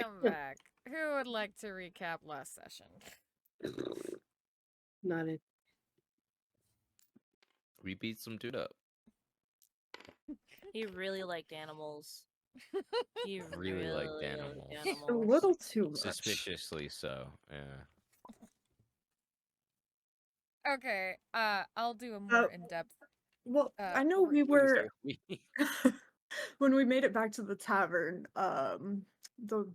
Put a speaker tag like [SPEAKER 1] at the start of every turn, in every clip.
[SPEAKER 1] Welcome back. Who would like to recap last session?
[SPEAKER 2] Not it.
[SPEAKER 3] We beat some dude up.
[SPEAKER 4] He really liked animals. He
[SPEAKER 3] Really liked
[SPEAKER 4] liked
[SPEAKER 3] animals.
[SPEAKER 2] A little too much.
[SPEAKER 3] Suspiciously so, yeah.
[SPEAKER 1] Okay, I'll do a more in-depth.
[SPEAKER 2] Well, I know we were when we made it back to the tavern. The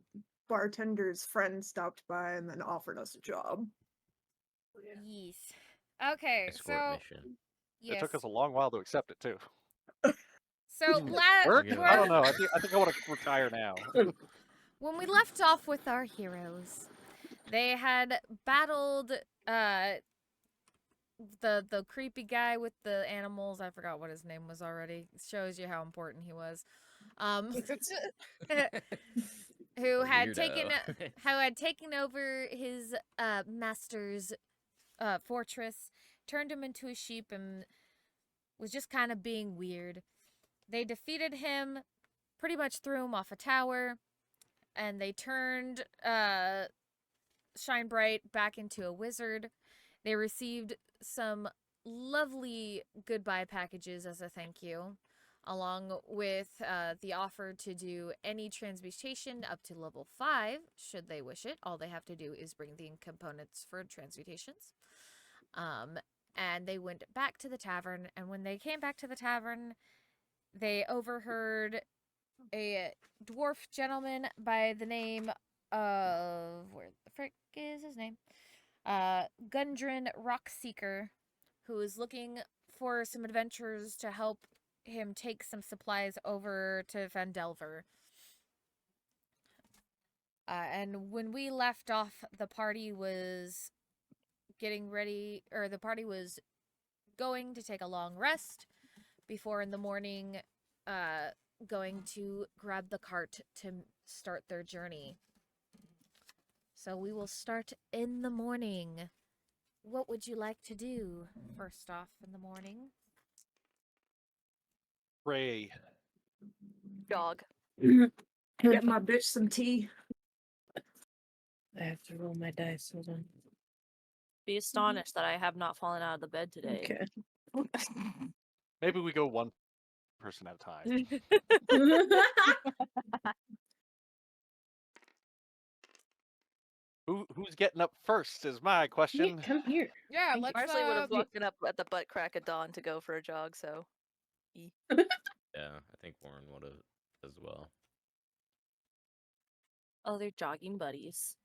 [SPEAKER 2] bartender's friend stopped by and then offered us a job.
[SPEAKER 1] Yes. Okay,
[SPEAKER 3] Escort
[SPEAKER 1] so
[SPEAKER 3] mission.
[SPEAKER 1] yes.
[SPEAKER 5] It took us a long while to accept it too.
[SPEAKER 1] So
[SPEAKER 5] Work?
[SPEAKER 3] Yeah.
[SPEAKER 5] I don't know. I think I want to retire now.
[SPEAKER 1] when we left off with our heroes, they had battled the creepy guy with the animals. I forgot what his name was already. It shows you how important he was. Who had taken over his master's fortress, turned him into a sheep, and was just kind of being weird. They defeated him, pretty much threw him off a tower, and they turned Shine Bright back into a wizard. They received some lovely goodbye packages as a thank you, along with the offer to do any transmutation up to level 5, should they wish it. All they have to do is bring the components for transmutations. And they went back to the tavern, and when they came back to the tavern, they overheard a dwarf gentleman by the name of... where the frick is his name? Gundren Rockseeker, who is looking for some adventurers to help him take some supplies over to Vandelver. And when we left off, the party was getting ready, or the party was going to take a long rest before in the morning going to grab the cart to start their journey. So we will start in the morning. What would you like to do first off in the morning?
[SPEAKER 5] Ray.
[SPEAKER 4] Dog.
[SPEAKER 2] Get my bitch some tea.
[SPEAKER 6] I have to roll my dice. Hold on.
[SPEAKER 4] Be astonished that I have not fallen out of the bed today.
[SPEAKER 6] Okay.
[SPEAKER 5] Maybe we go one person at a time. Who's getting up first is my question.
[SPEAKER 6] Come here.
[SPEAKER 1] Yeah, let's
[SPEAKER 4] Marsley would have woken up at the butt crack of dawn to go for a jog, so.
[SPEAKER 3] Yeah, I think Warren would have as well.
[SPEAKER 4] Oh, they're jogging buddies.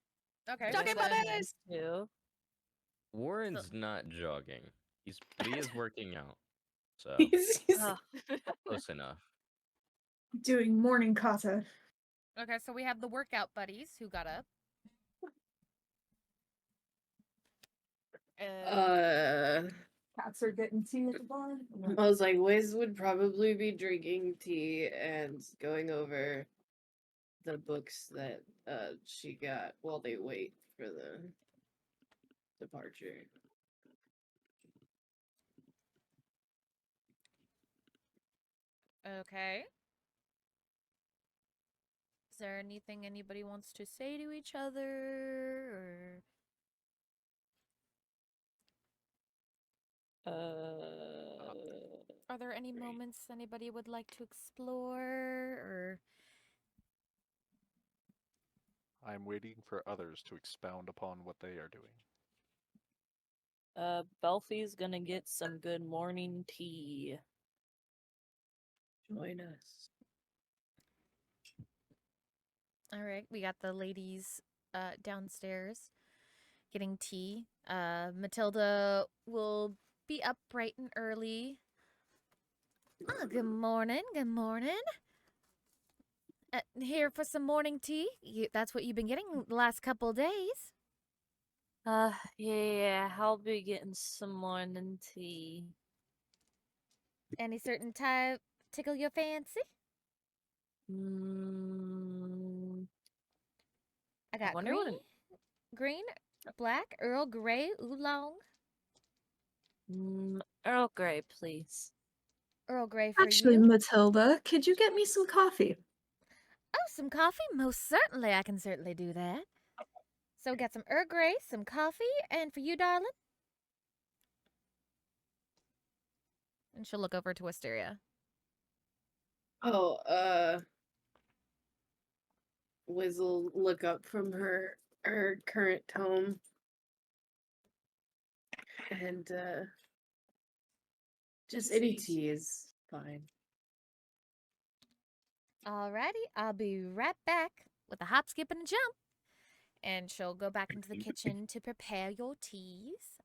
[SPEAKER 1] Okay.
[SPEAKER 4] Jogging
[SPEAKER 1] so then-
[SPEAKER 4] buddies! Too.
[SPEAKER 3] Warren's not jogging. He is working out. So close enough.
[SPEAKER 2] Doing morning kata.
[SPEAKER 1] Okay, so we have the workout buddies who got up.
[SPEAKER 2] Cats are getting tea at the bar.
[SPEAKER 6] I was like, Wiz would probably be drinking tea and going over the books that she got while they wait for the departure.
[SPEAKER 1] Okay. Is there anything anybody wants to say to each other, or... Are there any moments anybody would like to explore, or...
[SPEAKER 5] I'm waiting for others to expound upon what they are doing.
[SPEAKER 4] Belfie's gonna get some good morning tea.
[SPEAKER 6] Join us.
[SPEAKER 1] All right, we got the ladies downstairs getting tea. Matilda will be up bright and early. Oh, good morning, good morning. Here for some morning tea? That's what you've been getting the last couple days.
[SPEAKER 4] Yeah, I'll be getting some morning tea.
[SPEAKER 1] Any certain type tickle your fancy? I got
[SPEAKER 4] wonder what
[SPEAKER 1] green, black, Earl Grey, oolong.
[SPEAKER 4] Earl Grey, please.
[SPEAKER 1] Earl Grey for
[SPEAKER 2] Actually,
[SPEAKER 1] you.
[SPEAKER 2] Matilda, could you get me some coffee?
[SPEAKER 1] Oh, some coffee? Most certainly, I can certainly do that. So we got some Earl Grey, some coffee, and for you, darling. And she'll look over to Wisteria.
[SPEAKER 6] Oh, Wiz will look up from her current tome and just any tea is fine.
[SPEAKER 1] Alrighty, I'll be right back with a hop, skip, and a jump. And she'll go back into the kitchen to prepare your teas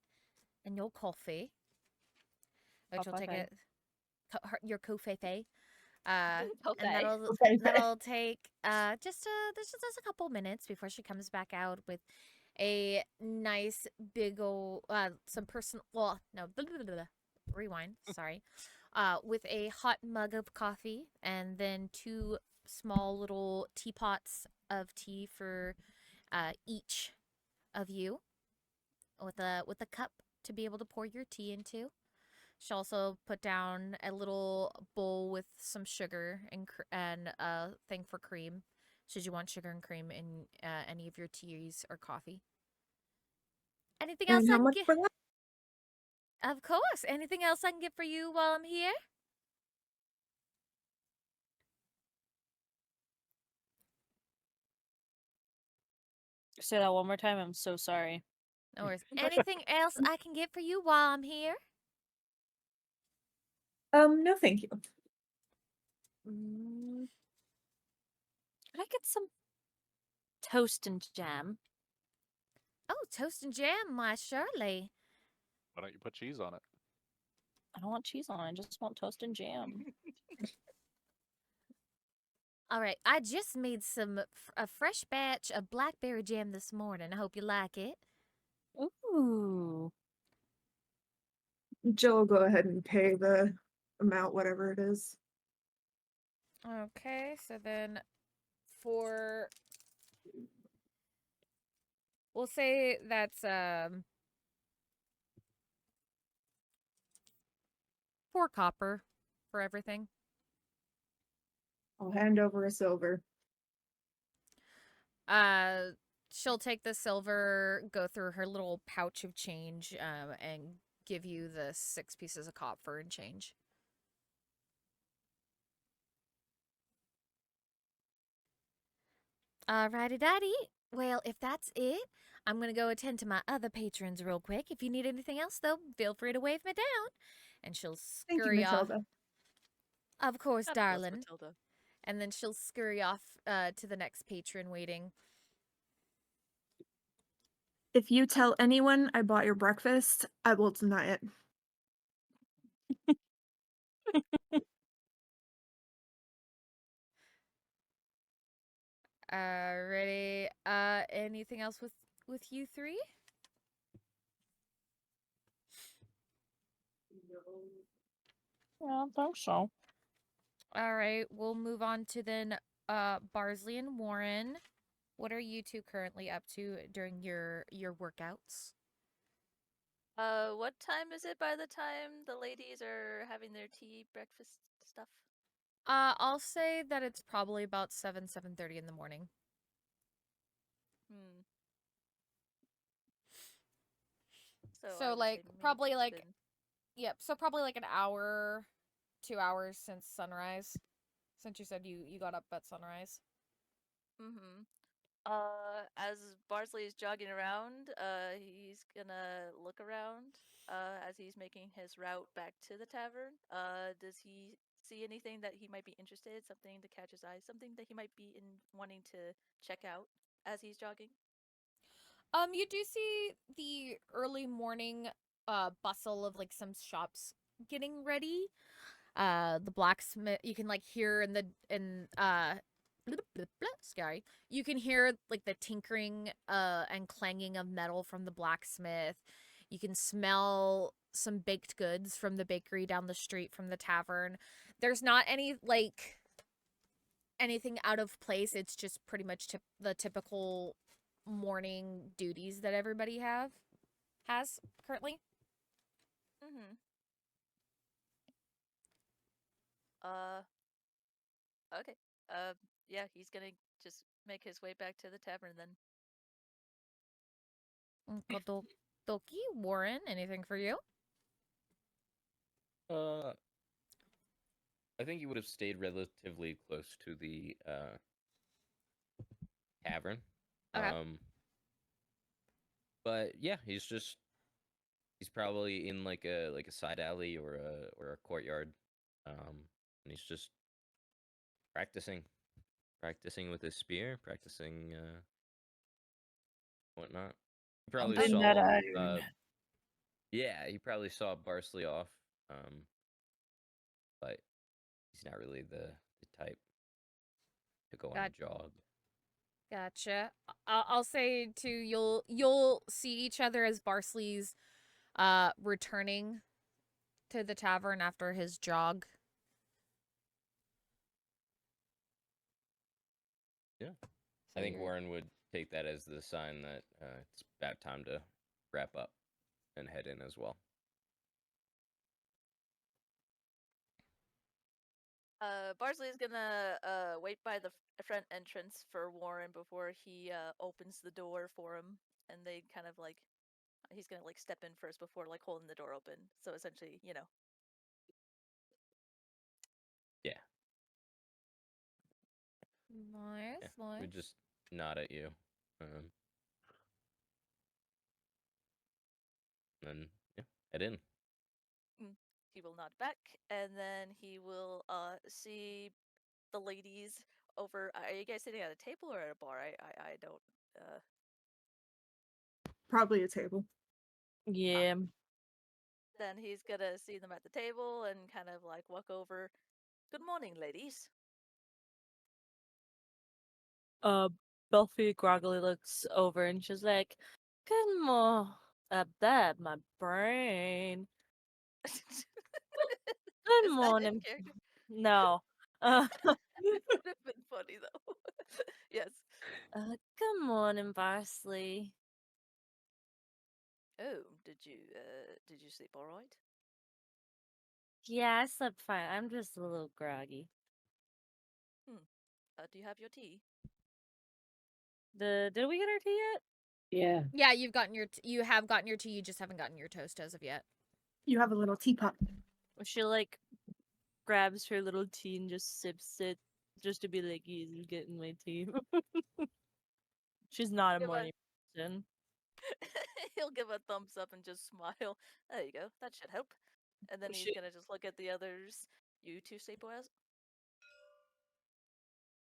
[SPEAKER 1] and your coffee. Which will take
[SPEAKER 4] Coffee.
[SPEAKER 1] your coffee.
[SPEAKER 4] Okay.
[SPEAKER 1] And that'll take just a couple minutes before she comes back out with a nice big old some personal rewind, sorry. With a hot mug of coffee and then 2 small little teapots of tea for each of you with a cup to be able to pour your tea into. She'll also put down a little bowl with some sugar and a thing for cream, should you want sugar and cream in any of your teas or coffee. Anything else
[SPEAKER 2] And
[SPEAKER 1] I
[SPEAKER 2] how
[SPEAKER 1] can
[SPEAKER 2] much
[SPEAKER 1] get?
[SPEAKER 2] for that?
[SPEAKER 1] Of course. Anything else I can get for you while I'm here?
[SPEAKER 4] Say that one more time. I'm so sorry.
[SPEAKER 1] No worries. Anything else I can get for you while I'm here?
[SPEAKER 2] No, thank you.
[SPEAKER 4] Could I get some toast and jam?
[SPEAKER 1] Oh, toast and jam, why surely.
[SPEAKER 5] Why don't you put cheese on it?
[SPEAKER 4] I don't want cheese on it. I just want toast and jam.
[SPEAKER 1] All right, I just made a fresh batch of blackberry jam this morning. I hope you like it.
[SPEAKER 4] Ooh.
[SPEAKER 2] Jill will go ahead and pay the amount, whatever it is.
[SPEAKER 1] Okay, so then we'll say that's 4 copper for everything.
[SPEAKER 2] I'll hand over a silver.
[SPEAKER 1] She'll take the silver, go through her little pouch of change, and give you the 6 pieces of copper and change. Alrighty-daddy. Well, if that's it, I'm gonna go attend to my other patrons real quick. If you need anything else, though, feel free to wave me down. And she'll
[SPEAKER 2] Thank you,
[SPEAKER 1] scurry off.
[SPEAKER 2] Matilda.
[SPEAKER 1] Of course,
[SPEAKER 4] God bless
[SPEAKER 1] darling.
[SPEAKER 4] Matilda.
[SPEAKER 1] And then she'll scurry off to the next patron waiting.
[SPEAKER 2] If you tell anyone I bought your breakfast, I will deny it.
[SPEAKER 1] Ready? Anything else with you 3?
[SPEAKER 4] Yeah, I think so.
[SPEAKER 1] All right, we'll move on to then Barsley and Warren. What are you 2 currently up to during your workouts?
[SPEAKER 7] What time is it by the time the ladies are having their tea, breakfast stuff?
[SPEAKER 1] I'll say that it's probably about 7:30 in the morning.
[SPEAKER 7] Hmm. So, I
[SPEAKER 1] So
[SPEAKER 7] would
[SPEAKER 1] like
[SPEAKER 7] say maybe
[SPEAKER 1] probably
[SPEAKER 7] it's
[SPEAKER 1] like
[SPEAKER 7] been-
[SPEAKER 1] yep, so probably like an hour, 2 hours since sunrise. Since you said you got up at sunrise.
[SPEAKER 7] Mm-hmm. As Barsley is jogging around, he's gonna look around, as he's making his route back to the tavern. Does he see anything that he might be interested, something to catch his eye, something that he might be wanting to check out as he's jogging?
[SPEAKER 1] You do see the early morning bustle of like some shops getting ready. The blacksmith, you can like hear scary. You can hear like the tinkering and clanging of metal from the blacksmith. You can smell some baked goods from the bakery down the street from the tavern. There's not any like anything out of place. It's just pretty much the typical morning duties that everybody has currently.
[SPEAKER 7] Mm-hmm. Okay. yeah, he's gonna just make his way back to the tavern then.
[SPEAKER 1] Doki, Warren, anything for you?
[SPEAKER 3] I think he would have stayed relatively close to the tavern.
[SPEAKER 1] Okay.
[SPEAKER 3] But yeah, he's probably in like a side alley or a courtyard. And he's just practicing with his spear, practicing whatnot. He probably
[SPEAKER 4] Pumping
[SPEAKER 3] saw
[SPEAKER 4] that iron.
[SPEAKER 3] yeah, he probably saw Barsley off. But he's not really the type to go on
[SPEAKER 1] Got-
[SPEAKER 3] a jog.
[SPEAKER 1] Gotcha. I'll say too. You'll see each other as Barsley's returning to the tavern after his jog.
[SPEAKER 3] Yeah.
[SPEAKER 1] So
[SPEAKER 3] I think
[SPEAKER 1] you're-
[SPEAKER 3] Warren would take that as the sign that it's about time to wrap up and head in as well.
[SPEAKER 7] Barsley is gonna wait by the front entrance for Warren before he opens the door for him, and they kind of like he's gonna like step in first before like holding the door open. So essentially, you know.
[SPEAKER 3] Yeah.
[SPEAKER 1] Nice,
[SPEAKER 3] Yeah.
[SPEAKER 1] nice.
[SPEAKER 3] We just nod at you. And yeah, head in.
[SPEAKER 7] He will nod back, and then he will see the ladies over. Are you guys sitting at a table or at a bar? I don't.
[SPEAKER 2] Probably a table.
[SPEAKER 4] Yeah.
[SPEAKER 7] Then he's gonna see them at the table and kind of like walk over. Good morning, ladies.
[SPEAKER 4] Belfie groggily looks over and she's like, "Good more that my brain. Good
[SPEAKER 7] Is that in
[SPEAKER 4] morning."
[SPEAKER 7] character?
[SPEAKER 4] No.
[SPEAKER 7] It would have been funny though. Yes.
[SPEAKER 4] Good morning, Barsley.
[SPEAKER 7] Oh, did you sleep all right?
[SPEAKER 4] Yeah, I slept fine. I'm just a little groggy.
[SPEAKER 7] Do you have your tea?
[SPEAKER 4] Did we get our tea yet?
[SPEAKER 6] Yeah.
[SPEAKER 1] Yeah, you have gotten your tea. You just haven't gotten your toast as of yet.
[SPEAKER 2] You have a little teapot.
[SPEAKER 4] She like grabs her little tea and just sips it just to be like, "Easy getting my tea." She's not a
[SPEAKER 7] Give a-
[SPEAKER 4] morning person.
[SPEAKER 7] He'll give a thumbs up and just smile. There you go. That should help. And then he's
[SPEAKER 4] She-
[SPEAKER 7] gonna just look at the others. You two sleep well?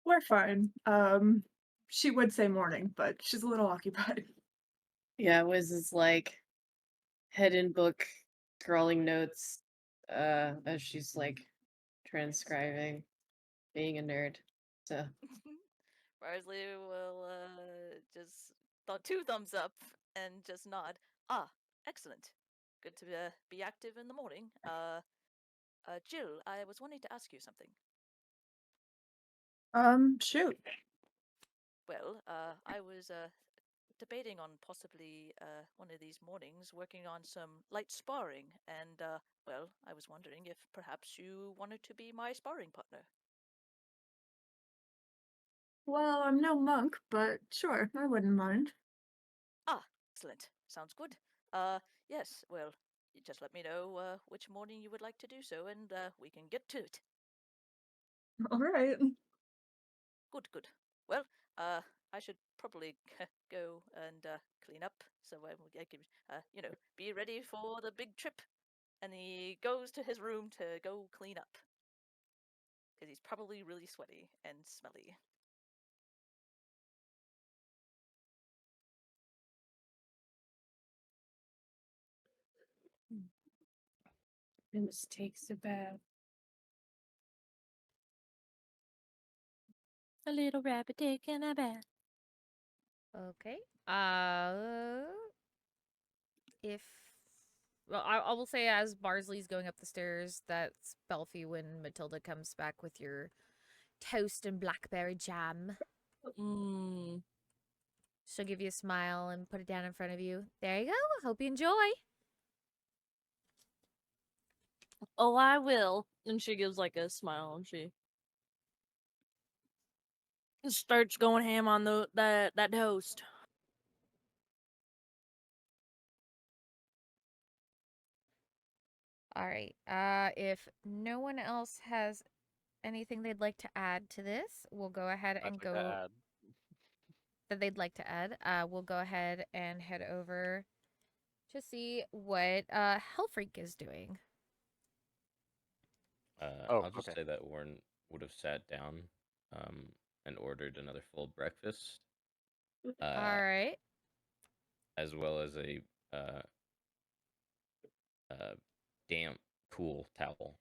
[SPEAKER 2] We're fine. She would say morning, but she's a little occupied.
[SPEAKER 6] Yeah, Wiz is like head in book, scrawling notes, as she's like transcribing, being a nerd. So
[SPEAKER 7] Barsley will just two thumbs up and just nod. Ah, excellent. Good to be active in the morning. Jill, I was wanting to ask you something.
[SPEAKER 2] Shoot.
[SPEAKER 7] Well, I was debating on possibly one of these mornings working on some light sparring, and well, I was wondering if perhaps you wanted to be my sparring partner.
[SPEAKER 2] Well, I'm no monk, but sure, I wouldn't mind.
[SPEAKER 7] Ah, excellent. Sounds good. Yes. Well, you just let me know which morning you would like to do so, and we can get to it.
[SPEAKER 2] All right.
[SPEAKER 7] Good, good. Well, I should probably go and clean up so I can, be ready for the big trip. And he goes to his room to go clean up because he's probably really sweaty and smelly.
[SPEAKER 6] and just takes a bath.
[SPEAKER 4] A little rabbit taking a bath.
[SPEAKER 1] Okay. If well, I will say as Barsley's going up the stairs, that's Belfie when Matilda comes back with your toast and blackberry jam.
[SPEAKER 4] Mm.
[SPEAKER 1] She'll give you a smile and put it down in front of you. There you go. Hope you enjoy.
[SPEAKER 4] Oh, I will. And she gives like a smile and she Starts going ham on that host.
[SPEAKER 1] All right. If no one else has anything they'd like to add to this, we'll go ahead
[SPEAKER 5] I'd
[SPEAKER 1] and
[SPEAKER 5] like
[SPEAKER 1] go
[SPEAKER 5] to add.
[SPEAKER 1] that they'd like to add. We'll go ahead and head over to see what Hellfreak is doing.
[SPEAKER 5] Oh,
[SPEAKER 3] I'll just
[SPEAKER 5] okay.
[SPEAKER 3] say that Warren would have sat down and ordered another full breakfast,
[SPEAKER 1] All right.
[SPEAKER 3] as well as a damp, cool towel.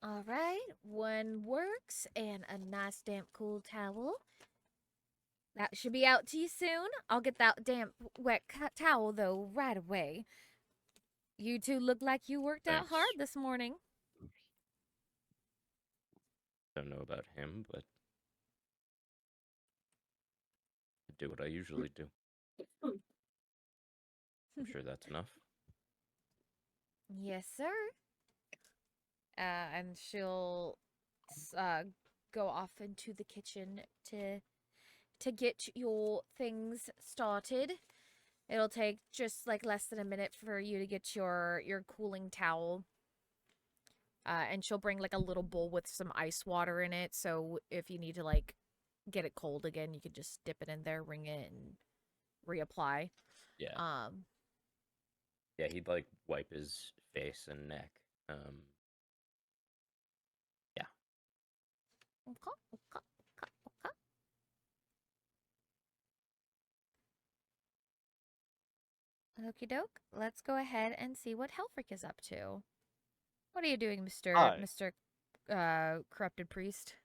[SPEAKER 1] All right. One works and a nice damp cool towel. That should be out to you soon. I'll get that damp wet towel though right away. You two look like you worked out hard
[SPEAKER 3] Thanks.
[SPEAKER 1] this morning.
[SPEAKER 3] Don't know about him, but I do what I usually do. I'm sure that's enough.
[SPEAKER 1] Yes, sir. And she'll go off into the kitchen to get your things started. It'll take just like less than a minute for you to get your cooling towel. And she'll bring like a little bowl with some ice water in it, so if you need to like get it cold again, you can just dip it in there, wring it, and reapply.
[SPEAKER 3] Yeah. Yeah, he'd like wipe his face and neck. Yeah.
[SPEAKER 1] Okay. Okie doke. Let's go ahead and see what Helfrich is up to. What are you doing,
[SPEAKER 5] Hi.
[SPEAKER 1] Mr. Corrupted Priest?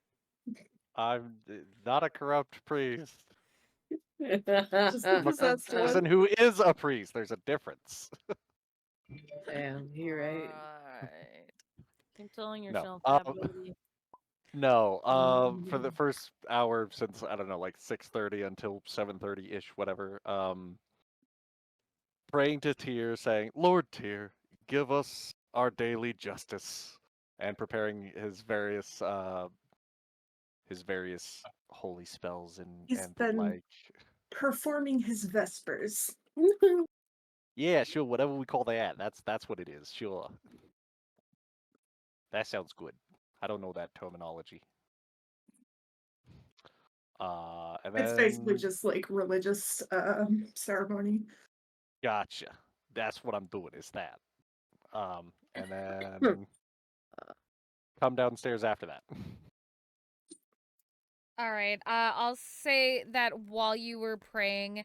[SPEAKER 5] I'm not a corrupt priest.
[SPEAKER 2] Just the
[SPEAKER 5] I'm a
[SPEAKER 2] possessed
[SPEAKER 5] person
[SPEAKER 2] one.
[SPEAKER 5] who is a priest. There's a difference.
[SPEAKER 6] Damn, you're right.
[SPEAKER 7] Right.
[SPEAKER 4] You're telling
[SPEAKER 5] No.
[SPEAKER 4] yourself that, buddy.
[SPEAKER 5] No. For the first hour since I don't know, like 6:30 until 7:30 ish, whatever. Praying to Tyr, saying, "Lord Tyr, give us our daily justice," and preparing his various holy spells
[SPEAKER 2] He's
[SPEAKER 5] and the
[SPEAKER 2] been
[SPEAKER 5] like.
[SPEAKER 2] performing his vespers.
[SPEAKER 5] Yeah, sure. Whatever we call that, that's what it is. Sure. That sounds good. I don't know that terminology. And then
[SPEAKER 2] It's basically just like religious ceremony.
[SPEAKER 5] gotcha. That's what I'm doing. Is that. And then come downstairs after that.
[SPEAKER 1] All right. I'll say that while you were praying,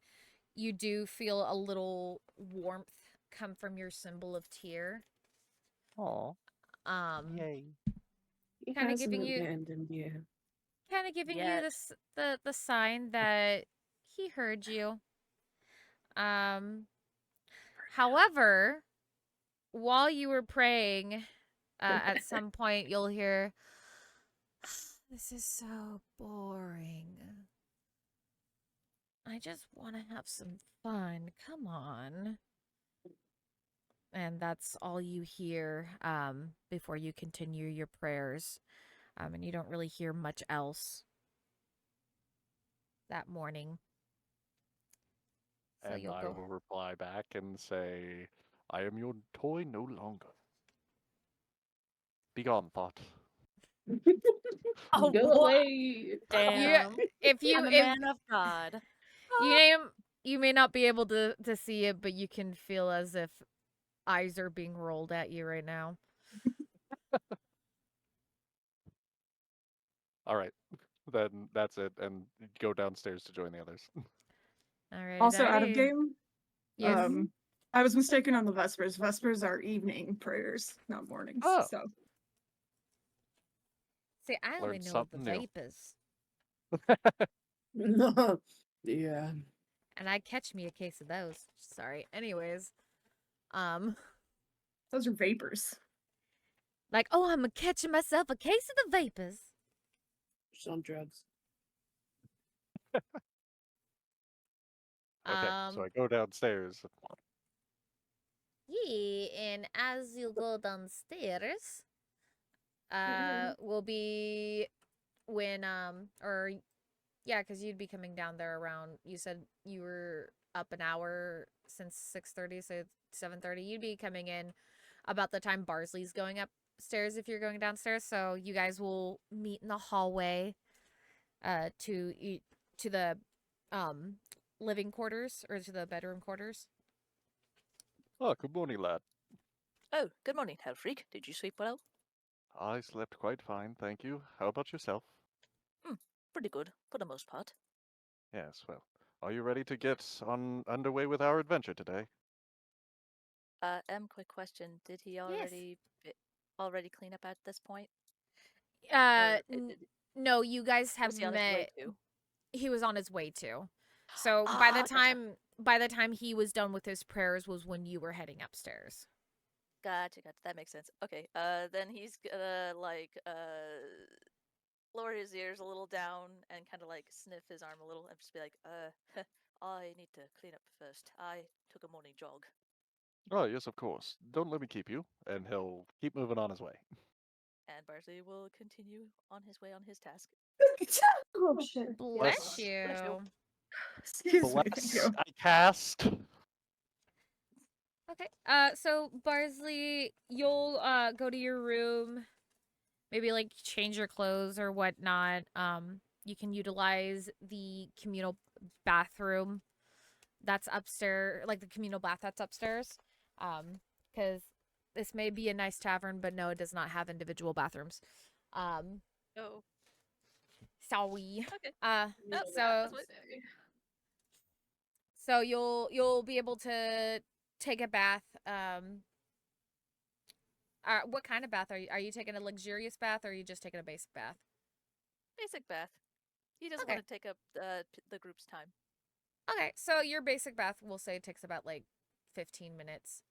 [SPEAKER 1] you do feel a little warmth come from your symbol of Tyr.
[SPEAKER 5] Oh. Yay.
[SPEAKER 6] He
[SPEAKER 1] Kinda
[SPEAKER 6] hasn't
[SPEAKER 1] giving you-
[SPEAKER 6] abandoned you.
[SPEAKER 1] Kind of giving you
[SPEAKER 7] Yet.
[SPEAKER 1] this the sign that he heard you. However, while you were praying, at some point you'll hear, "This is so boring. I just want to have some fun. Come on." And that's all you hear before you continue your prayers. And you don't really hear much else that morning. So
[SPEAKER 5] And
[SPEAKER 1] you'll
[SPEAKER 5] I
[SPEAKER 1] go.
[SPEAKER 5] will reply back and say, "I am your toy no longer. Begone, thought."
[SPEAKER 4] Oh,
[SPEAKER 6] Go
[SPEAKER 4] what?
[SPEAKER 6] away.
[SPEAKER 4] Damn.
[SPEAKER 1] If you
[SPEAKER 4] I'm a
[SPEAKER 1] if
[SPEAKER 4] man of God.
[SPEAKER 1] you may not be able to see it, but you can feel as if eyes are being rolled at you right now.
[SPEAKER 5] All right. Then that's it, and go downstairs to join the others.
[SPEAKER 1] All right.
[SPEAKER 2] Also out of game.
[SPEAKER 1] Yes.
[SPEAKER 2] I was mistaken on the vespers. Vespers are evening prayers, not mornings.
[SPEAKER 5] Oh.
[SPEAKER 2] So
[SPEAKER 1] See, I only
[SPEAKER 5] Learned
[SPEAKER 1] know what the
[SPEAKER 5] something new.
[SPEAKER 1] vape is,
[SPEAKER 6] Yeah.
[SPEAKER 1] and I'd catch me a case of those. Sorry. Anyways,
[SPEAKER 2] those are vapors.
[SPEAKER 1] like, oh, I'm catching myself a case of the vapors.
[SPEAKER 6] Just on drugs.
[SPEAKER 5] Okay, so I go downstairs.
[SPEAKER 1] Yeah, and as you go downstairs, will be when or yeah, because you'd be coming down there around. You said you were up an hour since 6:30, so 7:30. You'd be coming in about the time Barsley's going upstairs if you're going downstairs. So you guys will meet in the hallway, to the living quarters or to the bedroom quarters.
[SPEAKER 5] Oh, good morning, lad.
[SPEAKER 7] Oh, good morning, Hellfreak. Did you sleep well?
[SPEAKER 5] I slept quite fine, thank you. How about yourself?
[SPEAKER 7] Pretty good, for the most part.
[SPEAKER 5] Yes, well. Are you ready to get underway with our adventure today?
[SPEAKER 7] Quick question. Did he
[SPEAKER 1] Yes.
[SPEAKER 7] already clean up at this point?
[SPEAKER 1] Uh,
[SPEAKER 7] Or
[SPEAKER 1] n- no, you guys have
[SPEAKER 7] was he on his way
[SPEAKER 1] met.
[SPEAKER 7] to?
[SPEAKER 1] He was on his way to. So
[SPEAKER 7] Gotcha.
[SPEAKER 1] by the time he was done with his prayers was when you were heading upstairs.
[SPEAKER 7] Gotcha. That makes sense. Okay. Then he's gonna lower his ears a little down and kind of like sniff his arm a little and just be like, I need to clean up first. I took a morning jog.
[SPEAKER 5] Oh, yes, of course. Don't let me keep you. And he'll keep moving on his way.
[SPEAKER 7] And Barsley will continue on his way on his task.
[SPEAKER 2] Oh shit.
[SPEAKER 1] Bless
[SPEAKER 7] Bless you.
[SPEAKER 1] you.
[SPEAKER 2] Excuse me.
[SPEAKER 5] Bless, I cast.
[SPEAKER 1] Okay. So Barsley, you'll go to your room, maybe like change your clothes or whatnot. You can utilize the communal bathroom that's upstairs, like the communal bath that's upstairs. Because this may be a nice tavern, but no, it does not have individual bathrooms.
[SPEAKER 7] Oh.
[SPEAKER 1] Sorry.
[SPEAKER 7] Okay.
[SPEAKER 1] So you'll be able to take a bath. What kind of bath are you? Are you taking a luxurious bath or are you just taking a basic bath?
[SPEAKER 7] Basic bath. He doesn't
[SPEAKER 1] Okay.
[SPEAKER 7] want to take up the group's time.
[SPEAKER 1] Okay, so your basic bath, we'll say, takes about like 15 minutes.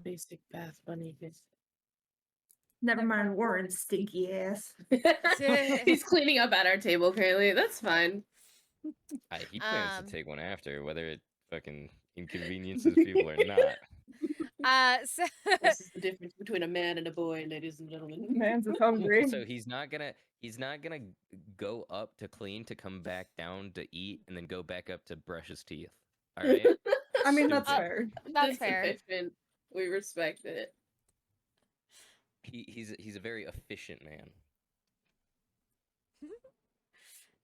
[SPEAKER 6] Basic bath bunny.
[SPEAKER 2] Never mind Warren's stinky ass.
[SPEAKER 6] He's cleaning up at our table currently. That's fine.
[SPEAKER 3] He plans to
[SPEAKER 1] Um,
[SPEAKER 3] take one after, whether it fucking inconveniences people or not.
[SPEAKER 1] So
[SPEAKER 6] This is the difference between a man and a boy, ladies and gentlemen.
[SPEAKER 2] Man's is hungry.
[SPEAKER 3] So he's not gonna go up to clean to come back down to eat and then go back up to brush his teeth. All right.
[SPEAKER 2] I mean, that's
[SPEAKER 3] Stupid.
[SPEAKER 2] fair.
[SPEAKER 1] That's fair.
[SPEAKER 6] Efficient. We respect it.
[SPEAKER 3] He's a very efficient man.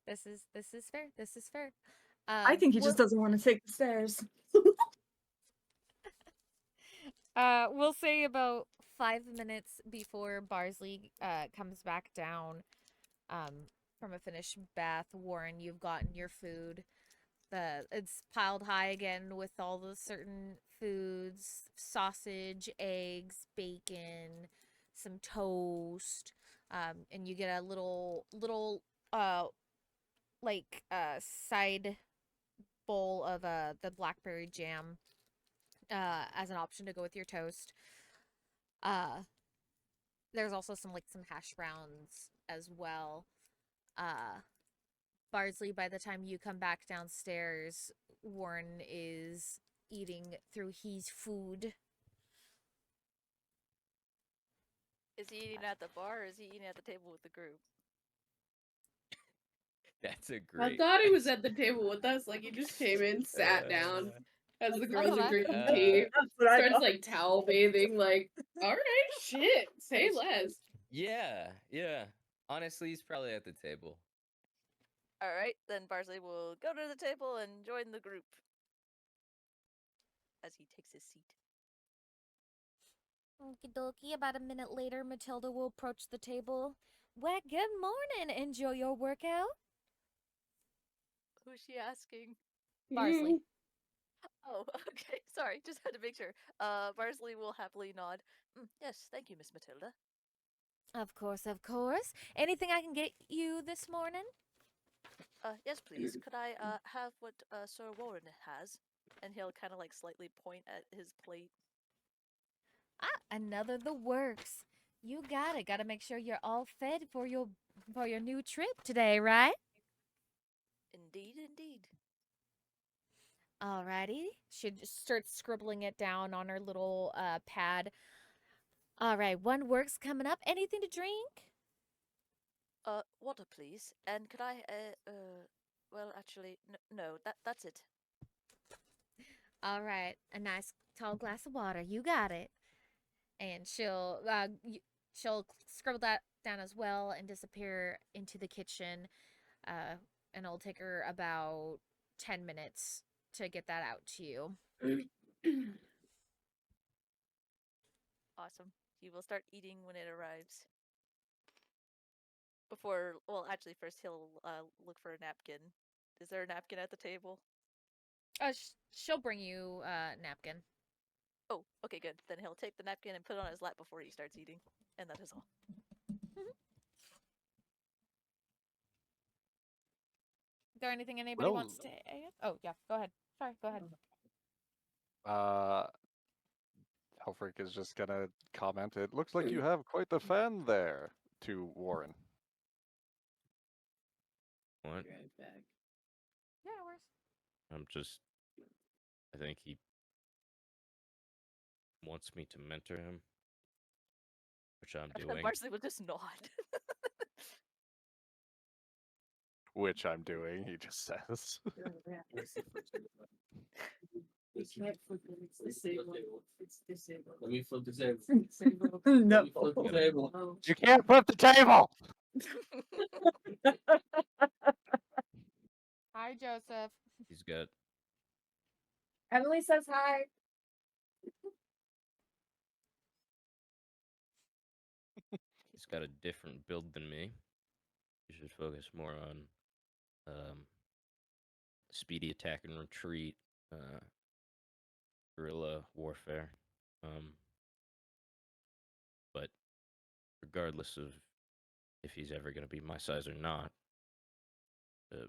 [SPEAKER 1] This is fair. This is fair.
[SPEAKER 2] I think he just doesn't want to take the stairs.
[SPEAKER 1] We'll say about 5 minutes before Barsley comes back down from a finished bath. Warren, you've gotten your food. It's piled high again with all the certain foods: sausage, eggs, bacon, some toast, and you get a little side bowl of the blackberry jam as an option to go with your toast. There's also some hash browns as well. Barsley, by the time you come back downstairs, Warren is eating through his food.
[SPEAKER 7] Is he eating at the bar or is he eating at the table with the group?
[SPEAKER 3] That's a
[SPEAKER 6] I
[SPEAKER 3] great.
[SPEAKER 6] thought he was at the table with us. Like he just came in, sat down as the girls are
[SPEAKER 1] that.
[SPEAKER 6] drinking tea.
[SPEAKER 2] That's what I
[SPEAKER 6] Starts
[SPEAKER 2] thought.
[SPEAKER 6] like towel bathing. Like, all right, shit, say less.
[SPEAKER 3] Yeah. Honestly, he's probably at the table.
[SPEAKER 7] Alright, then Barsley will go to the table and join the group. As he takes his seat.
[SPEAKER 1] Okie dokie. About a minute later, Matilda will approach the table. Well, good morning. Enjoy your workout.
[SPEAKER 7] Who's she asking?
[SPEAKER 1] Barsley.
[SPEAKER 7] Oh, okay. Sorry, just had to make sure. Barsley will happily nod. Yes, thank you, Miss Matilda.
[SPEAKER 1] Of course, of course. Anything I can get you this morning?
[SPEAKER 7] Yes, please. Could I have what Sir Warren has? And he'll kind of slightly point at his plate.
[SPEAKER 1] Another the works. You got it. Got to make sure you're all fed for your new trip today, right?
[SPEAKER 7] Indeed, indeed.
[SPEAKER 1] Alrighty. She just starts scribbling it down on her little pad. All right, one work's coming up. Anything to drink?
[SPEAKER 7] Water, please. And could I, well, actually, no, that's it.
[SPEAKER 1] All right, a nice tall glass of water. You got it. And she'll scribble that down as well and disappear into the kitchen. And it'll take her about 10 minutes to get that out to you.
[SPEAKER 7] Awesome. He will start eating when it arrives. Before, well, actually, first he'll look for a napkin. Is there a napkin at the table?
[SPEAKER 1] She'll bring you a napkin.
[SPEAKER 7] Oh, okay, good. Then he'll take the napkin and put it on his lap before he starts eating. And that is all.
[SPEAKER 1] Is there anything anybody wants to add? Oh, yeah, go ahead. Sorry, go ahead.
[SPEAKER 5] Helfrich is just gonna comment, it looks like you have quite the fan there, to Warren.
[SPEAKER 3] What?
[SPEAKER 6] Right back.
[SPEAKER 1] Yeah, no worries.
[SPEAKER 3] I think he wants me to mentor him, which I'm doing.
[SPEAKER 7] Marsley will just nod.
[SPEAKER 5] Which I'm doing, he just says.
[SPEAKER 6] We can't flip it. It's disabled. It's disabled.
[SPEAKER 8] Let me flip the table.
[SPEAKER 6] It's disabled.
[SPEAKER 2] No.
[SPEAKER 8] Let me flip the table.
[SPEAKER 6] Oh.
[SPEAKER 5] You can't flip the table!
[SPEAKER 1] Hi, Joseph.
[SPEAKER 3] He's got
[SPEAKER 2] Emily says hi.
[SPEAKER 3] he's got a different build than me. You should focus more on speedy attack and retreat, guerrilla warfare. But regardless of if he's ever going to be my size or not, the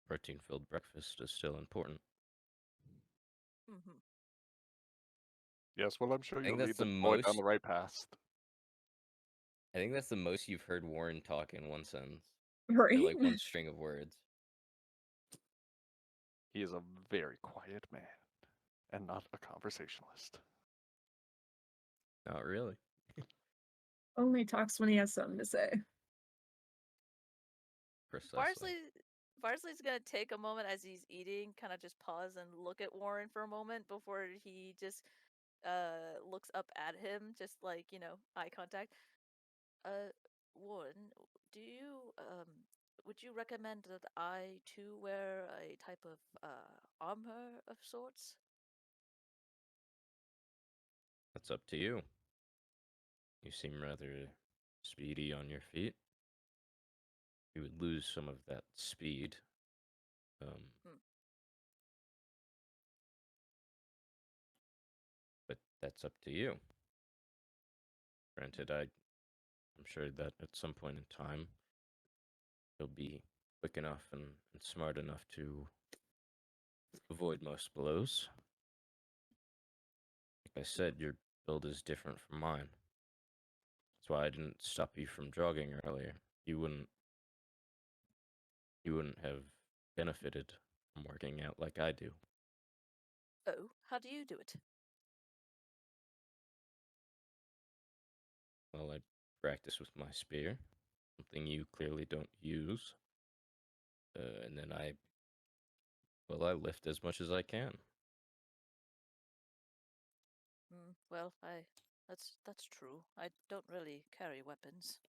[SPEAKER 3] protein-filled breakfast is still important.
[SPEAKER 7] Mm-hmm.
[SPEAKER 5] Yes, well, I'm sure
[SPEAKER 3] I
[SPEAKER 5] you'll
[SPEAKER 3] think
[SPEAKER 5] lead
[SPEAKER 3] that's
[SPEAKER 5] the
[SPEAKER 3] the
[SPEAKER 5] boy down
[SPEAKER 3] most-
[SPEAKER 5] the right path.
[SPEAKER 3] I think that's the most you've heard Warren talk in one sentence.
[SPEAKER 2] Right.
[SPEAKER 3] Or like one string of words.
[SPEAKER 5] He is a very quiet man, and not a conversationalist.
[SPEAKER 3] Not really.
[SPEAKER 2] Only talks when he has something to say.
[SPEAKER 3] Precisely.
[SPEAKER 7] Barsley's gonna take a moment as he's eating, kind of just pause and look at Warren for a moment before he just looks up at him, just like, eye contact. Warren, do you would you recommend that I too wear a type of armor of sorts?
[SPEAKER 3] That's up to you. You seem rather speedy on your feet. You would lose some of that speed. But that's up to you. Granted, I'm sure that at some point in time, you'll be quick enough and smart enough to avoid most blows. Like I said, your build is different from mine. That's why I didn't stop you from jogging earlier. You wouldn't have benefited from working out like I do.
[SPEAKER 7] Oh, how do you do it?
[SPEAKER 3] Well, I practice with my spear, something you clearly don't use. And then I lift as much as I can.
[SPEAKER 7] Well, that's true. I don't really carry weapons.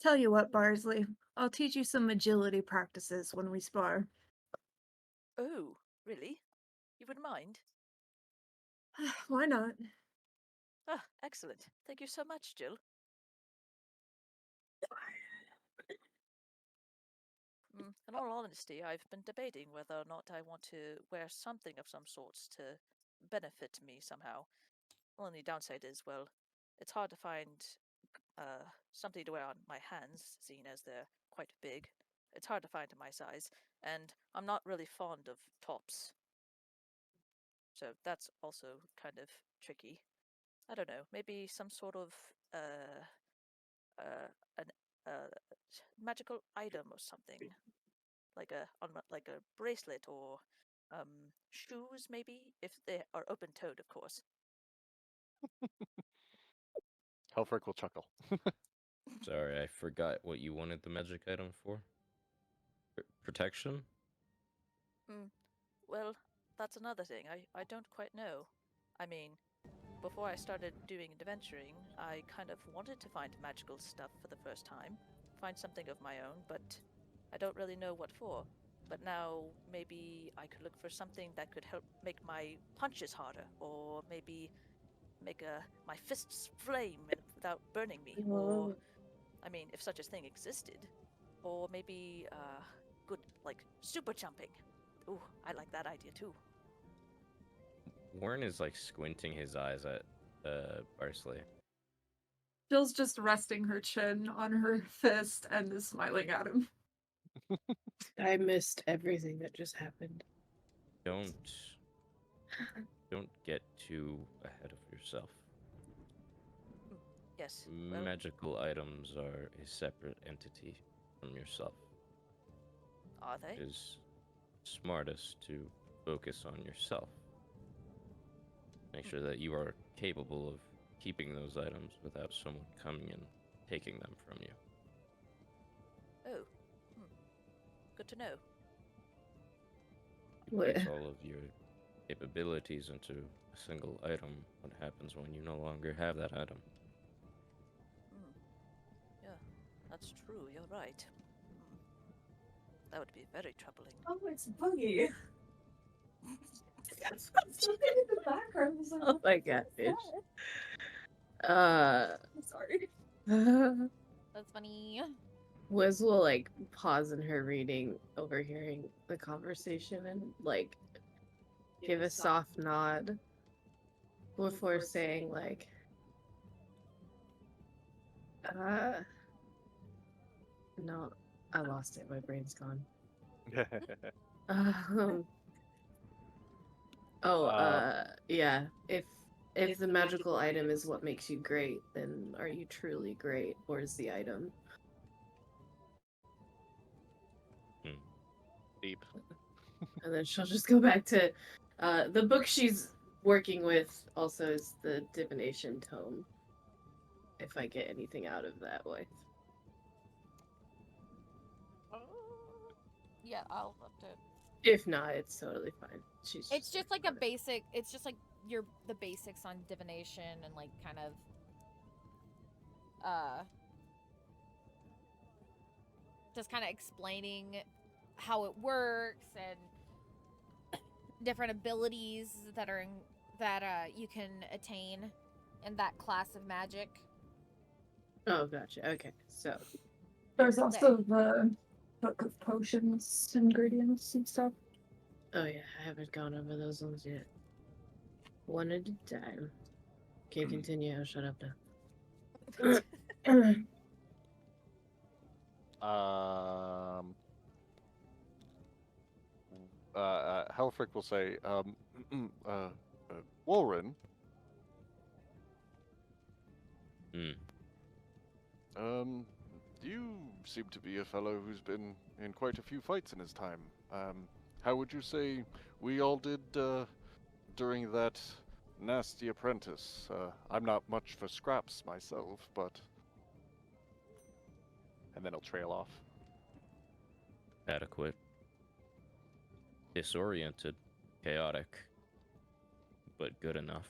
[SPEAKER 2] Tell you what, Barsley, I'll teach you some agility practices when we spar.
[SPEAKER 7] Oh, really? You wouldn't mind?
[SPEAKER 2] Why not?
[SPEAKER 7] Ah, excellent. Thank you so much, Jill. In all honesty, I've been debating whether or not I want to wear something of some sorts to benefit me somehow. The only downside is, well, it's hard to find something to wear on my hands, seeing as they're quite big. It's hard to find in my size, and I'm not really fond of tops. So that's also kind of tricky. I don't know, maybe some sort of magical item or something, like a bracelet or shoes, maybe, if they are open-toed, of course.
[SPEAKER 5] Helfric will chuckle.
[SPEAKER 3] Sorry, I forgot what you wanted the magic item for. Protection?
[SPEAKER 7] Well, that's another thing. I don't quite know. I mean, before I started doing adventuring, I kind of wanted to find magical stuff for the first time. Find something of my own, but I don't really know what for. But now, maybe I could look for something that could help make my punches harder, or maybe make my fists flame without burning me, or, I mean, if such a thing existed. Or maybe, good, like, super jumping. Ooh, I like that idea too.
[SPEAKER 3] Warren is like squinting his eyes at Parsley.
[SPEAKER 2] Jill's just resting her chin on her fist and is smiling at him.
[SPEAKER 6] I missed everything that just happened.
[SPEAKER 3] Don't get too ahead of yourself.
[SPEAKER 7] Yes. Well,
[SPEAKER 3] Magical items are a separate entity from yourself.
[SPEAKER 7] are they?
[SPEAKER 3] It is smartest to focus on yourself. Make sure that you are capable of keeping those items without someone coming and taking them from you.
[SPEAKER 7] Oh. Good to know.
[SPEAKER 3] You place all of your capabilities into a single item. What happens when you no longer have that item?
[SPEAKER 7] Yeah, that's true. You're right. That would be very troubling.
[SPEAKER 2] Oh, it's Boogie. In the background.
[SPEAKER 6] Oh my god, bitch.
[SPEAKER 2] I'm sorry.
[SPEAKER 1] That's funny.
[SPEAKER 6] Wiz will like pause in her reading, overhearing the conversation, and like give a soft nod before saying like, no, I lost it. My brain's gone. Yeah. If the magical item is what makes you great, then are you truly great, or is the item?
[SPEAKER 5] Deep.
[SPEAKER 6] And then she'll just go back to the book she's working with. Also, is the divination tome. If I get anything out of that way.
[SPEAKER 1] Yeah, I'll have to.
[SPEAKER 6] If not, it's totally fine.
[SPEAKER 1] It's just like a basic. It's just like the basics on divination and like kind of just kind of explaining how it works and different abilities that are you can attain in that class of magic.
[SPEAKER 6] Oh, gotcha. Okay, so
[SPEAKER 2] There's also the book of potions, ingredients, and stuff.
[SPEAKER 6] oh yeah, I haven't gone over those ones yet. One at a time. Okay, continue. I'll shut up now.
[SPEAKER 5] Helfric will say, Warren. You seem to be a fellow who's been in quite a few fights in his time. How would you say we all did during that nasty apprentice? I'm not much for scraps myself, but... And then he'll trail off.
[SPEAKER 3] Adequate. Disoriented. Chaotic. But good enough.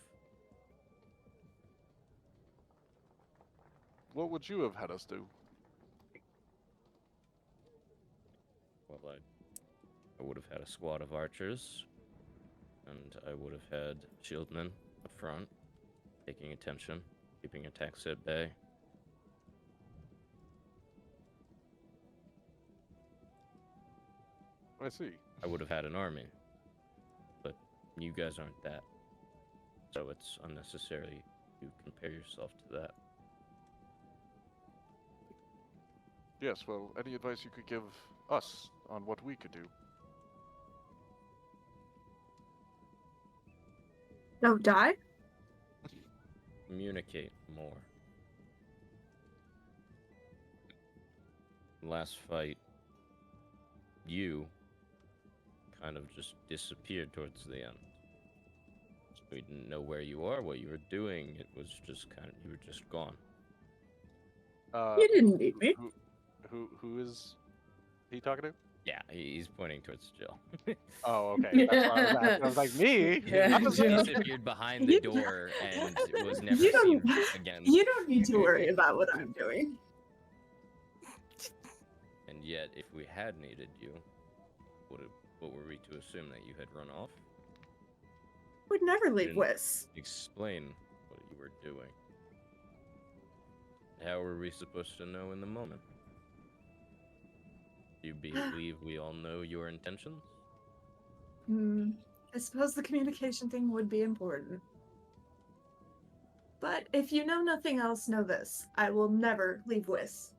[SPEAKER 5] What would you have had us do?
[SPEAKER 3] Well, I would have had a squad of archers, and I would have had shieldmen up front, taking attention, keeping attacks at bay.
[SPEAKER 5] I see.
[SPEAKER 3] I would have had an army, but you guys aren't that, so it's unnecessary to compare yourself to that.
[SPEAKER 5] Yes, well, any advice you could give us on what we could do?
[SPEAKER 2] Don't die?
[SPEAKER 3] Communicate more. Last fight, you kind of just disappeared towards the end. We didn't know where you are, what you were doing. It was just you were just gone.
[SPEAKER 2] You didn't need me.
[SPEAKER 5] Who is he talking to?
[SPEAKER 3] Yeah, he's pointing towards Jill.
[SPEAKER 5] Oh, okay. That's why I was asking. I was like, me?
[SPEAKER 6] Yeah.
[SPEAKER 5] I was
[SPEAKER 3] He
[SPEAKER 5] like,
[SPEAKER 3] disappeared behind the door and was never
[SPEAKER 2] You
[SPEAKER 3] seen
[SPEAKER 2] don't.
[SPEAKER 3] again.
[SPEAKER 2] You don't need to worry about what I'm doing.
[SPEAKER 3] And yet, if we had needed you, what were we to assume that you had run off?
[SPEAKER 2] Would never leave
[SPEAKER 3] Didn't
[SPEAKER 2] Wiss.
[SPEAKER 3] Explain what you were doing. How were we supposed to know in the moment? Do you believe we all know your intentions?
[SPEAKER 2] I suppose the communication thing would be important. But if you know nothing else, know this. I will never leave Wiss.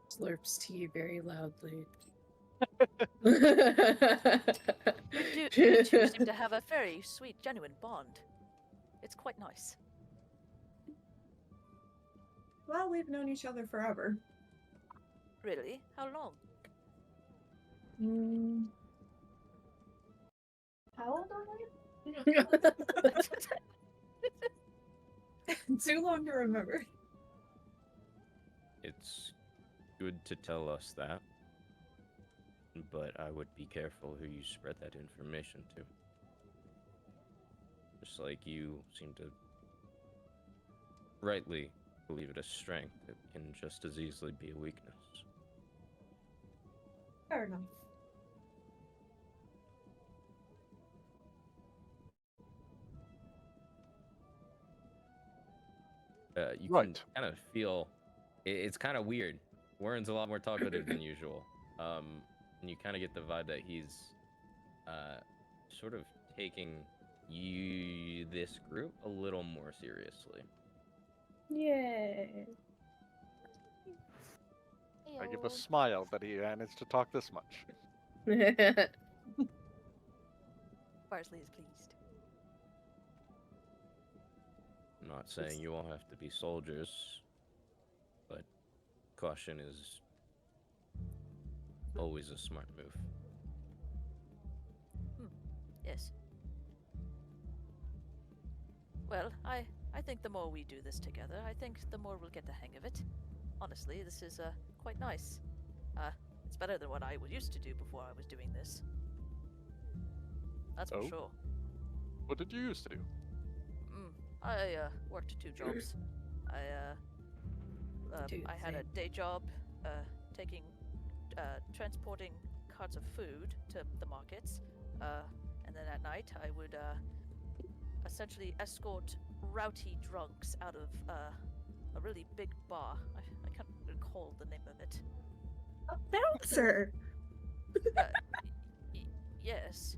[SPEAKER 6] Slurps tea very loudly.
[SPEAKER 7] You two seem to have a very sweet, genuine bond. It's quite nice.
[SPEAKER 2] Well, we've known each other forever.
[SPEAKER 7] Really? How long?
[SPEAKER 2] How old are we? Too long to remember.
[SPEAKER 3] It's good to tell us that, but I would be careful who you spread that information to. Just like you seem to rightly believe it a strength, it can just as easily be a weakness.
[SPEAKER 2] Fair enough.
[SPEAKER 3] You
[SPEAKER 5] Right.
[SPEAKER 3] can kind of feel it's kind of weird. Warren's a lot more talkative than usual, and you kind of get the vibe that he's sort of taking this group a little more seriously.
[SPEAKER 6] Yay.
[SPEAKER 5] I give a smile that he managed to talk this much.
[SPEAKER 7] Parsley is pleased.
[SPEAKER 3] I'm not saying you all have to be soldiers, but caution is always a smart move.
[SPEAKER 7] Yes. Well, I think the more we do this together, I think the more we'll get the hang of it. Honestly, this is quite nice. It's better than what I used to do before I was doing this. That's for
[SPEAKER 5] Oh?
[SPEAKER 7] sure.
[SPEAKER 5] What did you used to do?
[SPEAKER 7] I worked 2 jobs. I had a day job transporting carts of food to the markets, and then at night I would essentially escort rowdy drunks out of a really big bar. I can't recall the name of it.
[SPEAKER 2] A bouncer!
[SPEAKER 7] Yes.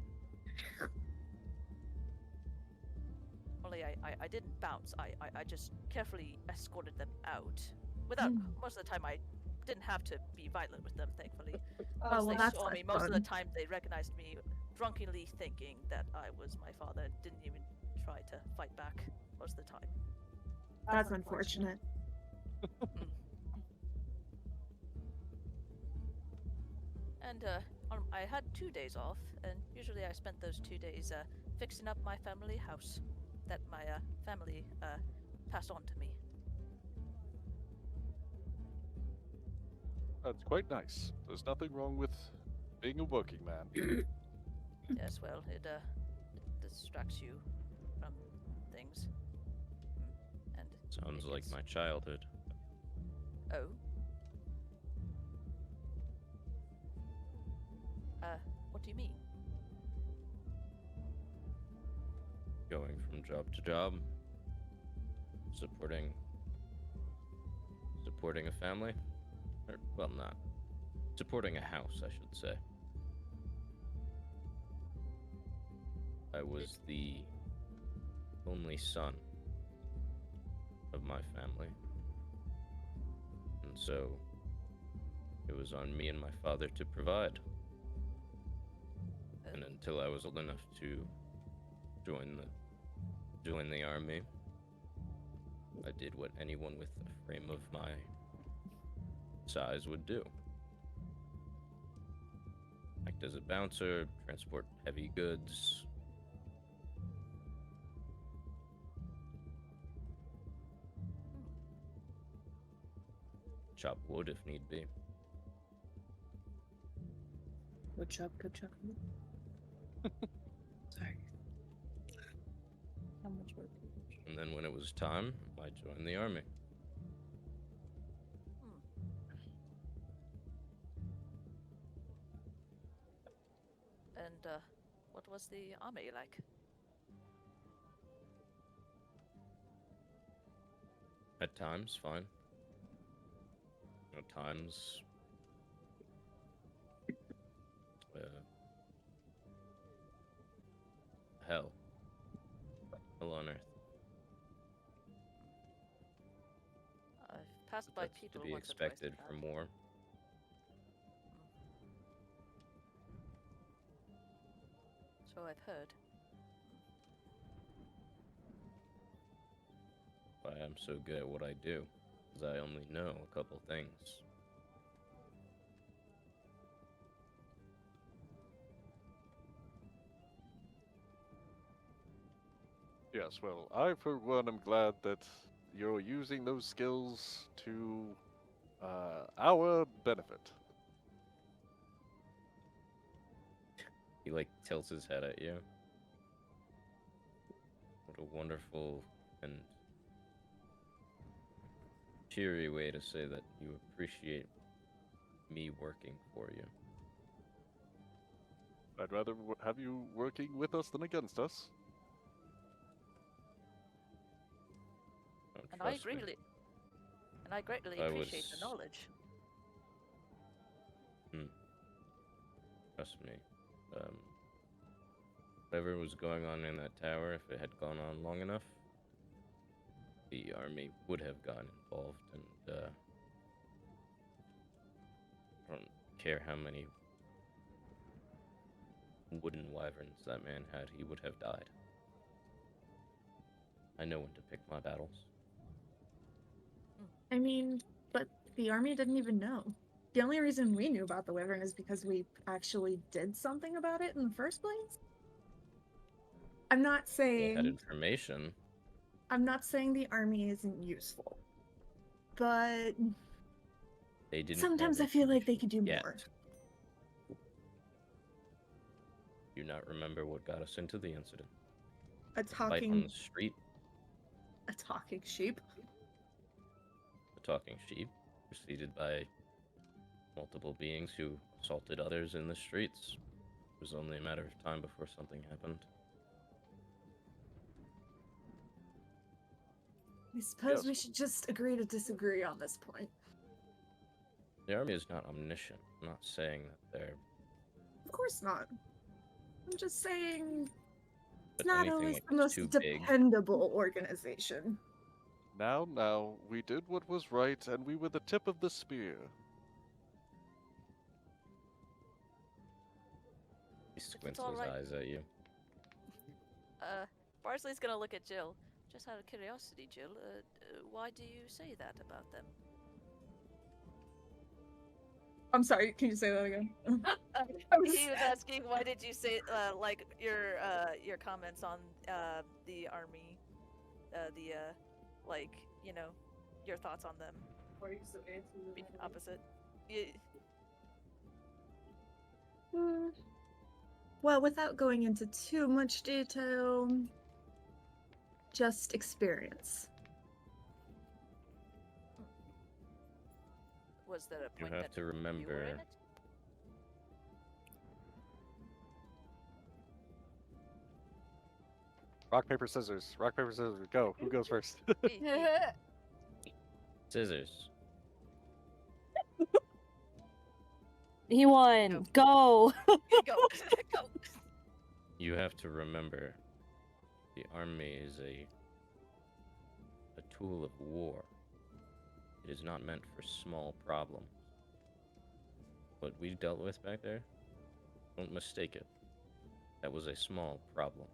[SPEAKER 7] Only I didn't bounce. I just carefully escorted them out. Without most of the time I didn't have to be violent with them, thankfully.
[SPEAKER 2] Oh,
[SPEAKER 7] Once
[SPEAKER 2] well,
[SPEAKER 7] they
[SPEAKER 2] that's
[SPEAKER 7] saw
[SPEAKER 2] not
[SPEAKER 7] me, most of the
[SPEAKER 2] fun.
[SPEAKER 7] time they recognized me drunkenly thinking that I was my father and didn't even try to fight back most of the time.
[SPEAKER 2] That's unfortunate.
[SPEAKER 7] And I had 2 days off, and usually I spent those 2 days fixing up my family house that my family passed on to me.
[SPEAKER 5] That's quite nice. There's nothing wrong with being a working man.
[SPEAKER 7] Yes, well, it distracts you from things. And
[SPEAKER 3] Sounds like
[SPEAKER 7] it's-
[SPEAKER 3] my childhood.
[SPEAKER 7] Oh. What do you mean?
[SPEAKER 3] Going from job to job, supporting a family, or well, not supporting a house, I should say. I was the only son of my family, and so it was on me and my father to provide. And until I was old enough to join the army, I did what anyone with a frame of my size would do. Act as a bouncer, transport heavy goods. chop wood if need be.
[SPEAKER 6] Wood chop, good chop. Sorry.
[SPEAKER 4] How much work?
[SPEAKER 3] And then when it was time, I joined the army.
[SPEAKER 7] And what was the army like?
[SPEAKER 3] At times, fine. At times, hell. Hell on earth.
[SPEAKER 7] I've passed by
[SPEAKER 3] That's
[SPEAKER 7] people
[SPEAKER 3] to be
[SPEAKER 7] once or twice
[SPEAKER 3] expected
[SPEAKER 7] like
[SPEAKER 3] from
[SPEAKER 7] that.
[SPEAKER 3] war.
[SPEAKER 7] So I've heard.
[SPEAKER 3] Why I'm so good at what I do, because I only know a couple things.
[SPEAKER 5] Yes, well, I for one am glad that you're using those skills to our benefit.
[SPEAKER 3] He like tilts his head at you. What a wonderful and cheery way to say that you appreciate me working for you.
[SPEAKER 5] I'd rather have you working with us than against us.
[SPEAKER 3] Oh,
[SPEAKER 7] And I
[SPEAKER 3] trust me.
[SPEAKER 7] greatly
[SPEAKER 3] I
[SPEAKER 7] appreciate the
[SPEAKER 3] was-
[SPEAKER 7] knowledge.
[SPEAKER 3] Trust me. Whatever was going on in that tower, if it had gone on long enough, the army would have gotten involved, and I don't care how many wooden wyverns that man had, he would have died. I know when to pick my battles.
[SPEAKER 2] I mean, but the army didn't even know. The only reason we knew about the wyvern is because we actually did something about it in the first place. I'm not
[SPEAKER 3] They had
[SPEAKER 2] saying
[SPEAKER 3] information.
[SPEAKER 2] the army isn't useful, but
[SPEAKER 3] They didn't.
[SPEAKER 2] sometimes
[SPEAKER 3] have
[SPEAKER 2] I feel like they
[SPEAKER 3] information
[SPEAKER 2] could do
[SPEAKER 3] yet.
[SPEAKER 2] more.
[SPEAKER 3] Do you not remember what got us into the incident?
[SPEAKER 2] A
[SPEAKER 3] Fight on
[SPEAKER 2] talking
[SPEAKER 3] the street,
[SPEAKER 2] sheep.
[SPEAKER 3] the talking sheep, preceded by multiple beings who assaulted others in the streets. It was only a matter of time before something happened.
[SPEAKER 2] I suppose
[SPEAKER 5] Yes.
[SPEAKER 2] we should just agree to disagree on this point.
[SPEAKER 3] The army is not omniscient. I'm not saying that they're.
[SPEAKER 2] Of course not. I'm just saying
[SPEAKER 3] But
[SPEAKER 2] it's not
[SPEAKER 3] anything
[SPEAKER 2] always
[SPEAKER 3] like
[SPEAKER 2] the
[SPEAKER 3] it's
[SPEAKER 2] most
[SPEAKER 3] too big.
[SPEAKER 2] dependable organization.
[SPEAKER 5] Now, we did what was right, and we were the tip of the spear.
[SPEAKER 3] He squints
[SPEAKER 7] all
[SPEAKER 3] his
[SPEAKER 7] right.
[SPEAKER 3] eyes at you.
[SPEAKER 7] Barsley's gonna look at Jill. Just out of curiosity, Jill, why do you say that about them?
[SPEAKER 2] I'm sorry, can you say that again?
[SPEAKER 7] He was asking why did you say like your comments on the army, like you know your thoughts on them.
[SPEAKER 6] Why are you so anti
[SPEAKER 7] Being opposite. Yeah.
[SPEAKER 2] Well, without going into too much detail, just experience.
[SPEAKER 7] Was there a
[SPEAKER 3] You
[SPEAKER 7] point
[SPEAKER 3] have
[SPEAKER 7] that
[SPEAKER 3] to
[SPEAKER 7] you were
[SPEAKER 3] remember.
[SPEAKER 7] in it?
[SPEAKER 5] Rock, paper, scissors. Rock, paper, scissors. Go. Who goes first?
[SPEAKER 3] Scissors.
[SPEAKER 4] He won. Go.
[SPEAKER 7] Go. Go.
[SPEAKER 3] You have to remember, the army is a tool of war. It is not meant for small problems. What we dealt with back there, don't mistake it. That was a small problem.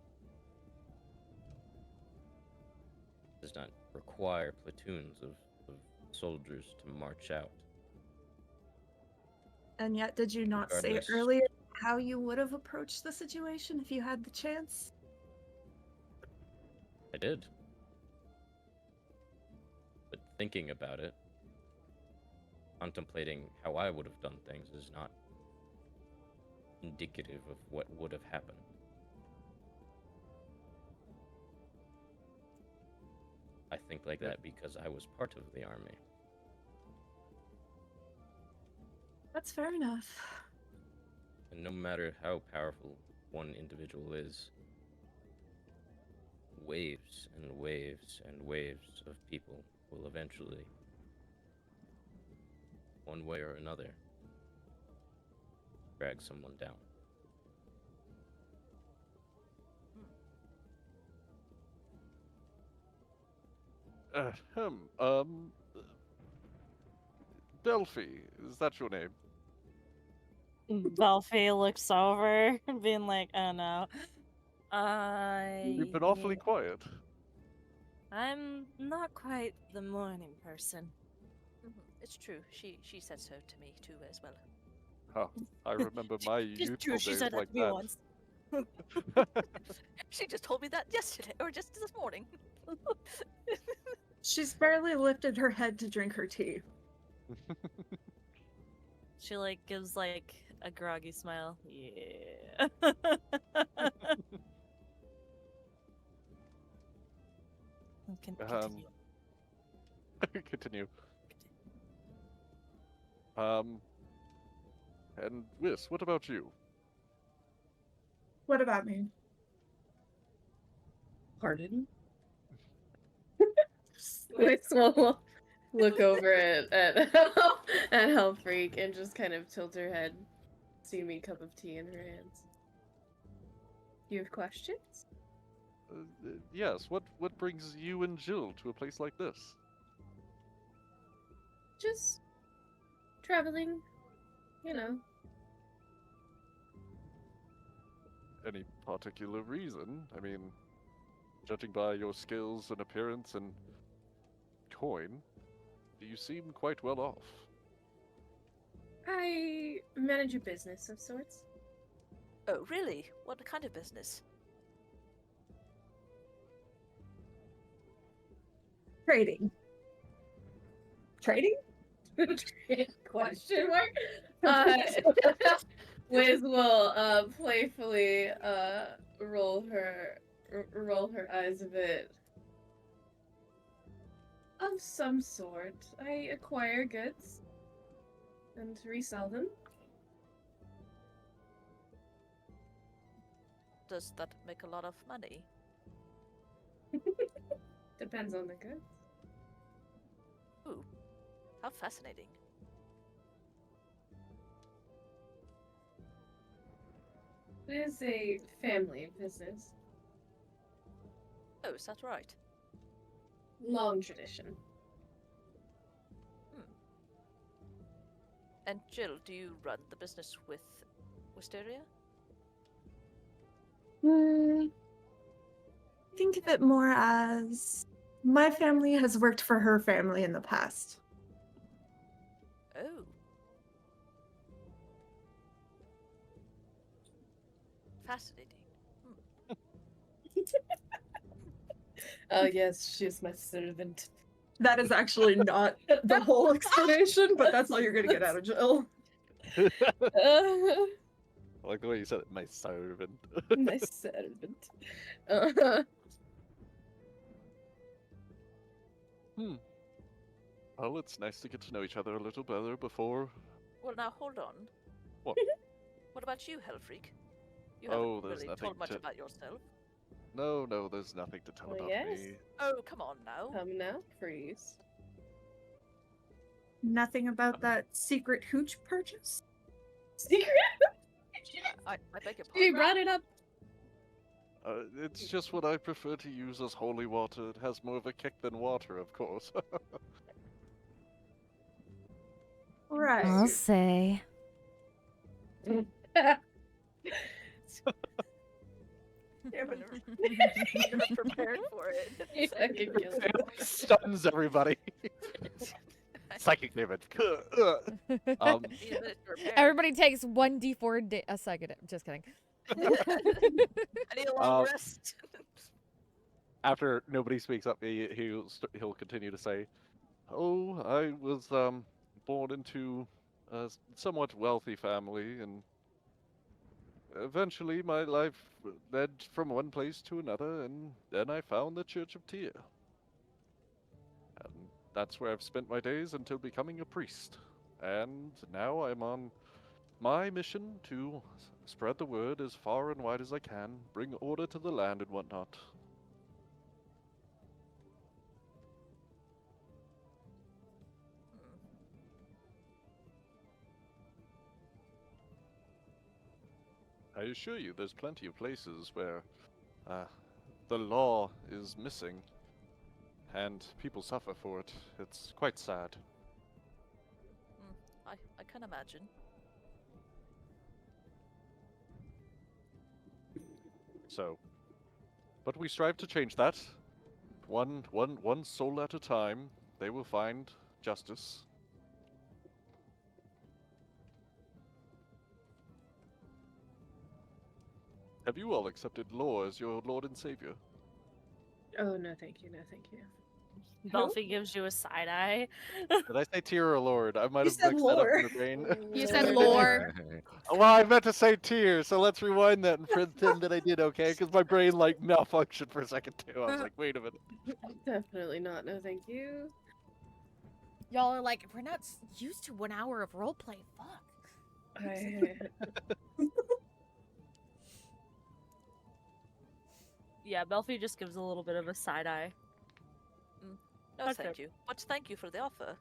[SPEAKER 3] It does not require platoons of soldiers to march out.
[SPEAKER 2] And yet, did you not say
[SPEAKER 3] Regardless.
[SPEAKER 2] earlier how you would have approached the situation if you had the chance?
[SPEAKER 3] I did. But thinking about it, contemplating how I would have done things is not indicative of what would have happened. I think like that because I was part of the army.
[SPEAKER 2] That's fair enough.
[SPEAKER 3] And no matter how powerful one individual is, waves and waves and waves of people will eventually, one way or another, drag someone down.
[SPEAKER 5] Ahem. Delphi, is that your name?
[SPEAKER 4] Belfie looks over, being like, "Oh no,
[SPEAKER 5] You've been awfully quiet.
[SPEAKER 4] I'm not quite the morning person."
[SPEAKER 7] It's true. She said so to me too as well.
[SPEAKER 5] Huh. I remember my
[SPEAKER 4] It's
[SPEAKER 5] youthful
[SPEAKER 4] true. She
[SPEAKER 5] days
[SPEAKER 4] said
[SPEAKER 5] like
[SPEAKER 4] that to me
[SPEAKER 5] that.
[SPEAKER 4] once.
[SPEAKER 7] She just told me that yesterday, or just this morning.
[SPEAKER 2] She's barely lifted her head to drink her tea.
[SPEAKER 4] She like gives like a groggy smile. Yeah. Continue.
[SPEAKER 5] Continue. And Whis, what about you?
[SPEAKER 2] What about me?
[SPEAKER 6] Pardon? Whis will look over at Hellfreak and just kind of tilt her head, steamy cup of tea in her hands. You have questions?
[SPEAKER 5] Yes, what brings you and Jill to a place like this?
[SPEAKER 6] Just traveling, you know.
[SPEAKER 5] Any particular reason? I mean, judging by your skills and appearance and coin, you seem quite well off.
[SPEAKER 6] I manage a business of sorts.
[SPEAKER 7] Oh, really? What kind of business?
[SPEAKER 2] Trading. Trading?
[SPEAKER 6] Question mark? Wiz will playfully roll her eyes a bit. Of some sort. I acquire goods and resell them.
[SPEAKER 7] Does that make a lot of money?
[SPEAKER 6] Depends on the goods.
[SPEAKER 7] Ooh, how fascinating.
[SPEAKER 6] It is a family business.
[SPEAKER 7] Oh, is that right?
[SPEAKER 6] Long tradition.
[SPEAKER 7] And Jill, do you run the business with Wisteria?
[SPEAKER 2] Think of it more as my family has worked for her family in the past.
[SPEAKER 7] Oh. Fascinating.
[SPEAKER 6] Oh yes, she is my servant.
[SPEAKER 2] That is actually not the whole explanation, but that's all you're gonna get out of Jill.
[SPEAKER 5] I like the way you said it, my servant.
[SPEAKER 6] My servant.
[SPEAKER 5] Well, it's nice to get to know each other a little better before.
[SPEAKER 7] Well, now hold on.
[SPEAKER 5] What?
[SPEAKER 7] What about you, Hellfreak? You
[SPEAKER 5] Oh,
[SPEAKER 7] haven't
[SPEAKER 5] there's
[SPEAKER 7] really
[SPEAKER 5] nothing
[SPEAKER 7] told much
[SPEAKER 5] to-
[SPEAKER 7] about yourself.
[SPEAKER 5] No, there's nothing to tell
[SPEAKER 6] Oh,
[SPEAKER 5] about
[SPEAKER 6] yes?
[SPEAKER 5] me.
[SPEAKER 7] Oh, come on now.
[SPEAKER 6] Come now, freeze.
[SPEAKER 2] Nothing about that secret hooch purchase?
[SPEAKER 6] Secret?
[SPEAKER 7] I beg your
[SPEAKER 6] She
[SPEAKER 7] pardon.
[SPEAKER 6] brought it up.
[SPEAKER 5] It's just what I prefer to use as holy water. It has more of a kick than water, of course.
[SPEAKER 2] Right.
[SPEAKER 1] I'll say.
[SPEAKER 7] You're prepared for it.
[SPEAKER 6] You fucking killed me.
[SPEAKER 5] Stuns everybody. Psychic damage.
[SPEAKER 7] Even if you're prepared.
[SPEAKER 1] Everybody takes 1d4 a second. Just kidding.
[SPEAKER 7] I need a long rest.
[SPEAKER 5] After nobody speaks up, he'll continue to say, "Oh, I was born into a somewhat wealthy family, and eventually my life led from one place to another, and then I found the Church of Tyr. And that's where I've spent my days until becoming a priest. And now I'm on my mission to spread the word as far and wide as I can, bring order to the land and whatnot. I assure you, there's plenty of places where the law is missing, and people suffer for it. It's quite sad.
[SPEAKER 7] I can imagine.
[SPEAKER 5] So, but we strive to change that. One soul at a time, they will find justice. Have you all accepted law as your Lord and Savior?
[SPEAKER 6] Oh, no, thank you. No, thank you.
[SPEAKER 4] Belfie gives you a side eye.
[SPEAKER 5] Did I say Tyr or Lord? I might
[SPEAKER 2] You
[SPEAKER 5] have
[SPEAKER 2] said
[SPEAKER 5] mixed that up
[SPEAKER 2] lore.
[SPEAKER 5] in the brain.
[SPEAKER 1] You said lore.
[SPEAKER 5] Well, I meant to say Tyr, so let's rewind that and pretend that I did okay, because my brain like malfunctioned for a second too. I was like, wait a minute.
[SPEAKER 6] Definitely not. No, thank you.
[SPEAKER 1] Y'all are like, we're not used to 1 hour of roleplay. Fuck.
[SPEAKER 4] Yeah, Belfie just gives a little bit of a side eye.
[SPEAKER 7] No,
[SPEAKER 4] Okay.
[SPEAKER 7] thank you. But thank you for the offer.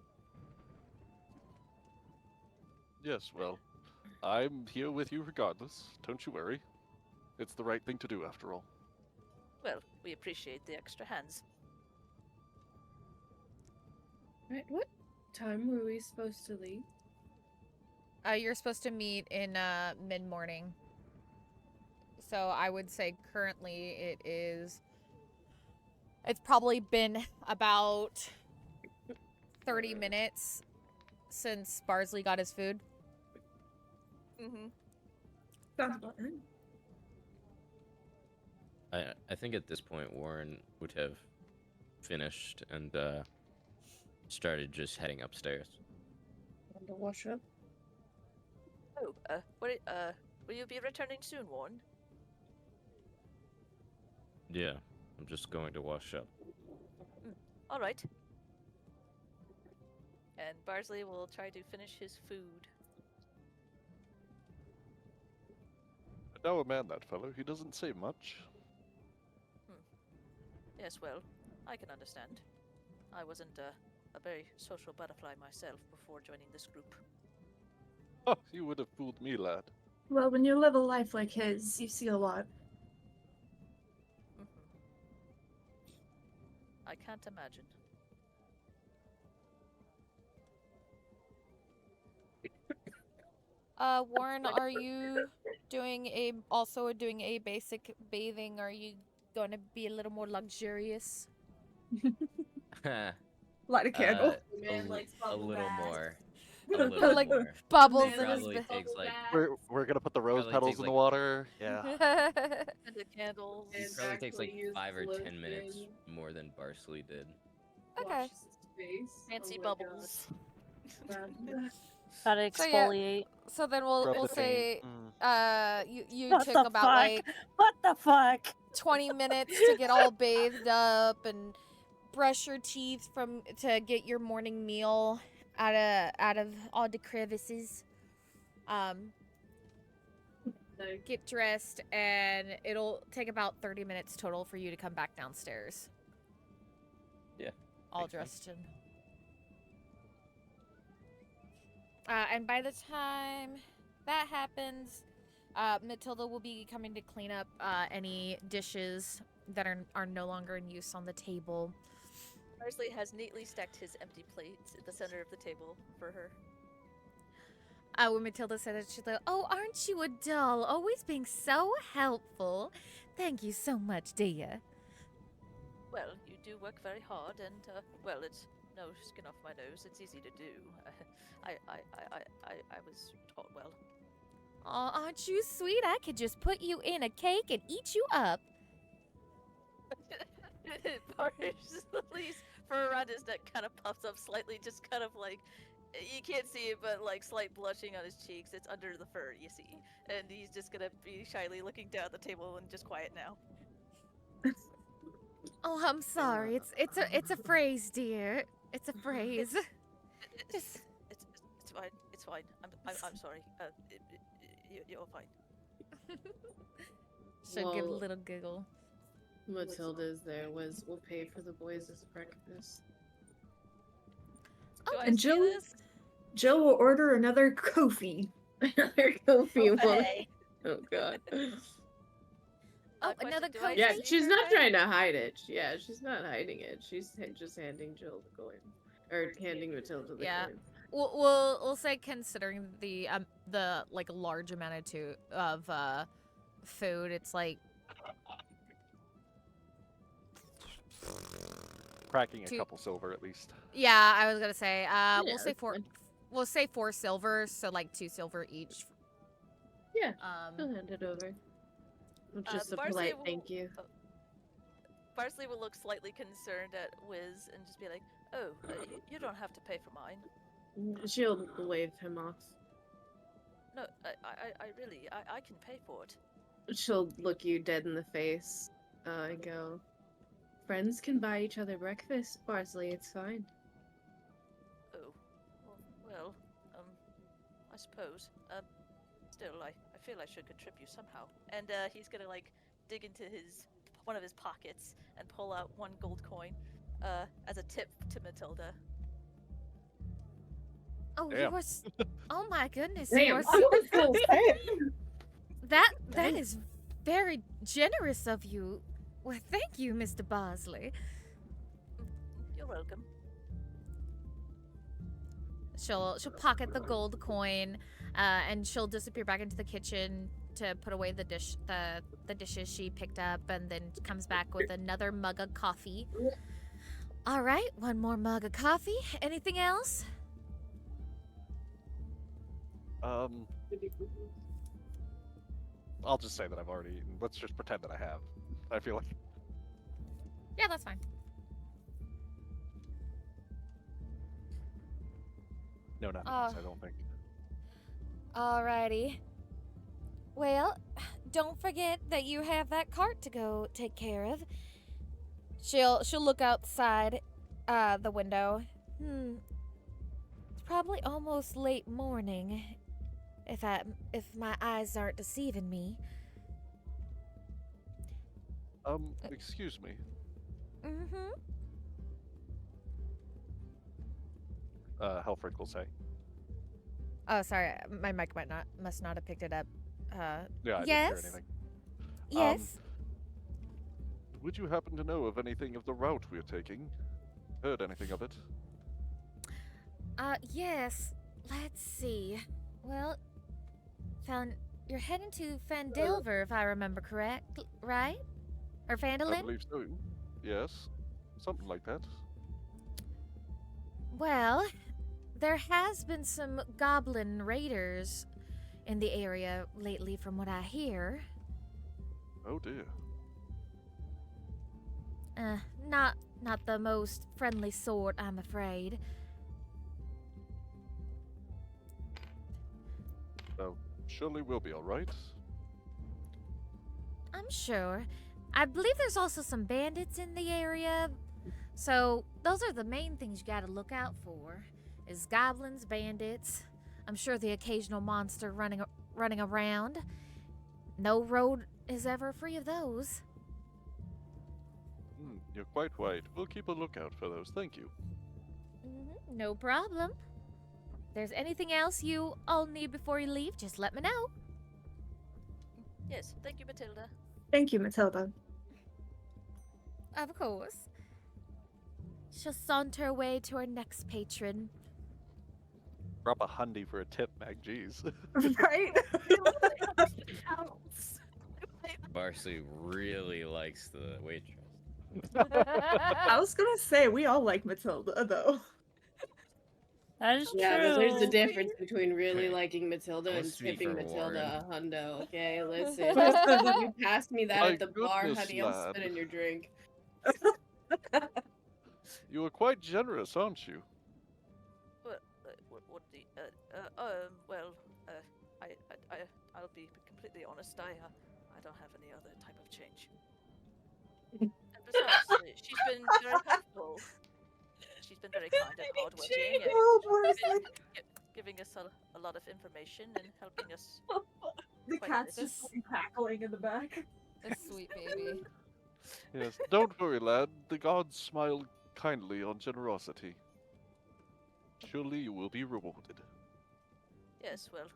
[SPEAKER 5] Yes, well, I'm here with you regardless. Don't you worry. It's the right thing to do after all.
[SPEAKER 7] Well, we appreciate the extra hands.
[SPEAKER 6] Right, what time were we supposed to leave?
[SPEAKER 1] You're supposed to meet in mid-morning. So I would say currently it's probably been about 30 minutes since Barsley got his food.
[SPEAKER 7] Mm-hmm.
[SPEAKER 2] Sounds about right.
[SPEAKER 3] I think at this point Warren would have finished and started just heading upstairs.
[SPEAKER 6] Want to wash up?
[SPEAKER 7] Oh, will you be returning soon, Warren?
[SPEAKER 3] Yeah, I'm just going to wash up.
[SPEAKER 7] All right. And Barsley will try to finish his food.
[SPEAKER 5] I know a man, that fellow. He doesn't say much.
[SPEAKER 7] Yes, well, I can understand. I wasn't a very social butterfly myself before joining this group.
[SPEAKER 5] Oh, you would have fooled me, lad.
[SPEAKER 2] Well, when you live a life like his, you see a lot.
[SPEAKER 7] I can't imagine.
[SPEAKER 1] Warren, are you doing a basic bathing? Are you going to be a little more luxurious?
[SPEAKER 2] Light a candle.
[SPEAKER 3] A little more. A
[SPEAKER 1] Put,
[SPEAKER 3] little
[SPEAKER 1] like,
[SPEAKER 3] more.
[SPEAKER 1] bubbles
[SPEAKER 3] It
[SPEAKER 1] in his
[SPEAKER 3] probably takes like
[SPEAKER 5] We're gonna put the rose
[SPEAKER 3] Probably
[SPEAKER 5] petals
[SPEAKER 3] takes,
[SPEAKER 5] in the
[SPEAKER 3] like-
[SPEAKER 5] water. Yeah.
[SPEAKER 7] And the candles.
[SPEAKER 3] it probably takes like 5 or 10 minutes more than Barsley did.
[SPEAKER 1] Okay.
[SPEAKER 7] Fancy bubbles.
[SPEAKER 4] Gotta
[SPEAKER 1] So, yeah.
[SPEAKER 4] exfoliate.
[SPEAKER 1] So then
[SPEAKER 5] Rub
[SPEAKER 1] we'll
[SPEAKER 5] the
[SPEAKER 1] say
[SPEAKER 5] paint.
[SPEAKER 1] you
[SPEAKER 4] What
[SPEAKER 1] took
[SPEAKER 4] the
[SPEAKER 1] about
[SPEAKER 4] fuck?
[SPEAKER 1] like
[SPEAKER 4] What the fuck?
[SPEAKER 1] 20 minutes to get all bathed up and brush your teeth to get your morning meal out of all the crevices. Get dressed, and it'll take about 30 minutes total for you to come back downstairs.
[SPEAKER 3] Yeah,
[SPEAKER 1] All
[SPEAKER 3] makes sense.
[SPEAKER 1] dressed in. And by the time that happens, Matilda will be coming to clean up any dishes that are no longer in use on the table.
[SPEAKER 7] Barsley has neatly stacked his empty plates at the center of the table for her.
[SPEAKER 1] When Matilda said it, she's like, "Oh, aren't you a doll? Always being so helpful. Thank you so much, dear."
[SPEAKER 7] Well, you do work very hard, and well, it's no skin off my nose. It's easy to do. I was taught well.
[SPEAKER 1] Oh, aren't you sweet? I could just put you in a cake and eat you up.
[SPEAKER 7] Barsley's fur around his neck kind of puffs up slightly, just kind of like You can't see it, but like slight blushing on his cheeks. It's under the fur, you see. And he's just gonna be shyly looking down at the table and just quiet now.
[SPEAKER 1] Oh, I'm sorry. It's a phrase, dear. It's a phrase. Just
[SPEAKER 7] It's fine. It's fine. I'm sorry. You're fine.
[SPEAKER 1] she'll give a
[SPEAKER 6] Well,
[SPEAKER 1] little giggle.
[SPEAKER 6] Matilda's there we'll pay for the boys' breakfast.
[SPEAKER 7] Do I
[SPEAKER 2] and
[SPEAKER 7] see
[SPEAKER 2] Jill-
[SPEAKER 7] this?
[SPEAKER 2] Jill will order another Kofi.
[SPEAKER 6] Another Kofi one.
[SPEAKER 7] Okay.
[SPEAKER 6] Oh god.
[SPEAKER 1] Oh,
[SPEAKER 7] Question,
[SPEAKER 1] another
[SPEAKER 7] do I
[SPEAKER 1] Kofi?
[SPEAKER 6] Yeah,
[SPEAKER 7] see
[SPEAKER 6] she's
[SPEAKER 7] her
[SPEAKER 6] not
[SPEAKER 7] right?
[SPEAKER 6] trying to hide it. Yeah, she's not hiding it. She's just handing Jill the coin, or handing Matilda the
[SPEAKER 1] Yeah.
[SPEAKER 6] coin.
[SPEAKER 1] We'll say considering the like large amount of food, it's like
[SPEAKER 5] Cracking a
[SPEAKER 1] Two-
[SPEAKER 5] couple silver at least.
[SPEAKER 1] yeah, I was gonna say
[SPEAKER 6] Yeah,
[SPEAKER 1] we'll say
[SPEAKER 6] that's
[SPEAKER 1] four.
[SPEAKER 6] fine.
[SPEAKER 1] We'll say 4 silver, so like 2 silver each.
[SPEAKER 6] Yeah, I'll hand it over. Just a
[SPEAKER 7] Barsley
[SPEAKER 6] polite
[SPEAKER 7] will-
[SPEAKER 6] thank you.
[SPEAKER 7] Barsley will look slightly concerned at Wiz and just be like, "Oh, you don't have to pay for mine.
[SPEAKER 6] She'll wave him off.
[SPEAKER 7] No, I really, I can pay for it."
[SPEAKER 6] She'll look you dead in the face and go, "Friends can buy each other breakfast, Barsley, it's fine."
[SPEAKER 7] Oh, well, I suppose. Still, I feel I should contribute somehow. And he's gonna like dig into one of his pockets and pull out 1 gold coin, as a tip to Matilda.
[SPEAKER 1] Oh, you
[SPEAKER 5] Damn.
[SPEAKER 1] were. Oh my goodness,
[SPEAKER 2] Damn,
[SPEAKER 1] you are.
[SPEAKER 2] I was gonna say.
[SPEAKER 1] That
[SPEAKER 2] Dang.
[SPEAKER 1] is very generous of you. Well, thank you, Mr. Bosley.
[SPEAKER 7] You're welcome.
[SPEAKER 1] She'll pocket the gold coin, and she'll disappear back into the kitchen to put away the dishes she picked up, and then comes back with another mug of coffee. All right, 1 more mug of coffee. Anything else?
[SPEAKER 5] I'll just say that I've already eaten. Let's just pretend that I have. I feel like
[SPEAKER 1] Yeah, that's fine.
[SPEAKER 5] no napkins,
[SPEAKER 1] Oh.
[SPEAKER 5] I don't think.
[SPEAKER 1] Alrighty. Well, don't forget that you have that cart to go take care of. She'll look outside the window. It's probably almost late morning, if my eyes aren't deceiving me.
[SPEAKER 5] Excuse me.
[SPEAKER 1] Mm-hmm.
[SPEAKER 5] Helfrich will say.
[SPEAKER 1] Oh, sorry, my mic must not have picked it up.
[SPEAKER 5] Yeah, I didn't
[SPEAKER 1] yes?
[SPEAKER 5] hear anything.
[SPEAKER 1] Yes.
[SPEAKER 5] Would you happen to know of anything of the route we're taking? Heard anything of it?
[SPEAKER 1] Yes. Let's see. Well, you're heading to Fandelver, if I remember correct, right? Or
[SPEAKER 5] I
[SPEAKER 1] Fandolin?
[SPEAKER 5] believe so. Yes. Something like that.
[SPEAKER 1] Well, there has been some goblin raiders in the area lately, from what I hear.
[SPEAKER 5] Oh dear.
[SPEAKER 1] Not the most friendly sort, I'm afraid.
[SPEAKER 5] Well, surely we'll be alright.
[SPEAKER 1] I'm sure. I believe there's also some bandits in the area. So, those are the main things you gotta look out for. Is goblins, bandits. I'm sure the occasional monster running around. No road is ever free of those.
[SPEAKER 5] You're quite right. We'll keep a lookout for those. Thank you.
[SPEAKER 1] No problem. If there's anything else you all need before you leave, just let me know.
[SPEAKER 7] Yes, thank you, Matilda.
[SPEAKER 2] Thank you, Matilda.
[SPEAKER 1] Of course. She'll saunter away to her next patron.
[SPEAKER 5] Drop a hundy for a tip, Mag. Jeez.
[SPEAKER 2] Right?
[SPEAKER 3] Barsley really likes the waitress.
[SPEAKER 2] I was gonna say, we all like Matilda, though.
[SPEAKER 4] That is
[SPEAKER 6] Yeah,
[SPEAKER 4] true.
[SPEAKER 6] but there's a difference between really
[SPEAKER 3] Okay.
[SPEAKER 6] liking Matilda
[SPEAKER 3] I'll
[SPEAKER 6] and
[SPEAKER 3] speak
[SPEAKER 6] tipping
[SPEAKER 3] for
[SPEAKER 6] Matilda
[SPEAKER 3] Warren.
[SPEAKER 6] a hundo, okay? Listen, if you pass me that
[SPEAKER 5] My
[SPEAKER 6] at the bar,
[SPEAKER 5] goodness,
[SPEAKER 6] honey, I'll
[SPEAKER 5] lad.
[SPEAKER 6] spit in your drink.
[SPEAKER 5] You are quite generous, aren't you?
[SPEAKER 7] honest, I don't have any other type of change. And besides, she's been very helpful. She's been very kind and hardworking, and
[SPEAKER 2] Oh,
[SPEAKER 7] she's
[SPEAKER 2] Parsley.
[SPEAKER 7] been giving us a lot of information and helping us.
[SPEAKER 2] The
[SPEAKER 7] Quite
[SPEAKER 2] cat's
[SPEAKER 7] this.
[SPEAKER 2] just cackling in the back.
[SPEAKER 1] This sweet baby.
[SPEAKER 5] Yes, don't worry, lad. The gods smile kindly on generosity. Surely you will be rewarded.
[SPEAKER 7] Yes, well,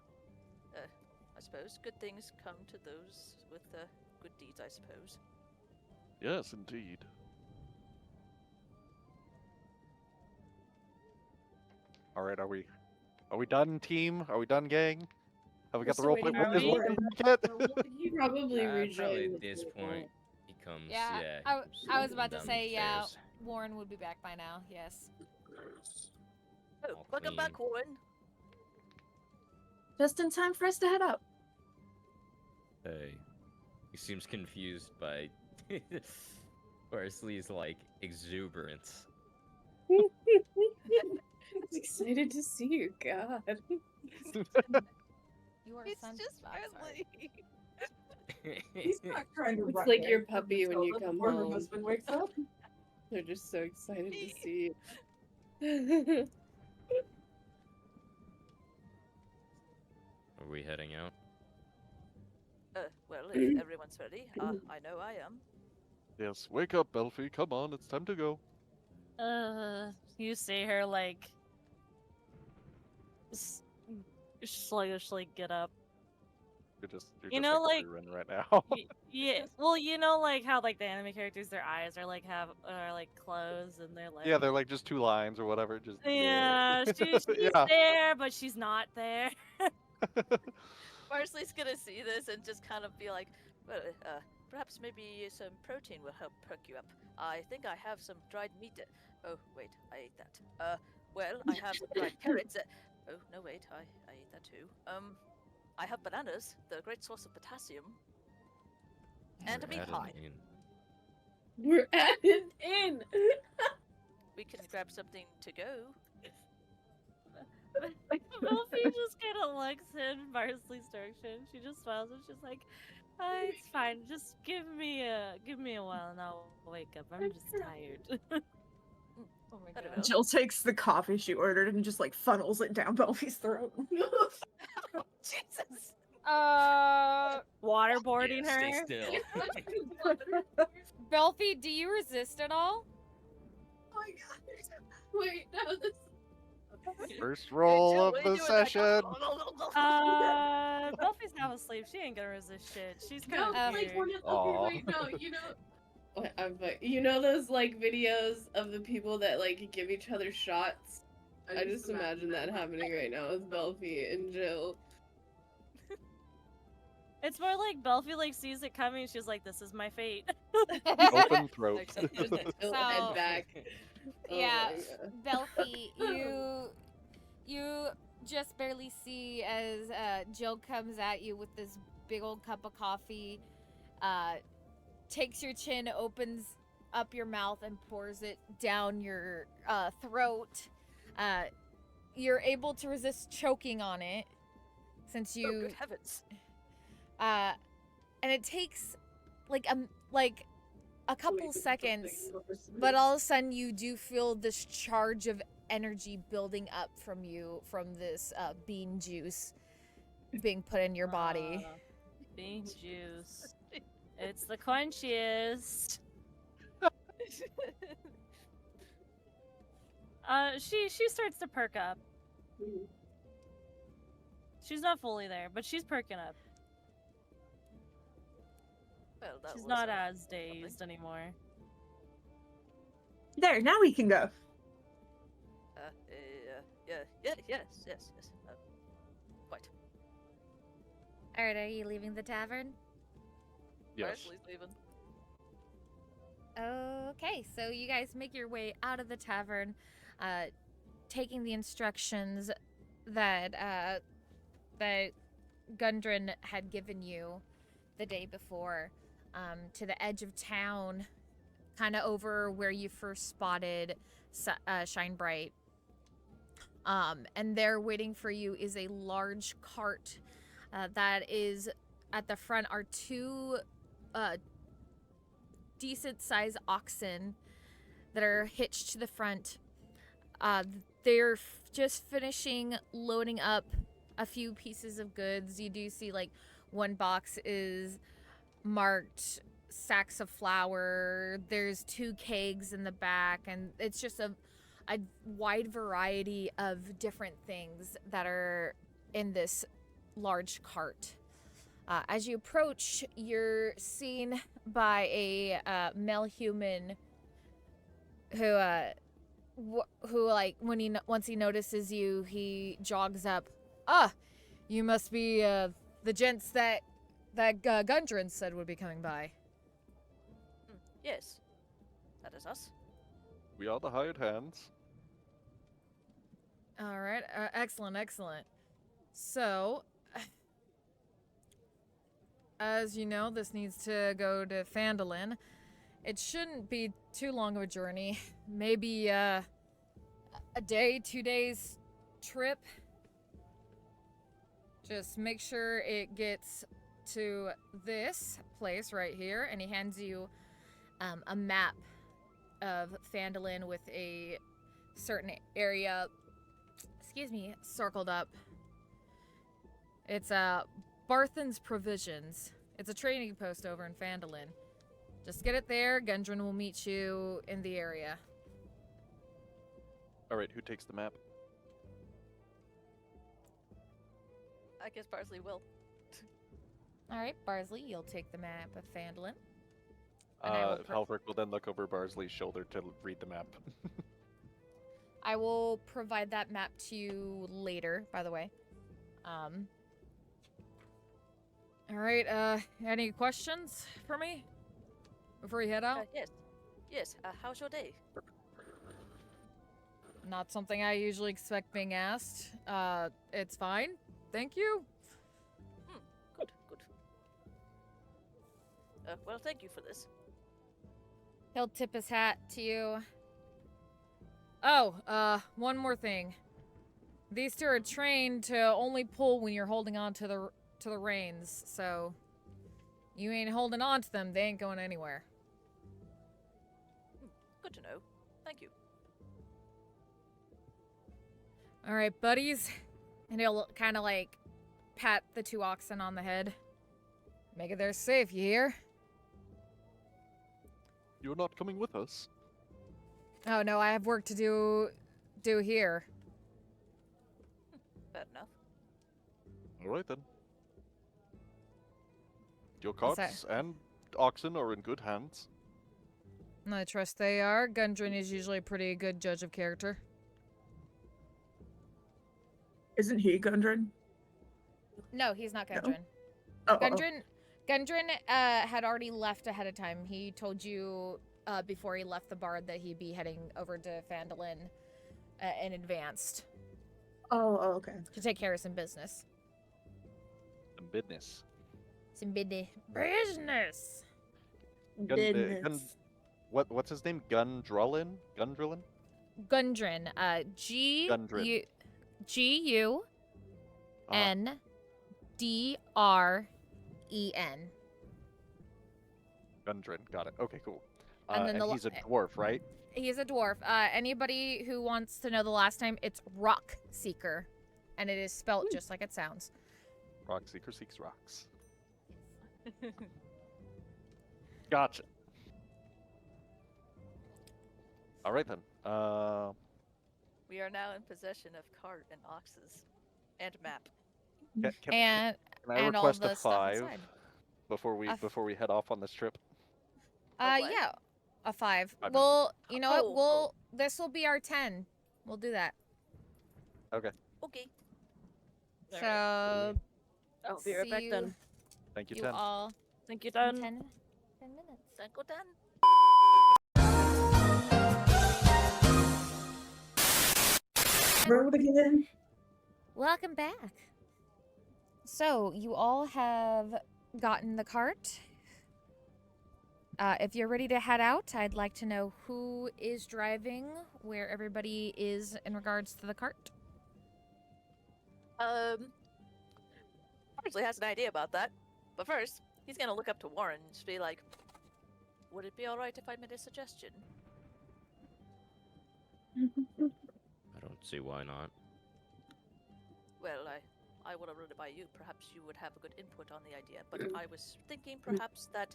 [SPEAKER 7] I suppose good things come to those with good deeds, I suppose.
[SPEAKER 5] Yes, indeed. All right, are we done, team? Are we done, gang? Have we got the
[SPEAKER 2] still
[SPEAKER 5] role
[SPEAKER 2] waiting
[SPEAKER 5] play?
[SPEAKER 2] for
[SPEAKER 5] Is
[SPEAKER 2] Warren.
[SPEAKER 5] Warren yet?
[SPEAKER 6] He probably rejoined
[SPEAKER 3] Probably
[SPEAKER 6] the
[SPEAKER 3] at this
[SPEAKER 6] table.
[SPEAKER 3] point he comes.
[SPEAKER 1] Yeah,
[SPEAKER 3] Yeah.
[SPEAKER 1] I was
[SPEAKER 3] slipping
[SPEAKER 1] about to
[SPEAKER 3] down
[SPEAKER 1] say,
[SPEAKER 3] the
[SPEAKER 1] yeah,
[SPEAKER 3] stairs.
[SPEAKER 1] Warren would be back by now, yes.
[SPEAKER 7] Oh,
[SPEAKER 3] All
[SPEAKER 7] welcome back,
[SPEAKER 3] clean.
[SPEAKER 7] Warren.
[SPEAKER 2] Just in time for us to head out.
[SPEAKER 3] Hey, he seems confused by Parsley's like exuberance.
[SPEAKER 6] I'm excited to see you, God.
[SPEAKER 1] You are
[SPEAKER 7] It's
[SPEAKER 1] son
[SPEAKER 7] just friendly.
[SPEAKER 2] He's not trying to
[SPEAKER 6] It's
[SPEAKER 2] run
[SPEAKER 6] like
[SPEAKER 2] away
[SPEAKER 6] your
[SPEAKER 2] from
[SPEAKER 6] puppy when you
[SPEAKER 2] Matilda
[SPEAKER 6] come
[SPEAKER 2] before her
[SPEAKER 6] home.
[SPEAKER 2] husband wakes up.
[SPEAKER 6] They're just so excited to see you.
[SPEAKER 3] Are we heading out?
[SPEAKER 7] Well, if everyone's ready, I know I am.
[SPEAKER 5] Yes, wake up, Belfie. Come on, it's time to go.
[SPEAKER 4] You see her like sluggishly get up.
[SPEAKER 5] You're
[SPEAKER 4] You
[SPEAKER 5] just
[SPEAKER 4] know,
[SPEAKER 5] like
[SPEAKER 4] like-
[SPEAKER 5] Run right now.
[SPEAKER 4] Yeah, well, you know, like how like the anime characters, their eyes are like closed, and they're like
[SPEAKER 5] Yeah, they're like just 2 lines or whatever. Just
[SPEAKER 4] yeah, she's
[SPEAKER 5] yeah.
[SPEAKER 4] there, but she's not there.
[SPEAKER 7] Parsley's gonna see this and just kind of be like, well, perhaps maybe some protein will help perk you up. I think I have some dried meat. Oh, wait, I ate that. Well, I have some dried carrots. Oh, no, wait, I ate that too. I have bananas, the great source of potassium. And a
[SPEAKER 3] We're
[SPEAKER 7] meat
[SPEAKER 3] at
[SPEAKER 7] pie.
[SPEAKER 3] an inn.
[SPEAKER 6] We're at an inn.
[SPEAKER 7] We can grab something to go.
[SPEAKER 4] Sophie just kind of looks in Parsley's direction. She just smiles and she's like, "It's fine. Just give me a while and I'll wake up. I'm just tired."
[SPEAKER 1] Oh my
[SPEAKER 7] I don't
[SPEAKER 1] god.
[SPEAKER 7] know.
[SPEAKER 2] Jill takes the coffee she ordered and just like funnels it down Belfie's throat.
[SPEAKER 7] Jesus!
[SPEAKER 4] Waterboarding
[SPEAKER 3] Yeah,
[SPEAKER 4] her.
[SPEAKER 3] stay still.
[SPEAKER 1] Belfie, do you resist at all?
[SPEAKER 6] Oh my god. Wait, no, this.
[SPEAKER 5] First roll
[SPEAKER 7] Jill,
[SPEAKER 5] of
[SPEAKER 7] what are you
[SPEAKER 5] the
[SPEAKER 7] doing back?
[SPEAKER 5] session.
[SPEAKER 4] Belfie's half asleep. She ain't gonna resist shit. She's kind
[SPEAKER 6] No,
[SPEAKER 4] of
[SPEAKER 6] like one of
[SPEAKER 5] Aw.
[SPEAKER 6] okay, wait, no, you know. You know those like videos of the people that like give each other shots? I just imagine that happening right now with Belfie and Jill.
[SPEAKER 4] It's more like Belfie like sees it coming. She's like, "This is my fate."
[SPEAKER 5] Open throat.
[SPEAKER 7] Except
[SPEAKER 6] Just tilt
[SPEAKER 1] So-
[SPEAKER 6] head back. Oh
[SPEAKER 1] Yeah,
[SPEAKER 6] my God.
[SPEAKER 1] Belfie, you just barely see as Jill comes at you with this big old cup of coffee, takes your chin, opens up your mouth, and pours it down your throat. You're able to resist choking on it, since
[SPEAKER 7] Oh,
[SPEAKER 1] you
[SPEAKER 7] good heavens.
[SPEAKER 1] and it takes like a couple seconds, but all of a sudden you do feel this charge of energy building up from you from this bean juice being put in your body.
[SPEAKER 4] Bean juice. It's the quenchiest. She starts to perk up. She's not fully there, but she's perking up.
[SPEAKER 7] Well, that
[SPEAKER 4] She's
[SPEAKER 7] was,
[SPEAKER 4] not
[SPEAKER 7] uh,
[SPEAKER 4] as
[SPEAKER 7] something.
[SPEAKER 4] dazed anymore.
[SPEAKER 2] There, now we can go.
[SPEAKER 7] Yes. Quite.
[SPEAKER 1] Alright, are you leaving the tavern?
[SPEAKER 5] Yes.
[SPEAKER 7] Parsley's leaving.
[SPEAKER 1] Okay, so you guys make your way out of the tavern, taking the instructions that that Gundren had given you the day before, to the edge of town, kind of over where you first spotted Shine Bright. And there waiting for you is a large cart that is at the front are two decent-sized oxen that are hitched to the front. They're just finishing loading up a few pieces of goods. You do see like one box is marked sacks of flour. There's 2 kegs in the back, and it's just a wide variety of different things that are in this large cart. As you approach, you're seen by a male human who like once he notices you, he jogs up. Ah, you must be the gents that Gundren said would be coming by.
[SPEAKER 7] Yes, that is us.
[SPEAKER 5] We are the hired hands.
[SPEAKER 1] All right, excellent. So, as you know, this needs to go to Phandalin. It shouldn't be too long of a journey. Maybe a day, 2 days trip. Just make sure it gets to this place right here, and he hands you a map of Phandalin with a certain area, circled up. It's Barthen's Provisions. It's a trading post over in Phandalin. Just get it there. Gundren will meet you in the area.
[SPEAKER 5] Alright, who takes the map?
[SPEAKER 7] I guess Barsley will.
[SPEAKER 1] All right, Barsley, you'll take the map of Phandalin. And I will
[SPEAKER 5] Halverick will then look over Barsley's shoulder to read the map.
[SPEAKER 1] I will provide that map to you later, by the way. All right, any questions for me before you head out?
[SPEAKER 7] Yes. How's your day?
[SPEAKER 1] Not something I usually expect being asked. It's fine. Thank you.
[SPEAKER 7] Good. Well, thank you for this.
[SPEAKER 1] He'll tip his hat to you. Oh, one more thing. These two are trained to only pull when you're holding on to the reins, so you ain't holding on to them, they ain't going anywhere.
[SPEAKER 7] Good to know. Thank you.
[SPEAKER 1] All right, buddies. And he'll kind of like pat the 2 oxen on the head. Make it there safe, you hear?
[SPEAKER 5] You're not coming with us.
[SPEAKER 1] Oh no, I have work to do here.
[SPEAKER 7] Fair enough.
[SPEAKER 5] Alright then. Your
[SPEAKER 1] What's
[SPEAKER 5] carts and oxen are in good hands.
[SPEAKER 1] I trust they are. Gundren is usually a pretty good judge of character.
[SPEAKER 2] Isn't he Gundren?
[SPEAKER 1] No, he's not
[SPEAKER 2] No?
[SPEAKER 1] Gundren.
[SPEAKER 2] Oh,
[SPEAKER 1] Gundren had already left ahead of time. He told you before he left the Bard that he'd be heading over to Phandalin in advance
[SPEAKER 2] okay.
[SPEAKER 1] to take care of some business.
[SPEAKER 5] Some business.
[SPEAKER 1] Some business.
[SPEAKER 2] Business.
[SPEAKER 5] What's his name? Gundrellin?
[SPEAKER 1] Gundren.
[SPEAKER 5] Gundren.
[SPEAKER 1] G-U-N-D-R-E-N.
[SPEAKER 5] Gundren. Got it. Okay, cool.
[SPEAKER 1] And then
[SPEAKER 5] and he's a dwarf, right?
[SPEAKER 1] He's a dwarf. Anybody who wants to know the last time, it's Rock Seeker. And it is spelt just like it sounds.
[SPEAKER 5] Rock Seeker seeks rocks. Gotcha. Alright then.
[SPEAKER 7] We are now in possession of cart and oxes. And map.
[SPEAKER 1] And
[SPEAKER 5] can I
[SPEAKER 1] and all
[SPEAKER 5] request
[SPEAKER 1] the
[SPEAKER 5] a
[SPEAKER 1] stuff
[SPEAKER 5] 5
[SPEAKER 1] inside.
[SPEAKER 5] before we head off on this trip?
[SPEAKER 7] what?
[SPEAKER 1] Yeah, a 5.
[SPEAKER 5] I know.
[SPEAKER 1] Well, you know
[SPEAKER 7] Oh,
[SPEAKER 1] what? This will be our 10. We'll do that.
[SPEAKER 5] Okay.
[SPEAKER 7] Okay.
[SPEAKER 1] So,
[SPEAKER 4] I'll be right
[SPEAKER 1] see
[SPEAKER 4] back
[SPEAKER 1] you,
[SPEAKER 4] then.
[SPEAKER 5] Thank you,
[SPEAKER 1] you
[SPEAKER 5] 10.
[SPEAKER 1] all
[SPEAKER 4] Thank you,
[SPEAKER 1] in
[SPEAKER 4] Dan.
[SPEAKER 1] 10 minutes.
[SPEAKER 7] Then go down.
[SPEAKER 2] Road again.
[SPEAKER 1] Welcome back. So, you all have gotten the cart. If you're ready to head out, I'd like to know who is driving, where everybody is in regards to the cart.
[SPEAKER 7] Barsley has an idea about that. But first, he's gonna look up to Warren and just be like, "Would it be all right if I made a suggestion?"
[SPEAKER 3] I don't see why not.
[SPEAKER 7] Well, I would have run it by you. Perhaps you would have a good input on the idea. But I was thinking perhaps that,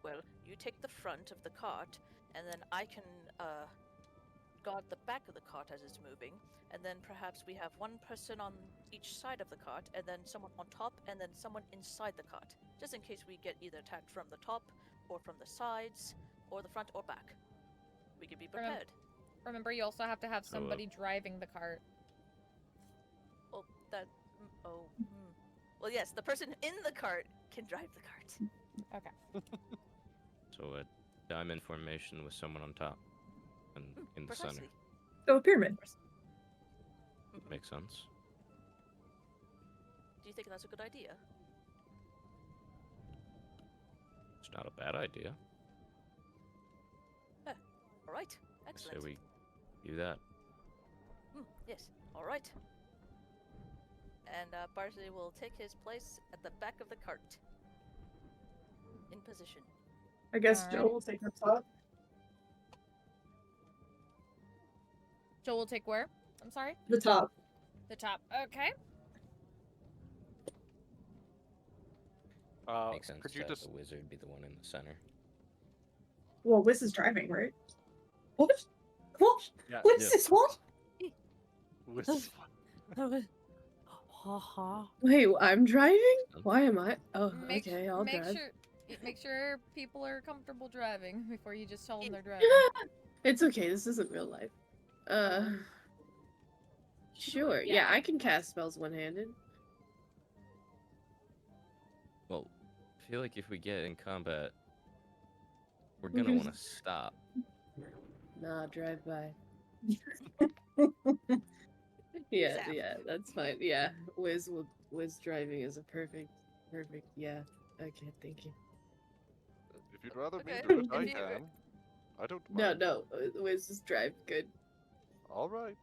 [SPEAKER 7] well, you take the front of the cart, and then I can guard the back of the cart as it's moving, and then perhaps we have one person on each side of the cart, and then someone on top, and then someone inside the cart, just in case we get either attacked from the top, or from the sides, or the front or back. We could be prepared.
[SPEAKER 1] Remember, you also have to have somebody driving the cart.
[SPEAKER 7] Well, Well, yes, the person in the cart can drive the cart.
[SPEAKER 1] Okay.
[SPEAKER 3] So a diamond formation with someone on top and in the center.
[SPEAKER 7] Precisely.
[SPEAKER 2] So a pyramid.
[SPEAKER 3] Makes sense.
[SPEAKER 7] Do you think that's a good idea?
[SPEAKER 3] It's not a bad idea.
[SPEAKER 7] All right.
[SPEAKER 3] I
[SPEAKER 7] Excellent.
[SPEAKER 3] say we do that.
[SPEAKER 7] Yes. All right. And Barsley will take his place at the back of the cart. In position.
[SPEAKER 2] I guess
[SPEAKER 1] Alright.
[SPEAKER 2] Joe will take the top.
[SPEAKER 1] Joel will take where? I'm sorry?
[SPEAKER 2] The top.
[SPEAKER 1] The top. Okay.
[SPEAKER 3] Makes sense
[SPEAKER 5] Could you
[SPEAKER 3] that
[SPEAKER 5] just
[SPEAKER 3] the wizard be the one in the center.
[SPEAKER 2] Well, Wiz is driving, right?
[SPEAKER 8] What? What?
[SPEAKER 5] Yeah,
[SPEAKER 8] What's
[SPEAKER 5] yes.
[SPEAKER 8] this? What?
[SPEAKER 6] Wait, I'm driving? Why am I? Oh,
[SPEAKER 1] Make,
[SPEAKER 6] okay, I'll
[SPEAKER 1] make
[SPEAKER 6] drive.
[SPEAKER 1] make sure people are comfortable driving before you just tell them they're driving.
[SPEAKER 6] It's okay, this isn't real life. Sure, yeah, I can cast spells one-handed.
[SPEAKER 3] Well, I feel like if we get in combat, we're gonna want to stop.
[SPEAKER 6] Nah, drive by. Yeah, that's fine. Yeah, Wiz driving is a perfect, yeah. Okay, thank you.
[SPEAKER 5] If you'd rather
[SPEAKER 7] Okay,
[SPEAKER 5] me do it,
[SPEAKER 7] if
[SPEAKER 5] I
[SPEAKER 7] you-
[SPEAKER 5] can. I don't
[SPEAKER 6] No,
[SPEAKER 5] mind.
[SPEAKER 6] no, Wiz just drive good.
[SPEAKER 5] All right.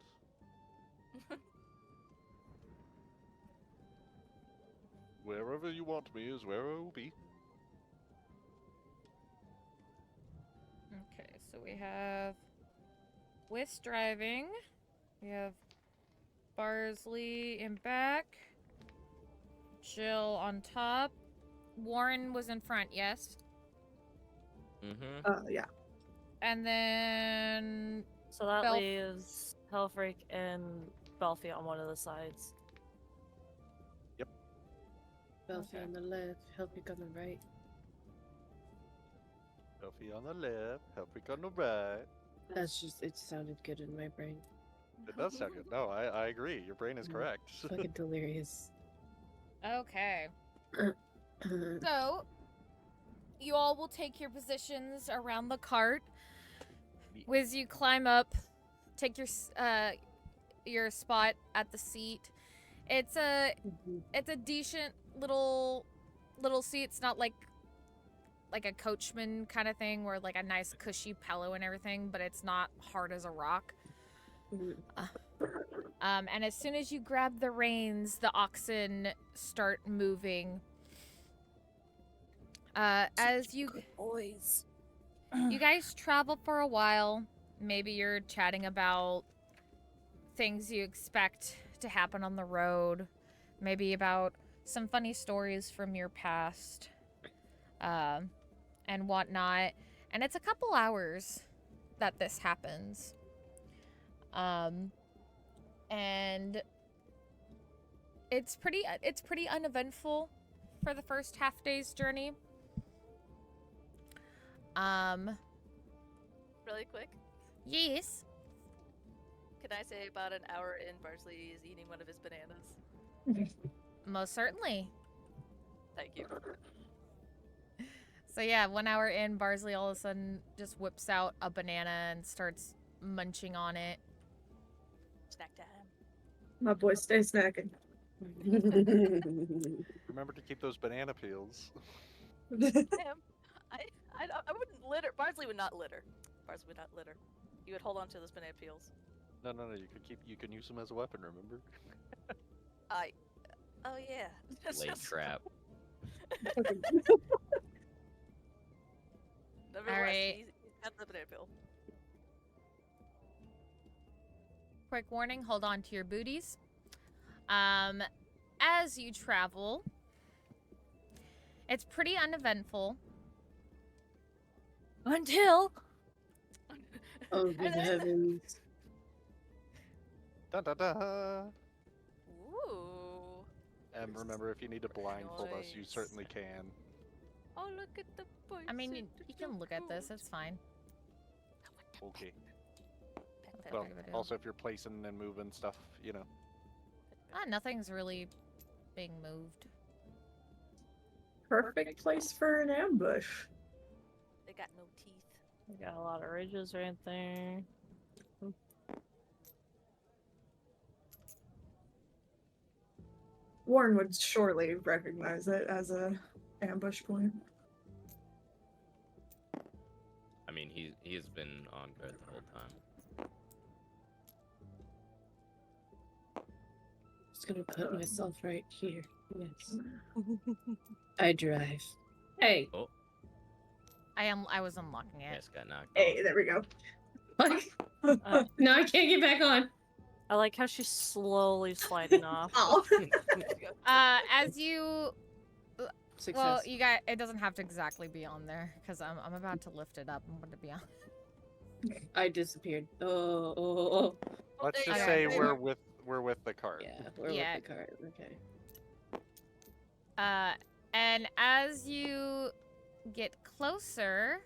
[SPEAKER 5] Wherever you want me is where I will be.
[SPEAKER 1] Okay, so we have Whis driving. We have Barsley in back. Jill on top. Warren was in front, yes?
[SPEAKER 3] Mm-hmm.
[SPEAKER 2] Yeah.
[SPEAKER 1] And then
[SPEAKER 4] So that
[SPEAKER 1] Belf-
[SPEAKER 4] leaves Helfrich and Belfie on one of the sides.
[SPEAKER 6] Belfie on the left, Helpik on the right.
[SPEAKER 5] Elfie on the left, Helpik on the right.
[SPEAKER 6] That's just, it sounded good in my brain.
[SPEAKER 5] It does sound good. No, I agree. Your brain is correct.
[SPEAKER 6] Fucking delirious.
[SPEAKER 1] okay. So you all will take your positions around the cart. Wiz, you climb up, take your spot at the seat. It's a decent little seat. It's not like a coachman kind of thing where like a nice cushy pillow and everything, but it's not hard as a rock. And as soon as you grab the reins, the oxen start moving. As you
[SPEAKER 4] Boys.
[SPEAKER 1] you guys travel for a while, maybe you're chatting about things you expect to happen on the road, maybe about some funny stories from your past, and whatnot. And it's a couple hours that this happens. And it's pretty uneventful for the first half day's journey.
[SPEAKER 7] Really quick,
[SPEAKER 1] Yes.
[SPEAKER 7] can I say about an hour in, Barsley is eating one of his bananas?
[SPEAKER 1] Most certainly.
[SPEAKER 7] Thank you.
[SPEAKER 1] So yeah, 1 hour in, Barsley all of a sudden just whips out a banana and starts munching on it.
[SPEAKER 7] Snack time.
[SPEAKER 2] My boy, stay snacking.
[SPEAKER 5] Remember to keep those banana peels.
[SPEAKER 7] Damn. I wouldn't litter. Barsley would not litter. Barsley would not litter. You would hold on to those banana peels.
[SPEAKER 5] No. You can use them as a weapon. Remember?
[SPEAKER 7] Oh yeah.
[SPEAKER 3] Late trap.
[SPEAKER 7] Nevertheless,
[SPEAKER 1] right.
[SPEAKER 7] he's got the banana peel.
[SPEAKER 1] Quick warning, hold on to your booties. As you travel, it's pretty uneventful.
[SPEAKER 4] Until.
[SPEAKER 6] Oh, good heavens.
[SPEAKER 5] Da da da.
[SPEAKER 7] Ooh.
[SPEAKER 5] And remember, if you need to blindfold us, you
[SPEAKER 7] Nice.
[SPEAKER 5] certainly can.
[SPEAKER 7] Oh, look at the boys.
[SPEAKER 1] I mean, you can look at this, it's fine.
[SPEAKER 5] Okay.
[SPEAKER 1] Not that
[SPEAKER 5] Well,
[SPEAKER 1] big of a deal.
[SPEAKER 5] also if you're placing and moving stuff, you know.
[SPEAKER 1] Nothing's really being moved.
[SPEAKER 2] Perfect place for an ambush.
[SPEAKER 7] They got no teeth.
[SPEAKER 4] We got a lot of ridges right there.
[SPEAKER 2] Warren would surely recognize it as a ambush point.
[SPEAKER 3] I mean, he's been on guard the whole time.
[SPEAKER 6] Just gonna put myself right here. Yes. I drive. Hey.
[SPEAKER 3] Oh,
[SPEAKER 1] I was unlocking it.
[SPEAKER 3] yes, got knocked
[SPEAKER 2] Hey,
[SPEAKER 3] off.
[SPEAKER 2] there we go.
[SPEAKER 6] No, I can't get back on.
[SPEAKER 4] I like how she's slowly sliding off.
[SPEAKER 2] Oh.
[SPEAKER 1] As you
[SPEAKER 6] Success.
[SPEAKER 1] well, you got it doesn't have to exactly be on there because I'm about to lift it up. I'm going to be on.
[SPEAKER 6] I disappeared. Oh.
[SPEAKER 5] Let's
[SPEAKER 7] there
[SPEAKER 5] just
[SPEAKER 7] you
[SPEAKER 5] say
[SPEAKER 7] go.
[SPEAKER 5] we're with the cart.
[SPEAKER 6] Yeah, we're
[SPEAKER 1] Yeah.
[SPEAKER 6] with the cart. Okay.
[SPEAKER 1] And as you get closer,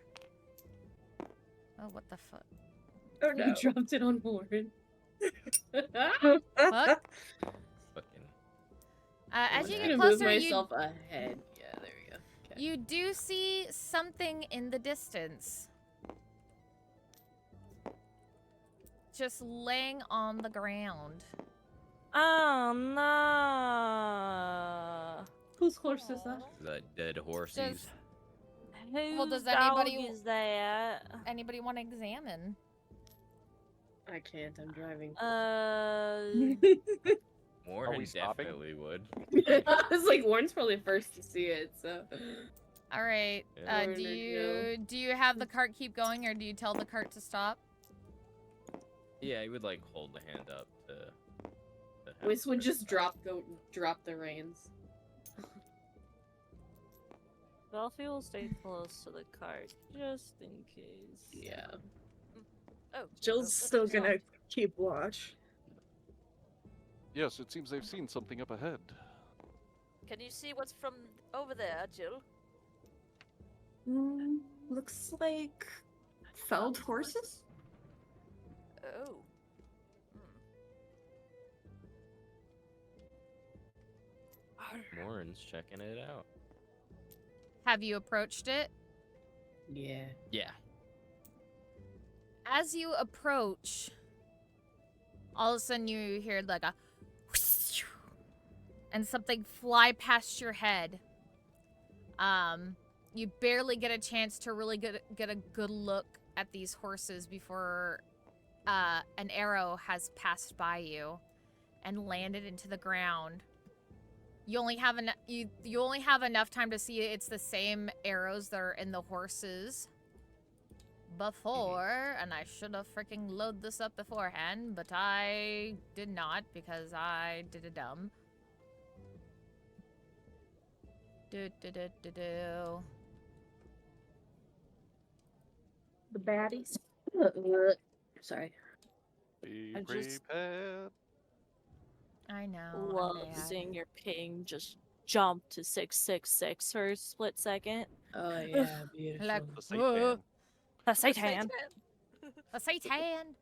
[SPEAKER 1] oh, what the fuck?
[SPEAKER 2] Oh
[SPEAKER 6] You
[SPEAKER 2] no.
[SPEAKER 6] dropped it on Warren.
[SPEAKER 1] Fuck?
[SPEAKER 3] Fucking.
[SPEAKER 1] As
[SPEAKER 6] I'm
[SPEAKER 1] you
[SPEAKER 6] gonna
[SPEAKER 1] get
[SPEAKER 6] move
[SPEAKER 1] closer,
[SPEAKER 6] myself ahead. Yeah, there we go. Okay.
[SPEAKER 1] you do see something in the distance. Just laying on the ground.
[SPEAKER 4] Oh no!
[SPEAKER 6] Whose horse is that?
[SPEAKER 3] The dead horses.
[SPEAKER 1] Does
[SPEAKER 4] Whose
[SPEAKER 1] does
[SPEAKER 4] dog
[SPEAKER 1] anybody-
[SPEAKER 4] is that?
[SPEAKER 1] anybody want to examine?
[SPEAKER 6] I can't. I'm driving.
[SPEAKER 3] Warren
[SPEAKER 5] we stopping?
[SPEAKER 3] definitely would.
[SPEAKER 6] I was like, Warren's probably first to see it, so.
[SPEAKER 1] All right.
[SPEAKER 3] Yeah.
[SPEAKER 1] Do you have the cart keep going, or do you tell the cart to stop?
[SPEAKER 3] Yeah, he would like hold the hand up to have
[SPEAKER 6] Wiz would
[SPEAKER 3] it
[SPEAKER 6] just
[SPEAKER 3] stop.
[SPEAKER 6] drop the reins.
[SPEAKER 4] Belfie will stay close to the cart just in case.
[SPEAKER 6] Yeah.
[SPEAKER 7] Oh.
[SPEAKER 2] Jill's still gonna keep watch.
[SPEAKER 5] Yes, it seems they've seen something up ahead.
[SPEAKER 7] Can you see what's from over there, Jill?
[SPEAKER 2] Looks like felled horses.
[SPEAKER 7] Oh.
[SPEAKER 3] Warren's checking it out.
[SPEAKER 1] Have you approached it?
[SPEAKER 6] Yeah.
[SPEAKER 3] Yeah.
[SPEAKER 1] As you approach, all of a sudden you hear like a whoosh, and something fly past your head. You barely get a chance to really get a good look at these horses before an arrow has passed by you and landed into the ground. You only have you only have enough time to see it's the same arrows that are in the horses before, and I should have freaking loaded this up beforehand, but I did not because I did a dumb. Do.
[SPEAKER 2] The baddies.
[SPEAKER 6] Sorry.
[SPEAKER 5] Be
[SPEAKER 4] I just-
[SPEAKER 5] prepared.
[SPEAKER 1] I know.
[SPEAKER 4] Love
[SPEAKER 1] I'm bad.
[SPEAKER 4] seeing your ping just jump to 666 for a split second.
[SPEAKER 6] Oh yeah, beautiful.
[SPEAKER 1] Like,
[SPEAKER 5] The Satan.
[SPEAKER 4] The Satan.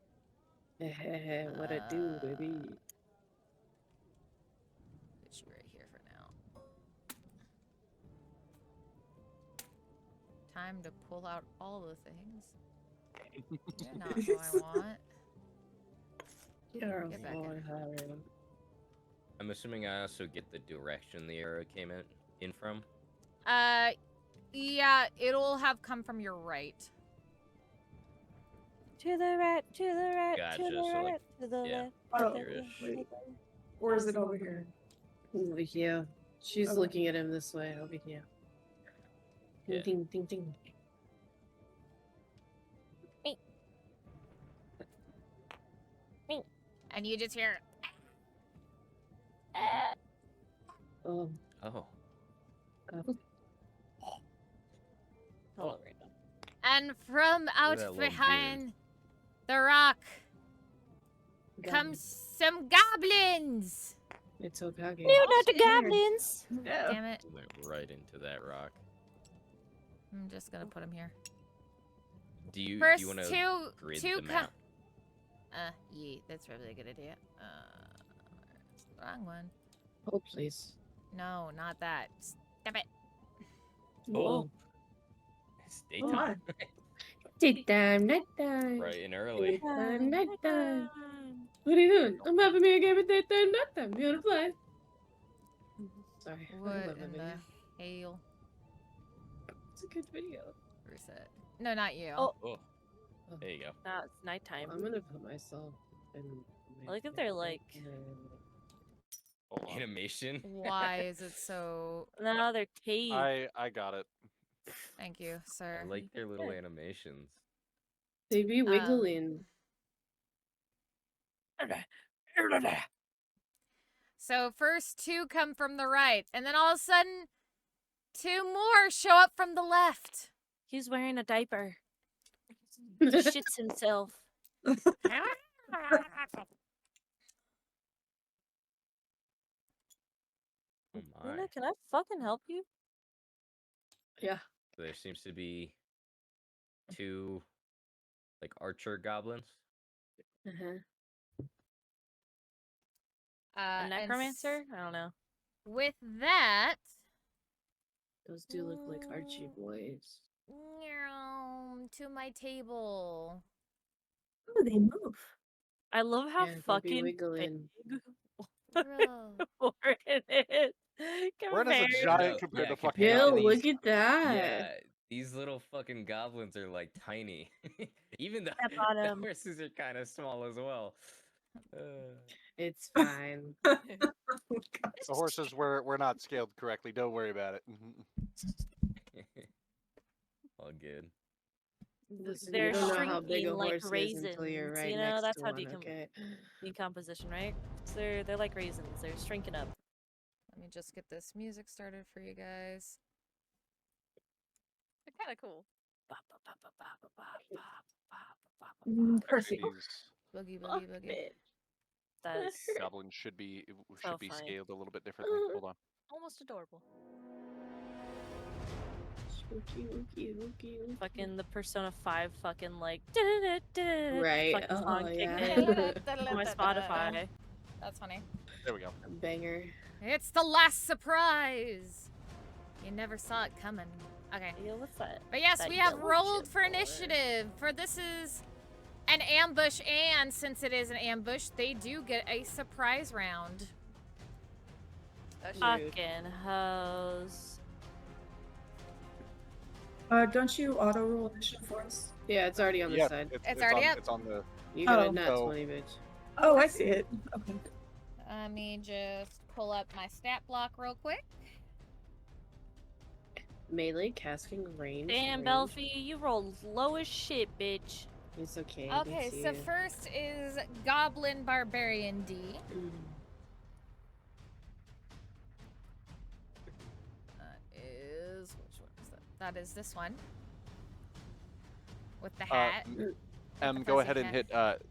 [SPEAKER 1] a Satan.
[SPEAKER 6] What it do, baby?
[SPEAKER 1] Put you right here for now. Time to pull out all the things. You're not who I want.
[SPEAKER 6] You're
[SPEAKER 1] Get back in.
[SPEAKER 6] Harry.
[SPEAKER 3] I'm assuming I also get the direction the arrow came in from.
[SPEAKER 1] Yeah, it'll have come from your right.
[SPEAKER 4] To the right, to the right,
[SPEAKER 3] Gotcha,
[SPEAKER 4] to the
[SPEAKER 3] so, like,
[SPEAKER 4] right, to the
[SPEAKER 3] yeah,
[SPEAKER 4] left.
[SPEAKER 2] Oh,
[SPEAKER 3] here-ish.
[SPEAKER 2] wait. Or is it over here?
[SPEAKER 6] Over here. She's
[SPEAKER 2] Okay.
[SPEAKER 6] looking at him this way. Over here.
[SPEAKER 3] Yeah.
[SPEAKER 6] Ding ding ding.
[SPEAKER 1] And you just hear.
[SPEAKER 6] Oh.
[SPEAKER 3] Oh.
[SPEAKER 4] Hold on right now.
[SPEAKER 1] And from out
[SPEAKER 3] that little
[SPEAKER 1] behind the rock comes some goblins.
[SPEAKER 6] It's okay.
[SPEAKER 4] No, not the
[SPEAKER 2] scared.
[SPEAKER 4] goblins.
[SPEAKER 2] No.
[SPEAKER 1] Damn it.
[SPEAKER 3] Went right into that rock.
[SPEAKER 1] I'm just gonna put them here.
[SPEAKER 3] Do you
[SPEAKER 1] First
[SPEAKER 3] want to grid
[SPEAKER 1] two
[SPEAKER 3] the map?
[SPEAKER 1] yeah, that's probably a good idea. Wrong one.
[SPEAKER 6] Oh, please.
[SPEAKER 1] No, not that. Stop it.
[SPEAKER 3] Oh. It's
[SPEAKER 2] Oh my.
[SPEAKER 3] daytime.
[SPEAKER 6] Daytime, nighttime.
[SPEAKER 3] Right in early.
[SPEAKER 6] Daytime, nighttime. What are you doing? I'm having me a game of daytime, nighttime. You wanna play? Sorry. I
[SPEAKER 1] What
[SPEAKER 6] love that
[SPEAKER 1] in
[SPEAKER 6] video.
[SPEAKER 1] the hail?
[SPEAKER 6] It's a good video.
[SPEAKER 1] Reset. No, not you.
[SPEAKER 4] Oh.
[SPEAKER 3] Oh. There you go.
[SPEAKER 4] Now it's nighttime.
[SPEAKER 6] I'm gonna put myself in.
[SPEAKER 4] I like that they're like.
[SPEAKER 5] Hold on.
[SPEAKER 3] Animation.
[SPEAKER 1] Why is it so?
[SPEAKER 4] No, they're teeth.
[SPEAKER 5] I got it.
[SPEAKER 1] Thank you, sir.
[SPEAKER 3] I like their little animations.
[SPEAKER 6] They be wiggling.
[SPEAKER 1] So first two come from the right, and then all of a sudden, two more show up from the left.
[SPEAKER 4] He's wearing a diaper. He shits himself.
[SPEAKER 3] Oh my.
[SPEAKER 4] Luna, can I fucking help you?
[SPEAKER 6] Yeah.
[SPEAKER 3] There seems to be two, like, archer goblins.
[SPEAKER 6] Uh-huh.
[SPEAKER 4] A
[SPEAKER 1] And
[SPEAKER 4] necromancer? I don't know.
[SPEAKER 1] with that,
[SPEAKER 6] Those do look like Archie boys.
[SPEAKER 1] to my table.
[SPEAKER 2] Oh, they move.
[SPEAKER 4] I love how
[SPEAKER 6] Yeah, they be
[SPEAKER 4] fucking
[SPEAKER 6] wiggling.
[SPEAKER 4] big
[SPEAKER 1] Bro.
[SPEAKER 4] Warren is.
[SPEAKER 5] Warren is a
[SPEAKER 4] compared-
[SPEAKER 5] giant
[SPEAKER 3] No,
[SPEAKER 5] compared
[SPEAKER 3] yeah,
[SPEAKER 5] to fucking
[SPEAKER 3] compared to
[SPEAKER 6] Bill,
[SPEAKER 5] goblins.
[SPEAKER 6] look at that.
[SPEAKER 3] Yeah, these little fucking goblins are like tiny. Even the,
[SPEAKER 4] Step on
[SPEAKER 3] the
[SPEAKER 4] 'em.
[SPEAKER 3] horses are kind of small as well.
[SPEAKER 6] It's fine.
[SPEAKER 5] The horses were not scaled correctly. Don't worry about it.
[SPEAKER 3] All good.
[SPEAKER 6] Listen,
[SPEAKER 4] They're
[SPEAKER 6] you don't know how big a
[SPEAKER 4] shrinking like
[SPEAKER 6] horse is until you're
[SPEAKER 4] raisins,
[SPEAKER 6] right
[SPEAKER 4] you know,
[SPEAKER 6] next
[SPEAKER 4] that's
[SPEAKER 6] to
[SPEAKER 4] how
[SPEAKER 6] one, okay?
[SPEAKER 4] decomposition, right? So they're like raisins. They're shrinking up.
[SPEAKER 1] Let me just get this music started for you guys.
[SPEAKER 7] They're kind of cool.
[SPEAKER 2] Perfect.
[SPEAKER 5] These
[SPEAKER 1] Boogie,
[SPEAKER 4] Oh,
[SPEAKER 1] boogie, boogie.
[SPEAKER 4] man. That's
[SPEAKER 5] goblins should be
[SPEAKER 4] So funny.
[SPEAKER 5] scaled a little bit differently. Hold on.
[SPEAKER 7] Almost adorable.
[SPEAKER 6] Spooky, wookie, wookie, wookie.
[SPEAKER 4] fucking the Persona 5 fucking like
[SPEAKER 6] Right,
[SPEAKER 4] fucking
[SPEAKER 6] oh,
[SPEAKER 4] song
[SPEAKER 6] yeah.
[SPEAKER 4] kicking on my Spotify.
[SPEAKER 1] That's funny.
[SPEAKER 5] There we go.
[SPEAKER 6] A banger.
[SPEAKER 1] It's the last surprise. You never saw it coming. Okay.
[SPEAKER 4] Yo, what's that?
[SPEAKER 1] But yes,
[SPEAKER 4] That
[SPEAKER 1] we have
[SPEAKER 4] yellow
[SPEAKER 1] rolled
[SPEAKER 4] shit
[SPEAKER 1] for
[SPEAKER 4] for?
[SPEAKER 1] initiative. For this is an ambush, and since it is an ambush, they do get a surprise round.
[SPEAKER 7] That's
[SPEAKER 6] Rude.
[SPEAKER 4] Fucking hoes.
[SPEAKER 2] Don't you auto roll initiative for us?
[SPEAKER 6] Yeah, it's already on the
[SPEAKER 5] Yeah,
[SPEAKER 6] side.
[SPEAKER 1] It's already
[SPEAKER 5] on,
[SPEAKER 1] up.
[SPEAKER 5] It's on the.
[SPEAKER 6] You got
[SPEAKER 2] Oh.
[SPEAKER 6] a nat
[SPEAKER 5] So-
[SPEAKER 6] 20, bitch.
[SPEAKER 2] Oh, I see it. Okay.
[SPEAKER 1] Let me just pull up my stat block real quick.
[SPEAKER 6] Melee, casting, range.
[SPEAKER 4] Damn,
[SPEAKER 6] range.
[SPEAKER 4] Belfie, you rolled low as shit, bitch.
[SPEAKER 6] It's okay. I can
[SPEAKER 1] Okay,
[SPEAKER 6] see
[SPEAKER 1] so
[SPEAKER 6] it.
[SPEAKER 1] first is Goblin Barbarian D.
[SPEAKER 6] Mm.
[SPEAKER 1] That is which one is that? That is this one. With the hat.
[SPEAKER 6] Mm.
[SPEAKER 1] the
[SPEAKER 5] Go
[SPEAKER 1] fuzzy
[SPEAKER 5] ahead and
[SPEAKER 1] hat.
[SPEAKER 5] hit.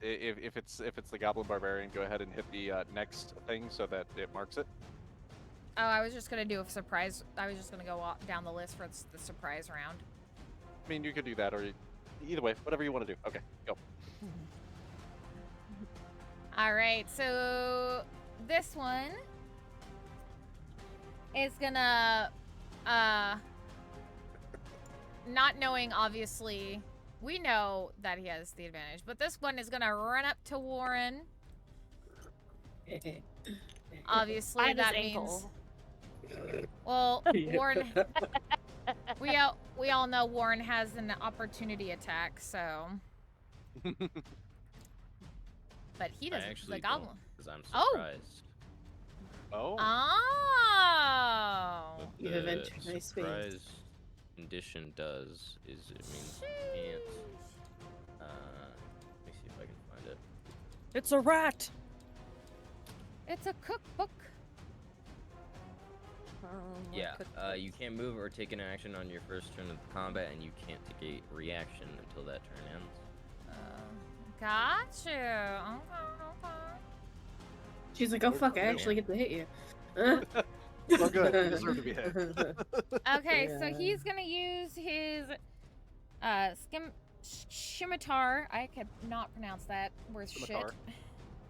[SPEAKER 5] If it's the Goblin Barbarian, go ahead and hit the next thing so that it marks it.
[SPEAKER 1] Oh, I was just gonna do a surprise. I was just gonna go down the list for the surprise round.
[SPEAKER 5] I mean, you could do that, or either way, whatever you want to do. Okay, go.
[SPEAKER 1] All right, so this one is gonna, not knowing, obviously, we know that he has the advantage, but this one is gonna run up to Warren. Obviously,
[SPEAKER 4] Find his
[SPEAKER 1] that means,
[SPEAKER 4] ankle.
[SPEAKER 1] well, Warren, we all know Warren has an opportunity attack, so, but he
[SPEAKER 3] I
[SPEAKER 1] doesn't.
[SPEAKER 3] actually
[SPEAKER 1] The goblin.
[SPEAKER 3] because I'm
[SPEAKER 1] Oh.
[SPEAKER 3] surprised.
[SPEAKER 5] Oh.
[SPEAKER 1] Oh.
[SPEAKER 3] But
[SPEAKER 6] You have
[SPEAKER 3] the
[SPEAKER 6] entered my space.
[SPEAKER 3] surprise condition does is it means you can't. Let me see if I can find it.
[SPEAKER 4] It's a rat.
[SPEAKER 1] It's a cookbook.
[SPEAKER 3] Yeah, you can't move or take an action on your first turn of combat, and you can't take a reaction until that turn ends.
[SPEAKER 1] Got you. Okay.
[SPEAKER 6] She's like, oh fuck, I actually get to hit you.
[SPEAKER 9] Well, good. You deserve to be hit.
[SPEAKER 1] Okay, so
[SPEAKER 6] Yeah.
[SPEAKER 1] he's gonna use his scimitar. I could not pronounce that worth shit.
[SPEAKER 9] Scimitar.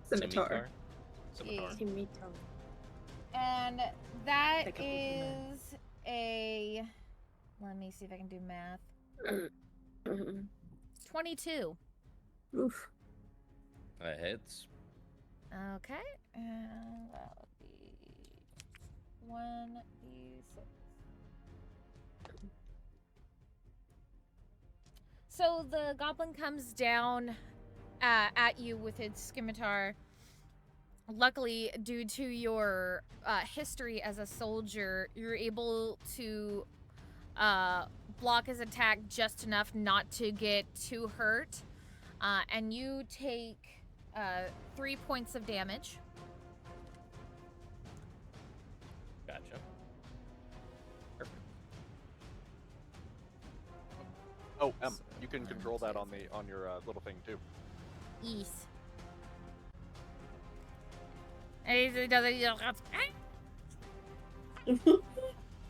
[SPEAKER 2] Scimitar.
[SPEAKER 3] Scimitar.
[SPEAKER 6] Scimitar.
[SPEAKER 1] And that
[SPEAKER 6] Pick up with
[SPEAKER 1] is a. Let me see if I can do math. 22.
[SPEAKER 2] Oof.
[SPEAKER 3] That hits.
[SPEAKER 1] Okay, and that would be 1d6. So the goblin comes down at you with its scimitar. Luckily, due to your history as a soldier, you're able to block his attack just enough not to get too hurt. And you take 3 points of damage.
[SPEAKER 3] Gotcha. Perfect.
[SPEAKER 9] Oh, you can control that on your little thing too.
[SPEAKER 1] Yes. And he does it,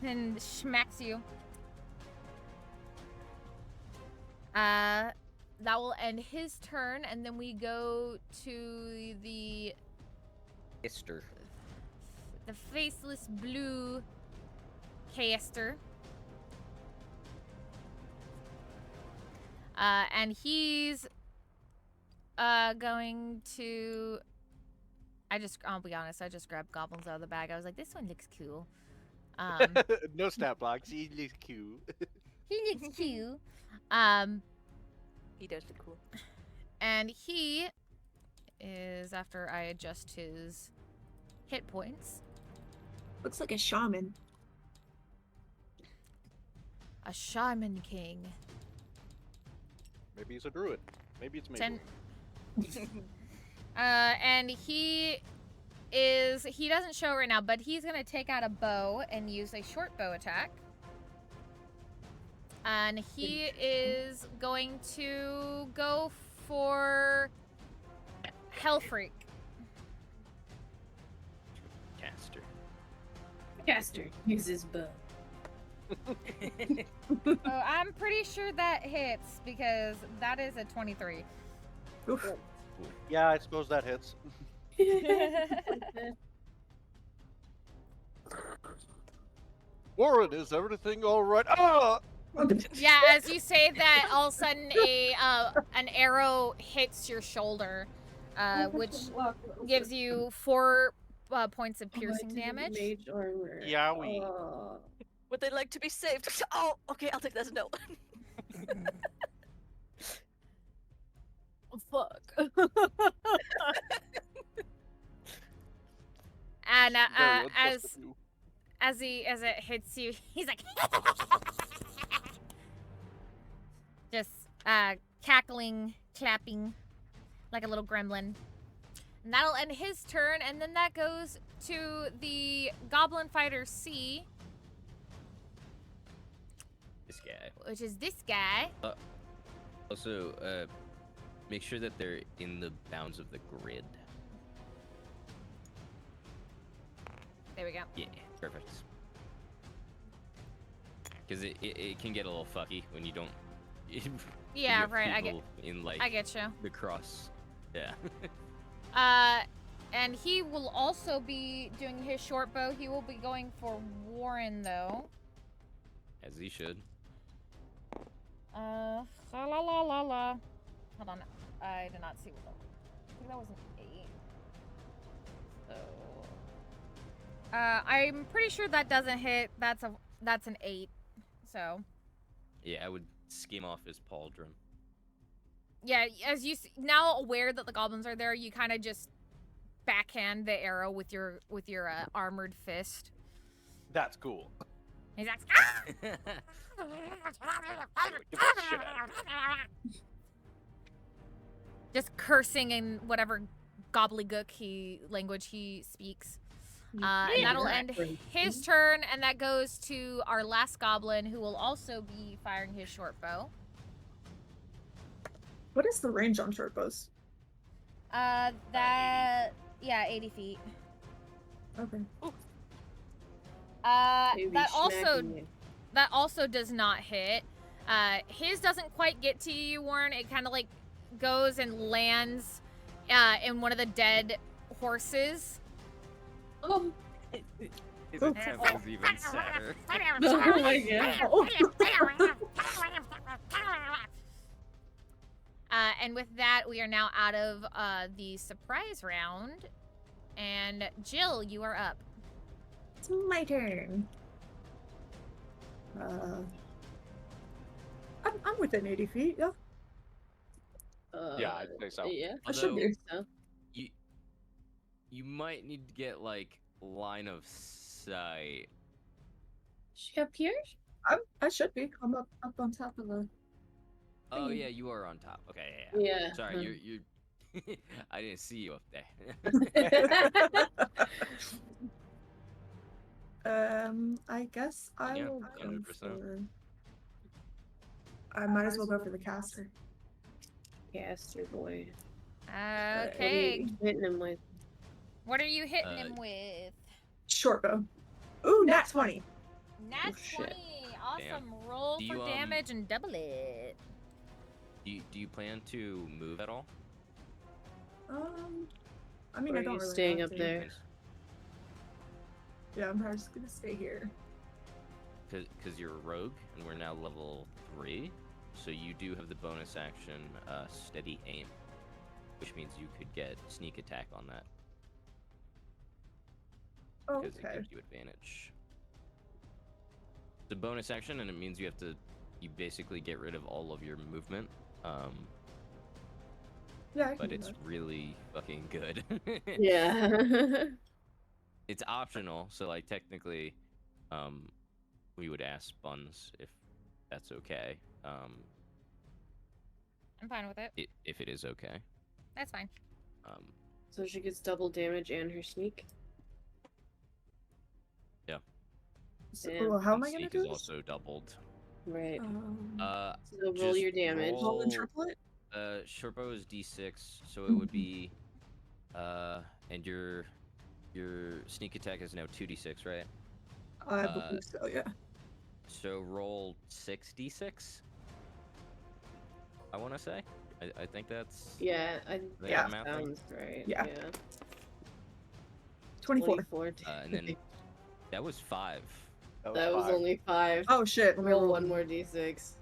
[SPEAKER 1] and smacks you. That will end his turn, and then we go to the faceless blue caster. And he's going to. I'll be honest, I just grabbed goblins out of the bag. I was like, this one looks cool.
[SPEAKER 9] No stat blocks. He looks cute.
[SPEAKER 1] He looks cute.
[SPEAKER 7] He does look cool.
[SPEAKER 1] And he is, after I adjust his hit points,
[SPEAKER 2] Looks like a shaman.
[SPEAKER 1] a shaman king.
[SPEAKER 9] Maybe he's a druid. Maybe it's me.
[SPEAKER 1] 10. And he doesn't show right now, but he's gonna take out a bow and use a short bow attack. And he is going to go for Hellfreak.
[SPEAKER 3] Caster.
[SPEAKER 6] Caster uses bow.
[SPEAKER 1] Oh, I'm pretty sure that hits because that is a 23.
[SPEAKER 2] Oof.
[SPEAKER 9] Yeah, I suppose that hits.
[SPEAKER 5] Warren, is everything all right? Ah!
[SPEAKER 1] Yeah, as you say that, all of a sudden an arrow hits your shoulder, which gives you 4 points of piercing damage.
[SPEAKER 6] Mage armor.
[SPEAKER 9] Yowie.
[SPEAKER 6] Oh.
[SPEAKER 7] Would they like to be saved? Oh, okay, I'll take that as a no.
[SPEAKER 4] Fuck.
[SPEAKER 1] And
[SPEAKER 5] Very unjust of you.
[SPEAKER 1] as it hits you, he's like just cackling, clapping like a little gremlin. And that'll end his turn, and then that goes to the Goblin Fighter C,
[SPEAKER 3] This guy.
[SPEAKER 1] which is this guy.
[SPEAKER 3] Also, make sure that they're in the bounds of the grid.
[SPEAKER 1] There we go.
[SPEAKER 3] Yeah, perfect. Because it can get a little fucky when you don't.
[SPEAKER 1] Yeah,
[SPEAKER 3] you have
[SPEAKER 1] right.
[SPEAKER 3] people in like
[SPEAKER 1] I get you.
[SPEAKER 3] the cross. Yeah.
[SPEAKER 1] And he will also be doing his short bow. He will be going for Warren, though.
[SPEAKER 3] As he should.
[SPEAKER 1] La la la la la. Hold on. I did not see what I think that was an 8. So I'm pretty sure that doesn't hit. That's an 8. So
[SPEAKER 3] Yeah, I would skim off his pauldron.
[SPEAKER 1] yeah, as you now aware that the goblins are there, you kind of just backhand the arrow with your armored fist.
[SPEAKER 9] That's cool.
[SPEAKER 1] He's like,
[SPEAKER 9] Get the shit out of here.
[SPEAKER 1] just cursing in whatever gobbledygook language he speaks. And that'll end his turn, and that goes to our last goblin, who will also be firing his short bow.
[SPEAKER 2] What is the range on short bows?
[SPEAKER 1] Yeah, 80 feet.
[SPEAKER 2] Okay.
[SPEAKER 6] Maybe
[SPEAKER 1] That
[SPEAKER 6] smacking you.
[SPEAKER 1] also does not hit. His doesn't quite get to you, Warren. It kind of like goes and lands in one of the dead horses.
[SPEAKER 6] Oh,
[SPEAKER 3] His attempt is even sadder.
[SPEAKER 6] oh my god.
[SPEAKER 1] And with that, we are now out of the surprise round. And Jill, you are up.
[SPEAKER 2] It's my turn. I'm within 80 feet, yeah.
[SPEAKER 9] Yeah, I'd say so.
[SPEAKER 6] Yeah,
[SPEAKER 2] I should
[SPEAKER 3] Although,
[SPEAKER 2] be.
[SPEAKER 6] so.
[SPEAKER 3] you might need to get like line of sight.
[SPEAKER 6] She up here?
[SPEAKER 2] I should be. I'm up on top of the.
[SPEAKER 3] Oh
[SPEAKER 2] Thingy.
[SPEAKER 3] yeah, you are on top. Okay,
[SPEAKER 6] Yeah.
[SPEAKER 3] Sorry, you're. I didn't see you up there.
[SPEAKER 2] I guess I
[SPEAKER 3] Yeah,
[SPEAKER 2] will go
[SPEAKER 3] 100%.
[SPEAKER 2] for. I might as well go for the caster.
[SPEAKER 6] Caster boy.
[SPEAKER 1] Okay.
[SPEAKER 6] What are you hitting him with?
[SPEAKER 1] What are you hitting him with?
[SPEAKER 2] Short bow. Ooh, nat 20.
[SPEAKER 1] Nat
[SPEAKER 6] Oh,
[SPEAKER 1] 20.
[SPEAKER 6] shit.
[SPEAKER 1] Awesome. Roll
[SPEAKER 3] Do
[SPEAKER 1] for
[SPEAKER 3] you,
[SPEAKER 1] damage and double it.
[SPEAKER 3] Do you plan to move at all?
[SPEAKER 2] I mean,
[SPEAKER 6] Or
[SPEAKER 2] I
[SPEAKER 6] are
[SPEAKER 2] don't
[SPEAKER 6] you
[SPEAKER 2] really
[SPEAKER 6] staying
[SPEAKER 2] have
[SPEAKER 6] up
[SPEAKER 2] to.
[SPEAKER 6] there?
[SPEAKER 2] Yeah, I'm probably just gonna stay here.
[SPEAKER 3] Because you're a rogue, and we're now level 3, so you do have the bonus action steady aim, which means you could get sneak attack on that.
[SPEAKER 2] Oh,
[SPEAKER 3] Because
[SPEAKER 2] okay.
[SPEAKER 3] it gives you advantage. It's a bonus action, and it means you basically get rid of all of your movement.
[SPEAKER 2] Yeah, I can
[SPEAKER 3] But
[SPEAKER 2] do
[SPEAKER 3] it's
[SPEAKER 2] that.
[SPEAKER 3] really fucking good.
[SPEAKER 6] Yeah.
[SPEAKER 3] It's optional, so like technically, we would ask Buns if that's okay.
[SPEAKER 1] I'm fine with it.
[SPEAKER 3] If it is okay.
[SPEAKER 1] That's fine.
[SPEAKER 6] So she gets double damage and her sneak.
[SPEAKER 3] Yeah.
[SPEAKER 2] So,
[SPEAKER 6] Damn.
[SPEAKER 2] well, how am
[SPEAKER 3] And
[SPEAKER 2] I gonna
[SPEAKER 3] sneak
[SPEAKER 2] do
[SPEAKER 3] is
[SPEAKER 2] this?
[SPEAKER 3] also doubled.
[SPEAKER 6] Right. So roll
[SPEAKER 3] Just
[SPEAKER 6] your damage.
[SPEAKER 2] Roll and
[SPEAKER 3] roll-
[SPEAKER 2] triplet?
[SPEAKER 3] Short bow is d6, so it would be, and your sneak attack is now 2d6, right?
[SPEAKER 2] I believe so, yeah.
[SPEAKER 3] So roll 6d6. I want to say. I think that's.
[SPEAKER 6] Yeah,
[SPEAKER 3] They
[SPEAKER 2] Yeah.
[SPEAKER 3] have math thing?
[SPEAKER 6] sounds right.
[SPEAKER 2] Yeah. 24.
[SPEAKER 6] 24
[SPEAKER 3] And then that was 5.
[SPEAKER 6] that was
[SPEAKER 9] 5.
[SPEAKER 6] only 5.
[SPEAKER 2] Oh shit, let me
[SPEAKER 6] Roll
[SPEAKER 2] roll
[SPEAKER 6] one more d6.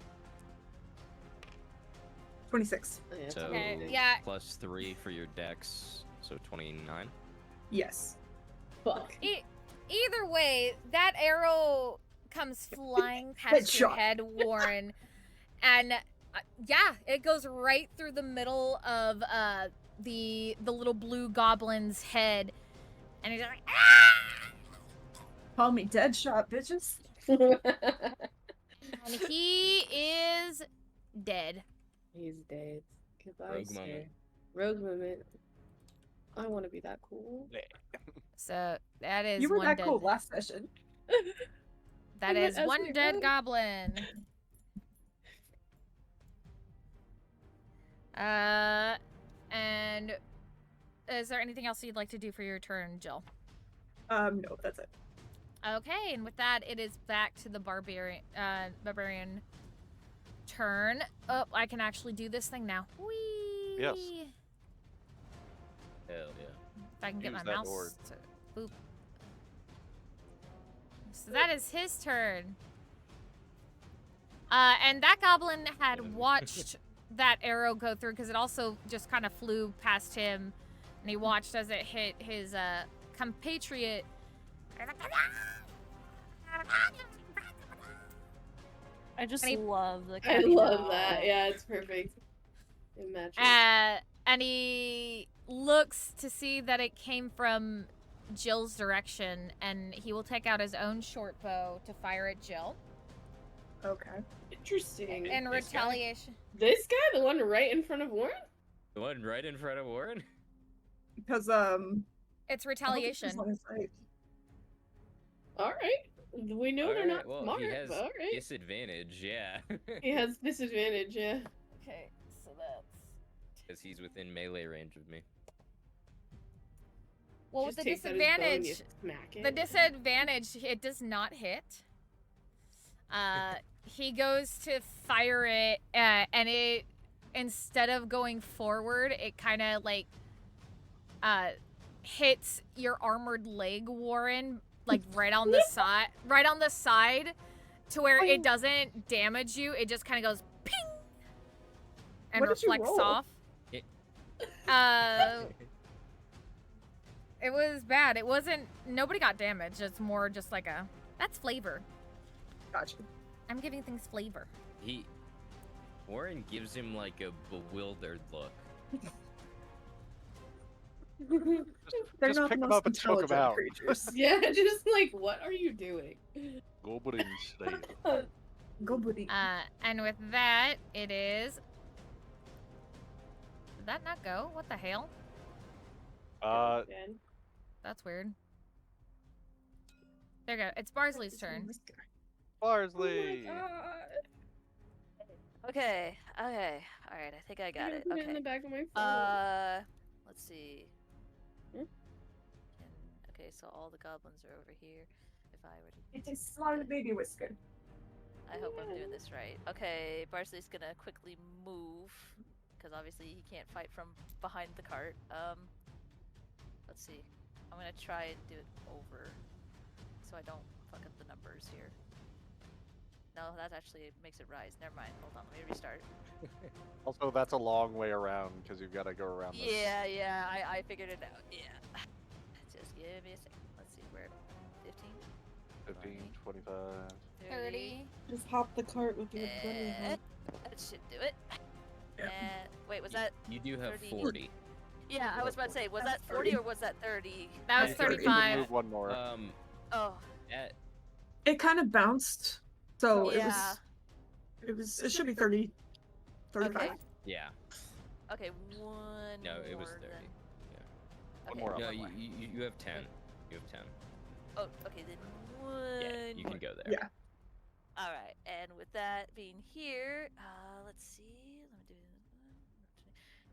[SPEAKER 2] 26.
[SPEAKER 6] Yeah, it's
[SPEAKER 3] So
[SPEAKER 1] Okay,
[SPEAKER 6] 26.
[SPEAKER 1] yeah.
[SPEAKER 3] plus 3 for your dex, so 29.
[SPEAKER 2] Yes.
[SPEAKER 6] Fuck.
[SPEAKER 1] Either way, that arrow comes flying past your
[SPEAKER 2] Headshot.
[SPEAKER 1] head, Warren, and yeah, it goes right through the middle of the little blue goblin's head, and he's like, ah!
[SPEAKER 2] Call me Deadshot, bitches.
[SPEAKER 1] And he is dead.
[SPEAKER 6] He's dead. Goodbye,
[SPEAKER 3] Rogue
[SPEAKER 6] sir.
[SPEAKER 3] moment.
[SPEAKER 6] Rogue moment. I want to be that cool.
[SPEAKER 1] So that is
[SPEAKER 2] You were
[SPEAKER 1] one
[SPEAKER 2] that
[SPEAKER 1] dead.
[SPEAKER 2] cool last session.
[SPEAKER 1] That
[SPEAKER 6] I
[SPEAKER 1] is
[SPEAKER 6] went as
[SPEAKER 1] one
[SPEAKER 6] my
[SPEAKER 1] dead
[SPEAKER 6] rogue.
[SPEAKER 1] goblin. And is there anything else you'd like to do for your turn, Jill?
[SPEAKER 2] No, that's it.
[SPEAKER 1] Okay, and with that, it is back to the barbarian turn. Oh, I can actually do this thing now. Whee!
[SPEAKER 5] Yes.
[SPEAKER 3] Hell yeah.
[SPEAKER 1] If I can get
[SPEAKER 9] Use
[SPEAKER 1] my
[SPEAKER 9] that
[SPEAKER 1] mouse
[SPEAKER 9] board.
[SPEAKER 1] to boop. So that is his turn. And that goblin had watched that arrow go through because it also just kind of flew past him, and he watched as it hit his compatriot.
[SPEAKER 4] I just
[SPEAKER 1] And he-
[SPEAKER 4] love the
[SPEAKER 6] I
[SPEAKER 4] cat
[SPEAKER 6] love
[SPEAKER 4] meow.
[SPEAKER 6] that. Yeah, it's perfect. It matches.
[SPEAKER 1] And he looks to see that it came from Jill's direction, and he will take out his own short bow to fire at Jill.
[SPEAKER 2] Okay.
[SPEAKER 6] Interesting.
[SPEAKER 1] In
[SPEAKER 3] This guy?
[SPEAKER 1] retaliation.
[SPEAKER 6] This guy, the one right in front of Warren?
[SPEAKER 3] The one right in front of Warren?
[SPEAKER 2] Because
[SPEAKER 1] It's
[SPEAKER 2] I don't think he's
[SPEAKER 1] retaliation.
[SPEAKER 2] on his side.
[SPEAKER 6] All right. We know they're not
[SPEAKER 3] well,
[SPEAKER 6] smart,
[SPEAKER 3] he has
[SPEAKER 6] but all right.
[SPEAKER 3] disadvantage, yeah.
[SPEAKER 6] He has disadvantage, yeah.
[SPEAKER 1] Okay, so that's...
[SPEAKER 3] Because he's within melee range of me.
[SPEAKER 1] Well,
[SPEAKER 6] Just
[SPEAKER 1] with the
[SPEAKER 6] takes out his bow and you
[SPEAKER 1] disadvantage,
[SPEAKER 6] smack it.
[SPEAKER 1] the disadvantage, it does not hit. He goes to fire it, and it, instead of going forward, it kind of like hits your armored leg, Warren, like right on the side, to where it doesn't damage you. It just kind of goes ping and
[SPEAKER 2] What did you
[SPEAKER 1] reflects
[SPEAKER 2] roll?
[SPEAKER 1] off.
[SPEAKER 3] It-
[SPEAKER 1] It was bad. It wasn't. Nobody got damaged. It's more just like a. That's flavor.
[SPEAKER 2] Gotcha.
[SPEAKER 1] I'm giving things flavor.
[SPEAKER 3] Warren gives him like a bewildered look.
[SPEAKER 2] They're
[SPEAKER 5] Just
[SPEAKER 2] not
[SPEAKER 5] pick
[SPEAKER 2] the
[SPEAKER 5] him
[SPEAKER 2] most
[SPEAKER 5] up and choke him
[SPEAKER 2] intelligent
[SPEAKER 5] out.
[SPEAKER 2] creatures.
[SPEAKER 6] Yeah, just like, what are you doing?
[SPEAKER 5] Goblin Slayer.
[SPEAKER 2] Go buddy.
[SPEAKER 1] And with that, it is. Did that not go? What the hell?
[SPEAKER 6] Again.
[SPEAKER 1] That's weird. There you go. It's Barsley's turn.
[SPEAKER 5] Barsley.
[SPEAKER 6] Oh my god.
[SPEAKER 7] Okay. Okay. All right. I think I got
[SPEAKER 6] I'm
[SPEAKER 7] it.
[SPEAKER 6] gonna put it in
[SPEAKER 7] Okay.
[SPEAKER 6] the back of my phone.
[SPEAKER 7] Let's see.
[SPEAKER 6] Hmm?
[SPEAKER 7] Okay, so all the goblins are over here. If I were to,
[SPEAKER 2] It is small baby whisker.
[SPEAKER 7] I hope I'm doing this right. Okay, Barsley's gonna quickly move because obviously he can't fight from behind the cart. Let's see. I'm gonna try and do it over so I don't fuck up the numbers here. No, that actually makes it rise. Never mind. Hold on. Let me restart.
[SPEAKER 5] Also, that's a long way around because you've got to go around this.
[SPEAKER 7] Yeah. I figured it out. Yeah. Just give me a second. Let's see. We're 15,
[SPEAKER 5] 15, 25.
[SPEAKER 1] 30.
[SPEAKER 8] Just hop the cart with your bunny
[SPEAKER 7] and that should do it.
[SPEAKER 2] Yep.
[SPEAKER 7] And wait, was that?
[SPEAKER 3] You do have
[SPEAKER 7] 30.
[SPEAKER 3] 40.
[SPEAKER 7] Yeah, I was about to say, was that 40 or was that 30?
[SPEAKER 1] That was
[SPEAKER 2] That's
[SPEAKER 1] 35.
[SPEAKER 5] Move one more.
[SPEAKER 7] Oh,
[SPEAKER 3] At
[SPEAKER 2] It kind of bounced, so
[SPEAKER 7] yeah.
[SPEAKER 2] it should be 30, 35.
[SPEAKER 7] Okay.
[SPEAKER 3] yeah.
[SPEAKER 7] Okay, one.
[SPEAKER 3] No, it was
[SPEAKER 7] more
[SPEAKER 3] 30.
[SPEAKER 7] then.
[SPEAKER 3] Yeah.
[SPEAKER 5] One
[SPEAKER 7] Okay,
[SPEAKER 5] more up.
[SPEAKER 3] No,
[SPEAKER 7] one more.
[SPEAKER 3] you have 10. You have 10.
[SPEAKER 7] Oh, okay, then one.
[SPEAKER 3] Yeah, you
[SPEAKER 7] more.
[SPEAKER 3] can go there.
[SPEAKER 2] Yeah.
[SPEAKER 7] All right, and with that being here, let's see. Let me do.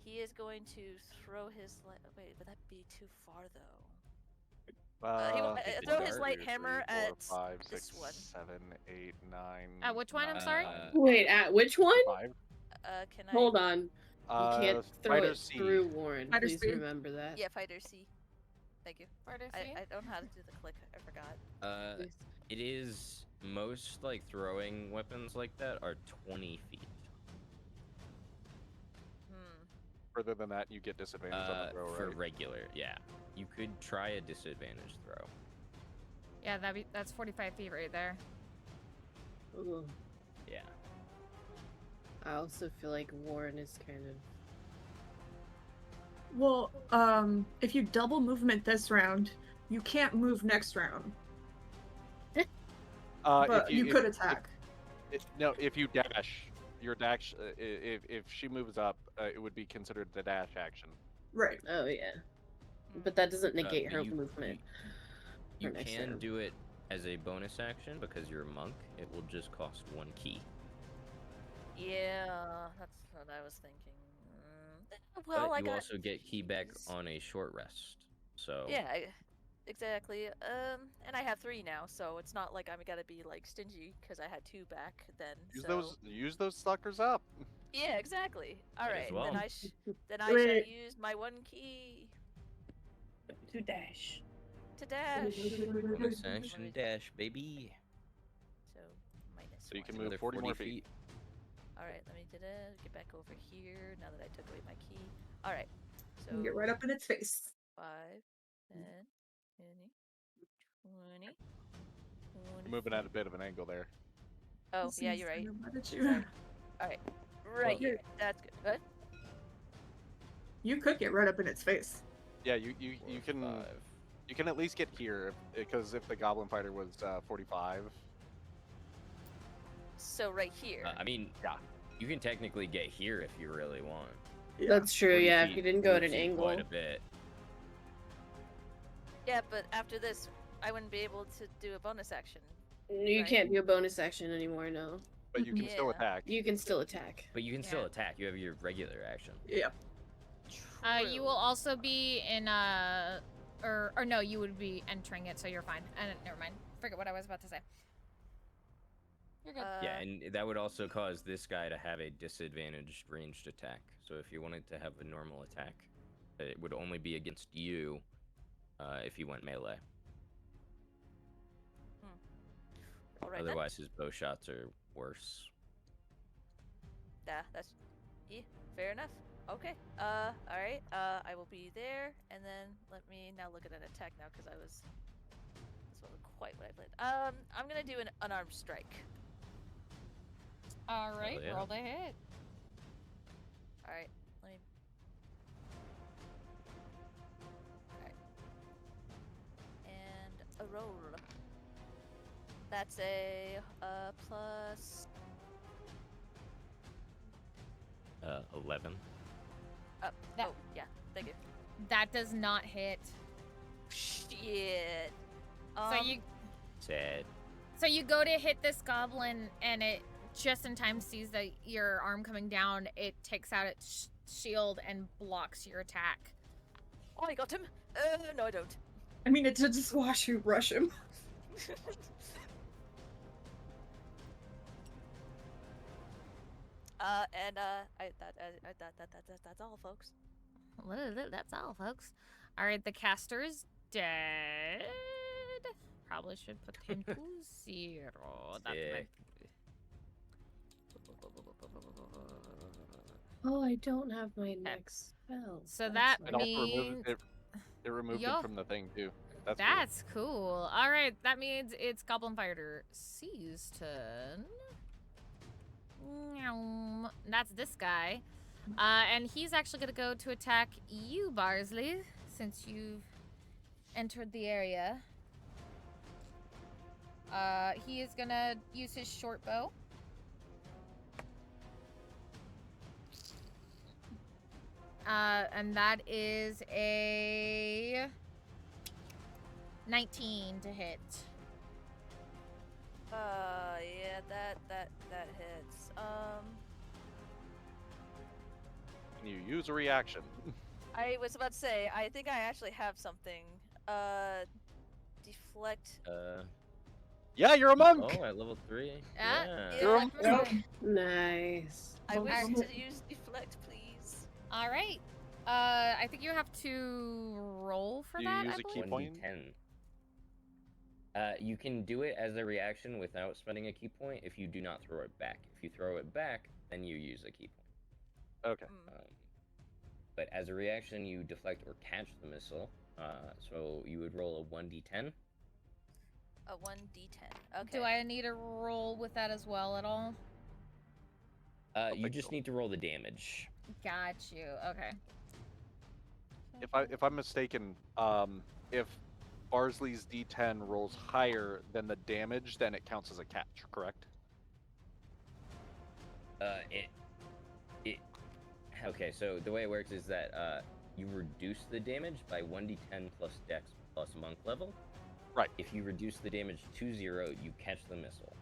[SPEAKER 7] He is going to throw his light. Wait, would that be too far though? He will
[SPEAKER 3] if it's
[SPEAKER 7] throw his
[SPEAKER 3] dark,
[SPEAKER 7] light
[SPEAKER 5] 2,
[SPEAKER 7] hammer
[SPEAKER 5] 3, 4,
[SPEAKER 7] at
[SPEAKER 5] 5,
[SPEAKER 7] this
[SPEAKER 5] 6,
[SPEAKER 7] one.
[SPEAKER 5] 7, 8, 9.
[SPEAKER 1] At which one? I'm sorry?
[SPEAKER 6] Wait, at which one?
[SPEAKER 5] 5.
[SPEAKER 7] Can I?
[SPEAKER 6] Hold on. You can't throw
[SPEAKER 5] Fighter
[SPEAKER 6] it
[SPEAKER 5] C.
[SPEAKER 6] through Warren.
[SPEAKER 2] Fighter
[SPEAKER 6] Please
[SPEAKER 2] C.
[SPEAKER 6] remember that.
[SPEAKER 7] Yeah, fighter C. Thank you.
[SPEAKER 1] Barsley?
[SPEAKER 7] I don't know how to do the click. I forgot.
[SPEAKER 6] Please.
[SPEAKER 3] It is most like throwing weapons like that are 20 feet.
[SPEAKER 5] Further than that, you get disadvantage on the throw,
[SPEAKER 3] For
[SPEAKER 5] right?
[SPEAKER 3] regular, yeah. You could try a disadvantage throw.
[SPEAKER 1] Yeah, that's 45 feet right there.
[SPEAKER 6] Ooh.
[SPEAKER 3] Yeah.
[SPEAKER 6] I also feel like Warren is kind of.
[SPEAKER 2] Well, if you double movement this round, you can't move next round, but you could attack.
[SPEAKER 5] No, if you dash, your dash. If she moves up, it would be considered the dash action.
[SPEAKER 2] Right.
[SPEAKER 6] Oh yeah, but that doesn't negate
[SPEAKER 3] but
[SPEAKER 6] her
[SPEAKER 3] you-
[SPEAKER 6] movement.
[SPEAKER 3] You
[SPEAKER 6] for next
[SPEAKER 3] can
[SPEAKER 6] round.
[SPEAKER 3] do it as a bonus action because you're a monk. It will just cost 1 key.
[SPEAKER 7] Yeah, that's what I was thinking. Well,
[SPEAKER 3] But
[SPEAKER 7] I
[SPEAKER 3] you
[SPEAKER 7] got.
[SPEAKER 3] also get key back on a short rest. So
[SPEAKER 7] Yeah, exactly. And I have 3 now, so it's not like I'm gonna be like stingy because I had 2 back then.
[SPEAKER 5] Use those suckers up.
[SPEAKER 7] Yeah, exactly. All
[SPEAKER 3] Might as
[SPEAKER 7] right,
[SPEAKER 3] well.
[SPEAKER 7] then I shall
[SPEAKER 2] Wait.
[SPEAKER 7] use my 1 key
[SPEAKER 8] To dash.
[SPEAKER 7] to dash.
[SPEAKER 3] bonus action dash, baby.
[SPEAKER 7] So minus.
[SPEAKER 5] So you can
[SPEAKER 7] 1.
[SPEAKER 5] move
[SPEAKER 3] Another
[SPEAKER 5] 40 more feet.
[SPEAKER 7] All right, let me get back over here now that I took away my key. All right, so
[SPEAKER 2] You get right up in its face.
[SPEAKER 7] 5, 10, 20, 20.
[SPEAKER 5] You're moving at a bit of an angle there.
[SPEAKER 7] Oh,
[SPEAKER 2] This
[SPEAKER 7] yeah,
[SPEAKER 2] is
[SPEAKER 7] you're right.
[SPEAKER 2] kind of what you-
[SPEAKER 7] Sorry. All right, right
[SPEAKER 3] Well-
[SPEAKER 7] here. That's good. What?
[SPEAKER 2] You could get right up in its face.
[SPEAKER 5] Yeah, you
[SPEAKER 3] Four,
[SPEAKER 5] can
[SPEAKER 3] 5.
[SPEAKER 9] You can at least get here because if the goblin fighter was 45.
[SPEAKER 7] So right here.
[SPEAKER 3] I mean,
[SPEAKER 9] Yeah.
[SPEAKER 3] you can technically get here if you really want.
[SPEAKER 2] Yeah.
[SPEAKER 6] That's true,
[SPEAKER 3] 40
[SPEAKER 6] yeah, if
[SPEAKER 3] feet
[SPEAKER 6] you didn't go at
[SPEAKER 3] moves
[SPEAKER 6] an
[SPEAKER 3] you
[SPEAKER 6] angle.
[SPEAKER 3] Quite a bit.
[SPEAKER 7] Yeah, but after this, I wouldn't be able to do a bonus action.
[SPEAKER 6] You
[SPEAKER 7] Right.
[SPEAKER 6] can't do a bonus action anymore, no.
[SPEAKER 9] But you can still
[SPEAKER 7] Yeah.
[SPEAKER 9] attack.
[SPEAKER 6] You can still attack.
[SPEAKER 3] But you can still
[SPEAKER 1] Yeah.
[SPEAKER 3] attack. You have your regular action.
[SPEAKER 2] Yeah.
[SPEAKER 1] You will also be in or no, you would be entering it, so you're fine. Never mind. Forget what I was about to say. You're good.
[SPEAKER 3] Yeah, and that would also cause this guy to have a disadvantaged ranged attack. So if you wanted to have a normal attack, it would only be against you if you went melee.
[SPEAKER 7] All right, then.
[SPEAKER 3] Otherwise, his bow shots are worse.
[SPEAKER 7] Yeah, that's fair enough. Okay. All right. I will be there, and then let me now look at an attack now because this wasn't quite what I played. I'm gonna do an unarmed strike.
[SPEAKER 1] All right,
[SPEAKER 3] yeah.
[SPEAKER 1] roll the hit.
[SPEAKER 7] All right. Let me. All right. And a roll. That's a plus
[SPEAKER 3] 11.
[SPEAKER 1] That-
[SPEAKER 7] Oh yeah. Thank you.
[SPEAKER 1] That does not hit.
[SPEAKER 7] Shit.
[SPEAKER 3] Sad.
[SPEAKER 1] So you go to hit this goblin, and it just in time sees that your arm coming down. It takes out its shield and blocks your attack.
[SPEAKER 7] Oh, I got him. No, I don't.
[SPEAKER 2] I mean, it did just watch you rush him.
[SPEAKER 7] That's all, folks.
[SPEAKER 1] That's all, folks. All right, the caster's dead. Probably should put him to 0. That's
[SPEAKER 3] Sick.
[SPEAKER 6] Oh, I don't have my next spell.
[SPEAKER 1] So
[SPEAKER 6] That's
[SPEAKER 1] that
[SPEAKER 9] It also
[SPEAKER 1] means
[SPEAKER 9] removed it removed
[SPEAKER 1] Yo.
[SPEAKER 9] it from the thing too. That's cool.
[SPEAKER 1] that's cool. All right, that means it's Goblin Fighter C's turn. Meow. That's this guy. And he's actually going to go to attack you, Barsley, since you've entered the area. He is going to use his short bow. And that is a 19 to hit.
[SPEAKER 7] Yeah, that hits.
[SPEAKER 9] Can you use a reaction?
[SPEAKER 7] I was about to say, I think I actually have something. Deflect.
[SPEAKER 9] Yeah, you're a monk.
[SPEAKER 3] Oh, at level 3.
[SPEAKER 1] Ah,
[SPEAKER 3] Yeah.
[SPEAKER 9] You're a
[SPEAKER 1] deflect
[SPEAKER 9] monk.
[SPEAKER 1] percent.
[SPEAKER 6] Nice.
[SPEAKER 7] I wish
[SPEAKER 1] Alright.
[SPEAKER 7] to use deflect, please.
[SPEAKER 1] All right. I think you have to roll for
[SPEAKER 9] Do you
[SPEAKER 1] that.
[SPEAKER 9] use
[SPEAKER 1] I
[SPEAKER 9] a key
[SPEAKER 1] believe?
[SPEAKER 9] point?
[SPEAKER 3] 1d10. You can do it as a reaction without spending a key point if you do not throw it back. If you throw it back, then you use a key point.
[SPEAKER 9] Okay.
[SPEAKER 3] But as a reaction, you deflect or catch the missile. So you would roll a 1d10.
[SPEAKER 7] A 1d10. Okay.
[SPEAKER 1] Do I need to roll with that as well at all?
[SPEAKER 3] You just need to roll the damage.
[SPEAKER 1] Got you. Okay.
[SPEAKER 9] If I'm mistaken, if Barsley's D10 rolls higher than the damage, then it counts as a catch, correct?
[SPEAKER 3] Okay, so the way it works is that you reduce the damage by 1d10 plus dex plus monk level.
[SPEAKER 9] Right.
[SPEAKER 3] If you reduce the damage to 0, you catch the missile.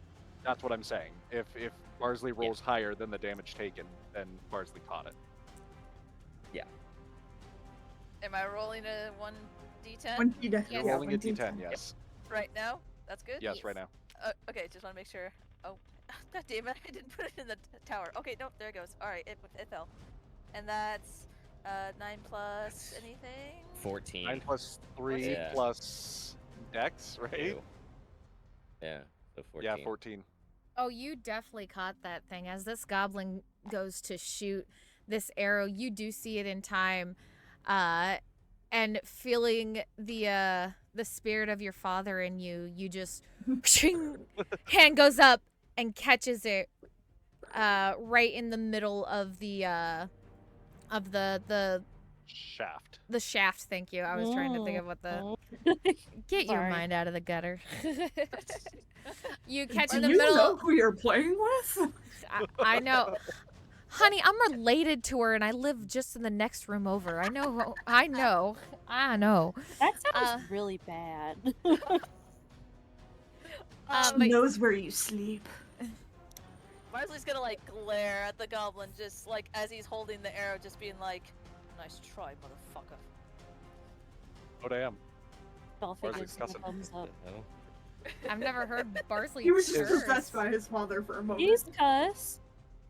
[SPEAKER 9] That's what I'm saying. If Barsley rolls higher than the damage taken, then Barsley caught it.
[SPEAKER 3] Yeah.
[SPEAKER 7] Am I rolling a 1d10
[SPEAKER 2] One D10.
[SPEAKER 1] Yes.
[SPEAKER 9] You're
[SPEAKER 1] Yeah,
[SPEAKER 9] rolling a D10, yes.
[SPEAKER 7] right now? That's good?
[SPEAKER 9] Yes, right now.
[SPEAKER 7] Okay, just want to make sure. Oh, god damn it, I didn't put it in the tower. Okay, no, there it goes. Alright, it fell. And that's 9 plus anything?
[SPEAKER 3] 14.
[SPEAKER 9] 9 plus 3
[SPEAKER 3] Yeah.
[SPEAKER 9] plus Dex, right?
[SPEAKER 3] Ew. Yeah, so 14.
[SPEAKER 9] Yeah, 14.
[SPEAKER 1] Oh, you definitely caught that thing. As this goblin goes to shoot this arrow, you do see it in time. And feeling the spirit of your father in you, you just hand goes up and catches it right in the middle of the
[SPEAKER 9] shaft.
[SPEAKER 1] The shaft, thank you. I was trying to think of what the... Get your
[SPEAKER 4] Sorry.
[SPEAKER 1] mind out of the gutter. You catch
[SPEAKER 2] Do
[SPEAKER 1] in the
[SPEAKER 2] you
[SPEAKER 1] middle...
[SPEAKER 2] know who you're playing with?
[SPEAKER 1] I know. Honey, I'm related to her and I live just in the next room over. I know. I know.
[SPEAKER 4] That sounds really bad.
[SPEAKER 1] But-
[SPEAKER 2] Knows where you sleep.
[SPEAKER 7] Marsley's gonna like glare at the goblin, just like as he's holding the arrow, just being like, "Nice try, motherfucker."
[SPEAKER 9] Oh damn.
[SPEAKER 4] Dolphin
[SPEAKER 9] Marsley's
[SPEAKER 4] gives him a
[SPEAKER 9] cussing.
[SPEAKER 4] thumbs up.
[SPEAKER 3] No.
[SPEAKER 1] I've never heard Barsley
[SPEAKER 2] He was just
[SPEAKER 1] curse.
[SPEAKER 2] possessed by his father for a moment.
[SPEAKER 4] He's cuss.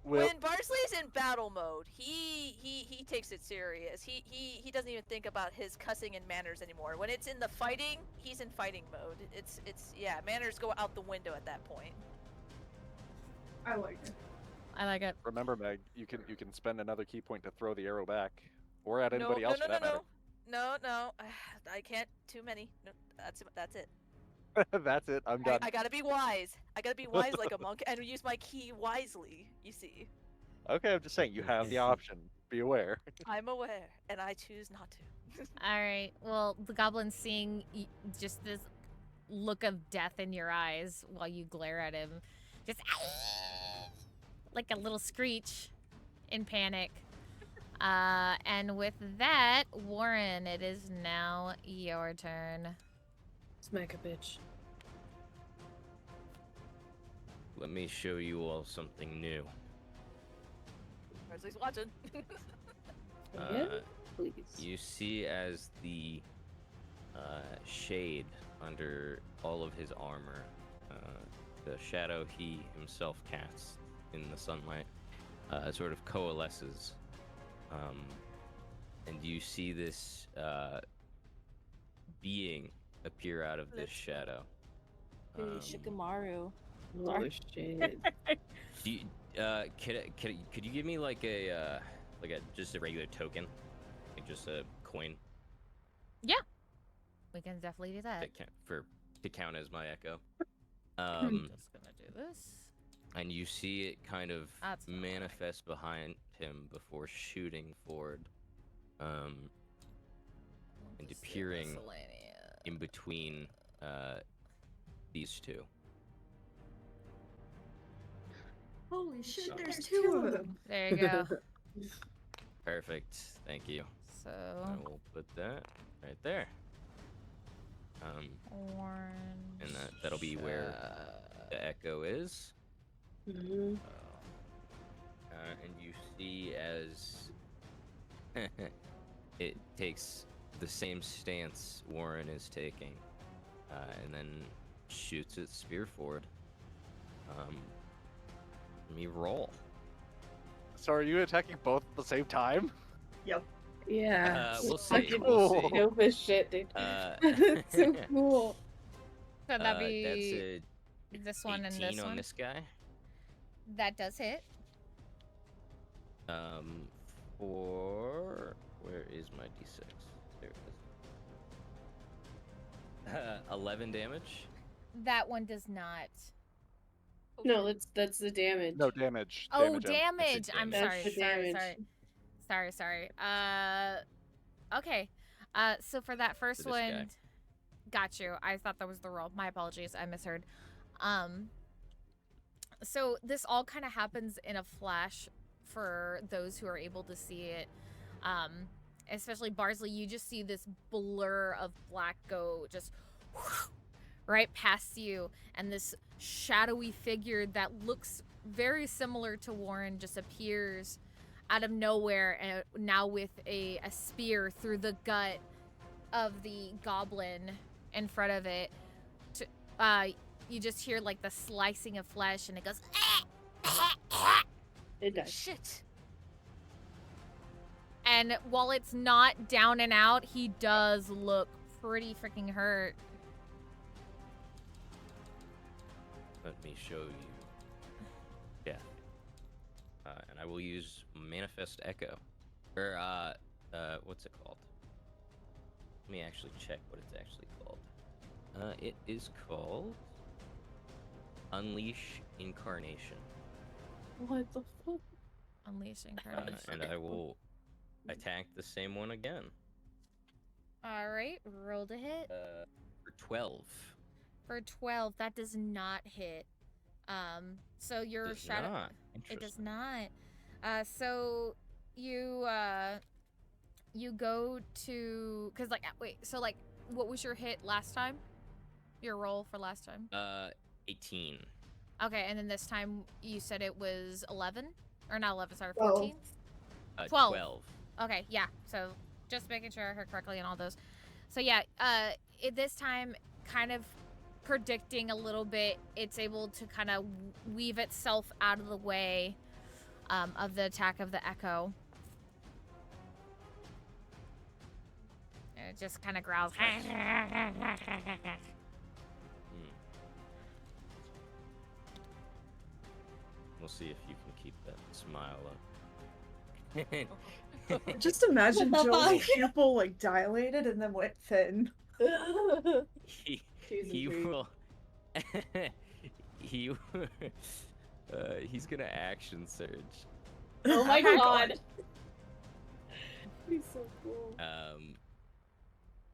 [SPEAKER 9] Will,
[SPEAKER 7] When Barsley's in battle mode, he takes it serious. He doesn't even think about his cussing and manners anymore. When it's in the fighting, he's in fighting mode. It's yeah, manners go out the window at that point.
[SPEAKER 2] I like it.
[SPEAKER 1] I like it.
[SPEAKER 9] remember, Meg, you can spend another key point to throw the arrow back, or at anybody else for that matter.
[SPEAKER 7] No. I can't. Too many. No, that's it.
[SPEAKER 9] That's it. I'm done.
[SPEAKER 7] I gotta be wise. I gotta be wise like a monk and use my key wisely. You see,
[SPEAKER 9] Okay, I'm just saying you have the option. Be aware.
[SPEAKER 7] I'm aware, and I choose not to.
[SPEAKER 1] All right. Well, the goblin's seeing just this look of death in your eyes while you glare at him. Just like a little screech in panic. And with that, Warren, it is now your turn.
[SPEAKER 6] Smack a bitch.
[SPEAKER 3] Let me show you all something new.
[SPEAKER 7] Marsley's watching.
[SPEAKER 6] Yeah, please.
[SPEAKER 3] You see as the shade under all of his armor, the shadow he himself casts in the sunlight, sort of coalesces. And you see this being appear out of this shadow.
[SPEAKER 4] Hey, Shikamaru.
[SPEAKER 6] Oh shit.
[SPEAKER 3] Do you, could you give me like a just a regular token, like just a coin
[SPEAKER 1] We can definitely do that.
[SPEAKER 3] to count as my echo?
[SPEAKER 1] Just gonna do this.
[SPEAKER 3] And you see it kind of
[SPEAKER 1] That's not
[SPEAKER 3] manifest behind him before shooting forward, and appearing in between these two.
[SPEAKER 2] Holy shit,
[SPEAKER 3] So-
[SPEAKER 2] there's two of them.
[SPEAKER 1] There you go.
[SPEAKER 3] Perfect. Thank you. I
[SPEAKER 1] So,
[SPEAKER 3] will put that right there.
[SPEAKER 1] orange.
[SPEAKER 3] And that'll be where the echo is.
[SPEAKER 6] Mhm.
[SPEAKER 3] And you see as it takes the same stance Warren is taking, and then shoots its spear forward. Let me roll.
[SPEAKER 9] So are you attacking both at the same time?
[SPEAKER 6] Yeah.
[SPEAKER 3] We'll
[SPEAKER 6] it's
[SPEAKER 3] see.
[SPEAKER 6] fucking
[SPEAKER 3] We'll see.
[SPEAKER 6] dope as shit, dude.
[SPEAKER 3] Uh,
[SPEAKER 6] It's so cool.
[SPEAKER 1] So that'd
[SPEAKER 3] that's
[SPEAKER 1] be
[SPEAKER 3] a
[SPEAKER 1] this one and
[SPEAKER 3] 18
[SPEAKER 1] this
[SPEAKER 3] on
[SPEAKER 1] one.
[SPEAKER 3] this guy.
[SPEAKER 1] That does hit.
[SPEAKER 3] For where is my d6? There it is. 11 damage.
[SPEAKER 1] That one does not.
[SPEAKER 6] No, that's the damage.
[SPEAKER 9] No damage.
[SPEAKER 1] Oh,
[SPEAKER 9] Em.
[SPEAKER 1] damage! I'm
[SPEAKER 3] damage.
[SPEAKER 6] That's
[SPEAKER 1] sorry,
[SPEAKER 6] the
[SPEAKER 1] sorry,
[SPEAKER 6] damage.
[SPEAKER 1] sorry. Okay. So for that first
[SPEAKER 3] For this guy.
[SPEAKER 1] one, got you. I thought that was the roll. My apologies. I misheard. So this all kind of happens in a flash for those who are able to see it. Especially Barsley, you just see this blur of black go just right past you, and this shadowy figure that looks very similar to Warren just appears out of nowhere, and now with a spear through the gut of the goblin in front of it. You just hear like the slicing of flesh, and it goes.
[SPEAKER 6] It does.
[SPEAKER 7] Shit.
[SPEAKER 1] And while it's not down and out, he does look pretty freaking hurt.
[SPEAKER 3] Let me show you. Yeah. And I will use Manifest Echo. Or, what's it called? Let me actually check what it's actually called. It is called Unleash Incarnation.
[SPEAKER 6] What the fuck?
[SPEAKER 1] Unleash incarnation.
[SPEAKER 3] And I will attack the same one again.
[SPEAKER 1] All right, roll to hit.
[SPEAKER 3] For 12.
[SPEAKER 1] For 12, that does not hit. So your
[SPEAKER 3] Does
[SPEAKER 1] shadow.
[SPEAKER 3] not.
[SPEAKER 1] It does
[SPEAKER 3] Interesting.
[SPEAKER 1] not. So you go to, cause like wait, so like what was your hit last time? Your roll for last time?
[SPEAKER 3] 18.
[SPEAKER 1] Okay, and then this time you said it was 11, or not 11? Sorry,
[SPEAKER 2] 12.
[SPEAKER 1] 14.
[SPEAKER 3] 12.
[SPEAKER 1] Okay, yeah. So just making sure I heard correctly on all those. So yeah, this time, kind of predicting a little bit, it's able to kind of weave itself out of the way of the attack of the echo. And it just kind of growls.
[SPEAKER 3] We'll see if you can keep that smile up.
[SPEAKER 2] Just imagine Joe's pupil like dilated and then went thin.
[SPEAKER 3] he will. He's gonna action surge.
[SPEAKER 6] Oh my
[SPEAKER 1] Okay.
[SPEAKER 6] god. He's so cool.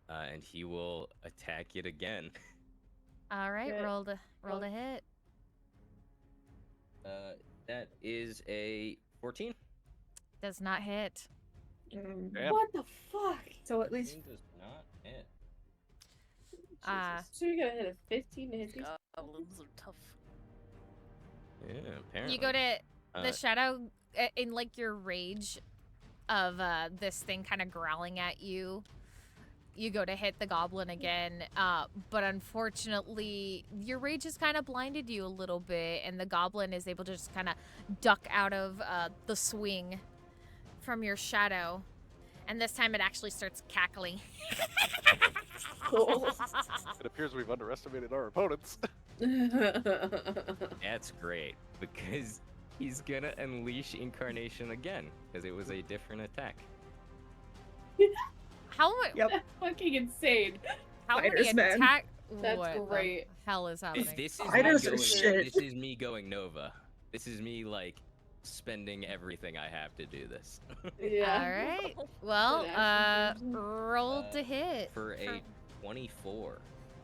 [SPEAKER 3] And he will attack it again.
[SPEAKER 1] All right,
[SPEAKER 6] Good.
[SPEAKER 1] roll to hit.
[SPEAKER 3] That is a 14.
[SPEAKER 1] Does not hit.
[SPEAKER 2] Mm.
[SPEAKER 9] Damn.
[SPEAKER 6] What the fuck?
[SPEAKER 2] So at least
[SPEAKER 3] 14 does not hit.
[SPEAKER 6] So you gotta hit a 15 to hit these?
[SPEAKER 7] Goblins are tough.
[SPEAKER 3] Yeah, apparently.
[SPEAKER 1] You go to the
[SPEAKER 3] Uh,
[SPEAKER 1] shadow in like your rage of this thing kind of growling at you. You go to hit the goblin again, but unfortunately, your rage has kind of blinded you a little bit, and the goblin is able to just kind of duck out of the swing from your shadow. And this time it actually starts cackling.
[SPEAKER 6] Cool.
[SPEAKER 9] It appears we've underestimated our opponents.
[SPEAKER 3] That's great, because he's gonna unleash Incarnation again, because it was a different attack.
[SPEAKER 1] How,
[SPEAKER 2] Yep.
[SPEAKER 6] That's fucking insane.
[SPEAKER 1] how many
[SPEAKER 2] Fighters, man.
[SPEAKER 1] attack?
[SPEAKER 6] That's
[SPEAKER 1] what
[SPEAKER 6] great.
[SPEAKER 1] the hell is happening?
[SPEAKER 3] This is
[SPEAKER 2] Fighters
[SPEAKER 3] me
[SPEAKER 2] are
[SPEAKER 3] going,
[SPEAKER 2] shit.
[SPEAKER 3] This is me going Nova. This is me like spending everything I have to do this.
[SPEAKER 6] Yeah.
[SPEAKER 1] All right. Well,
[SPEAKER 6] Good action,
[SPEAKER 1] roll to hit.
[SPEAKER 3] For a 24.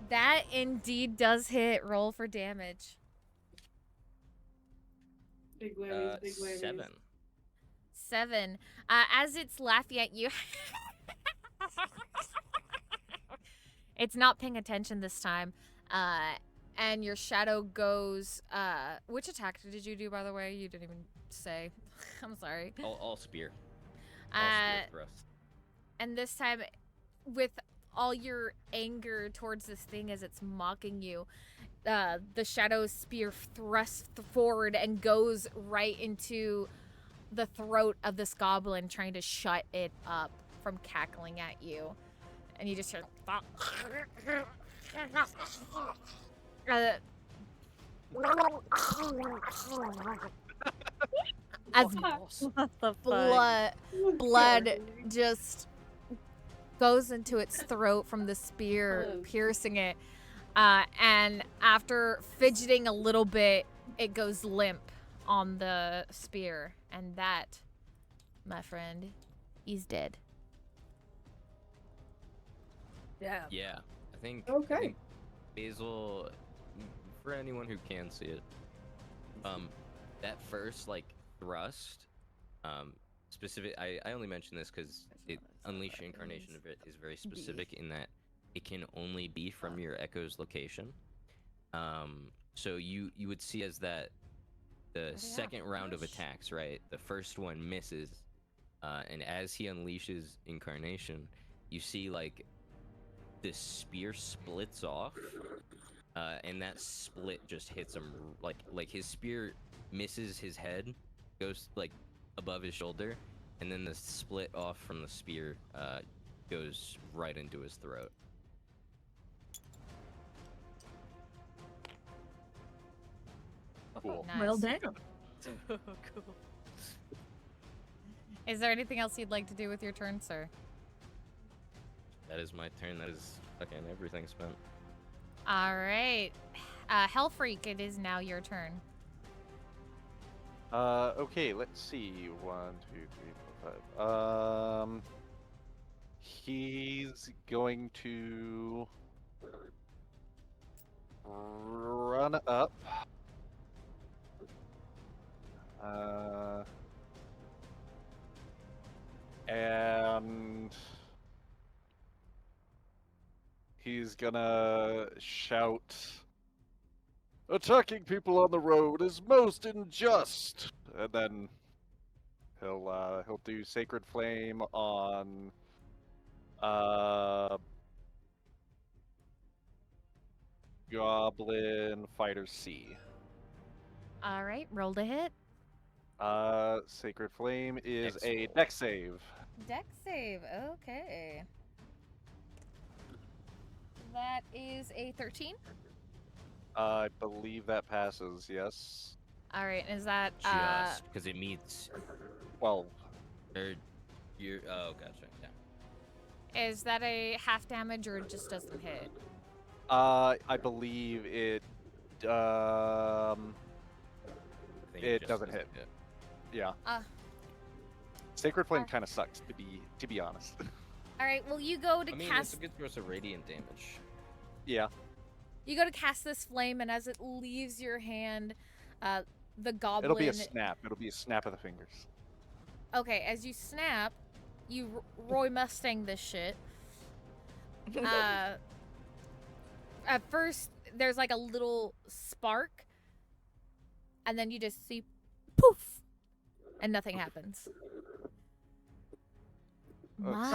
[SPEAKER 1] That indeed does hit. Roll for damage.
[SPEAKER 6] Big whammies, big whammies.
[SPEAKER 3] 7.
[SPEAKER 1] 7. As it's laughing at you, it's not paying attention this time. And your shadow goes. Which attack did you do, by the way? You didn't even say. I'm sorry.
[SPEAKER 3] All spear. All spear thrust.
[SPEAKER 1] And this time, with all your anger towards this thing as it's mocking you, the shadow spear thrusts forward and goes right into the throat of this goblin, trying to shut it up from cackling at you. And you just hear as
[SPEAKER 4] What the fuck?
[SPEAKER 1] blood just goes into its throat from the spear, piercing it. And after fidgeting a little bit, it goes limp on the spear. And that, my friend, is dead.
[SPEAKER 7] Yeah.
[SPEAKER 3] Yeah, I think.
[SPEAKER 2] Okay.
[SPEAKER 3] I think Basil, for anyone who can see it, that first like thrust, specific. I only mention this because Unleash Incarnation of it is very specific in that it can only be from your echo's location. So you would see as that the second round of attacks, right? The first one misses, and as he unleashes Incarnation, you see like this spear splits off, and that split just hits him like his spear misses his head, goes like above his shoulder, and then the split off from the spear goes right into his throat.
[SPEAKER 9] Cool.
[SPEAKER 1] Nice.
[SPEAKER 2] Well, damn.
[SPEAKER 7] Cool.
[SPEAKER 1] Is there anything else you'd like to do with your turn, sir?
[SPEAKER 3] That is my turn. That is fucking everything spent.
[SPEAKER 1] All right. Hellfreak, it is now your turn.
[SPEAKER 9] Okay, let's see. 1, 2, 3, 25. He's going to run up. And he's gonna shout, "Attacking people on the road is most unjust!" And then he'll do Sacred Flame on Goblin Fighter C.
[SPEAKER 1] All right, roll to hit.
[SPEAKER 9] Sacred Flame is
[SPEAKER 3] Dex
[SPEAKER 9] a
[SPEAKER 3] roll.
[SPEAKER 9] dex save.
[SPEAKER 1] Dex save. Okay. That is a 13.
[SPEAKER 9] I believe that passes, yes.
[SPEAKER 1] All right, is that
[SPEAKER 3] Just because it meets
[SPEAKER 9] 12.
[SPEAKER 3] or you're oh gotcha. Yeah.
[SPEAKER 1] is that a half damage or it just doesn't hit?
[SPEAKER 9] I believe it
[SPEAKER 3] I think
[SPEAKER 9] it
[SPEAKER 3] just
[SPEAKER 9] doesn't hit. Yeah. Sacred Flame kind of sucks to be honest.
[SPEAKER 1] All right, well you go to
[SPEAKER 3] I mean,
[SPEAKER 1] cast
[SPEAKER 3] it's a good source of radiant damage.
[SPEAKER 9] Yeah.
[SPEAKER 1] you go to cast this flame, and as it leaves your hand, the goblin.
[SPEAKER 9] It'll be a snap. It'll be a snap of the fingers.
[SPEAKER 1] Okay, as you snap, you Roy Mustang this shit. At first, there's like a little spark, and then you just see poof, and nothing happens. My,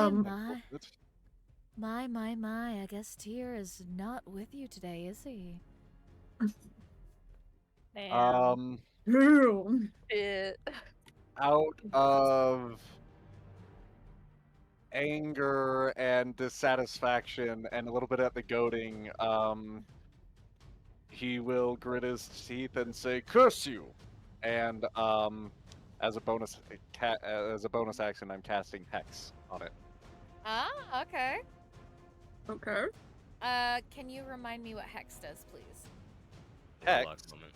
[SPEAKER 1] I guess Tyr is not with you today, is he?
[SPEAKER 4] Damn.
[SPEAKER 2] Ew.
[SPEAKER 9] Out of anger and dissatisfaction and a little bit at the goading, he will grit his teeth and say, "Curse you!" And as a bonus action, I'm casting Hex on it.
[SPEAKER 1] Ah, okay.
[SPEAKER 2] Okay.
[SPEAKER 1] Can you remind me what Hex does, please?
[SPEAKER 9] Hex?
[SPEAKER 3] Luck moment.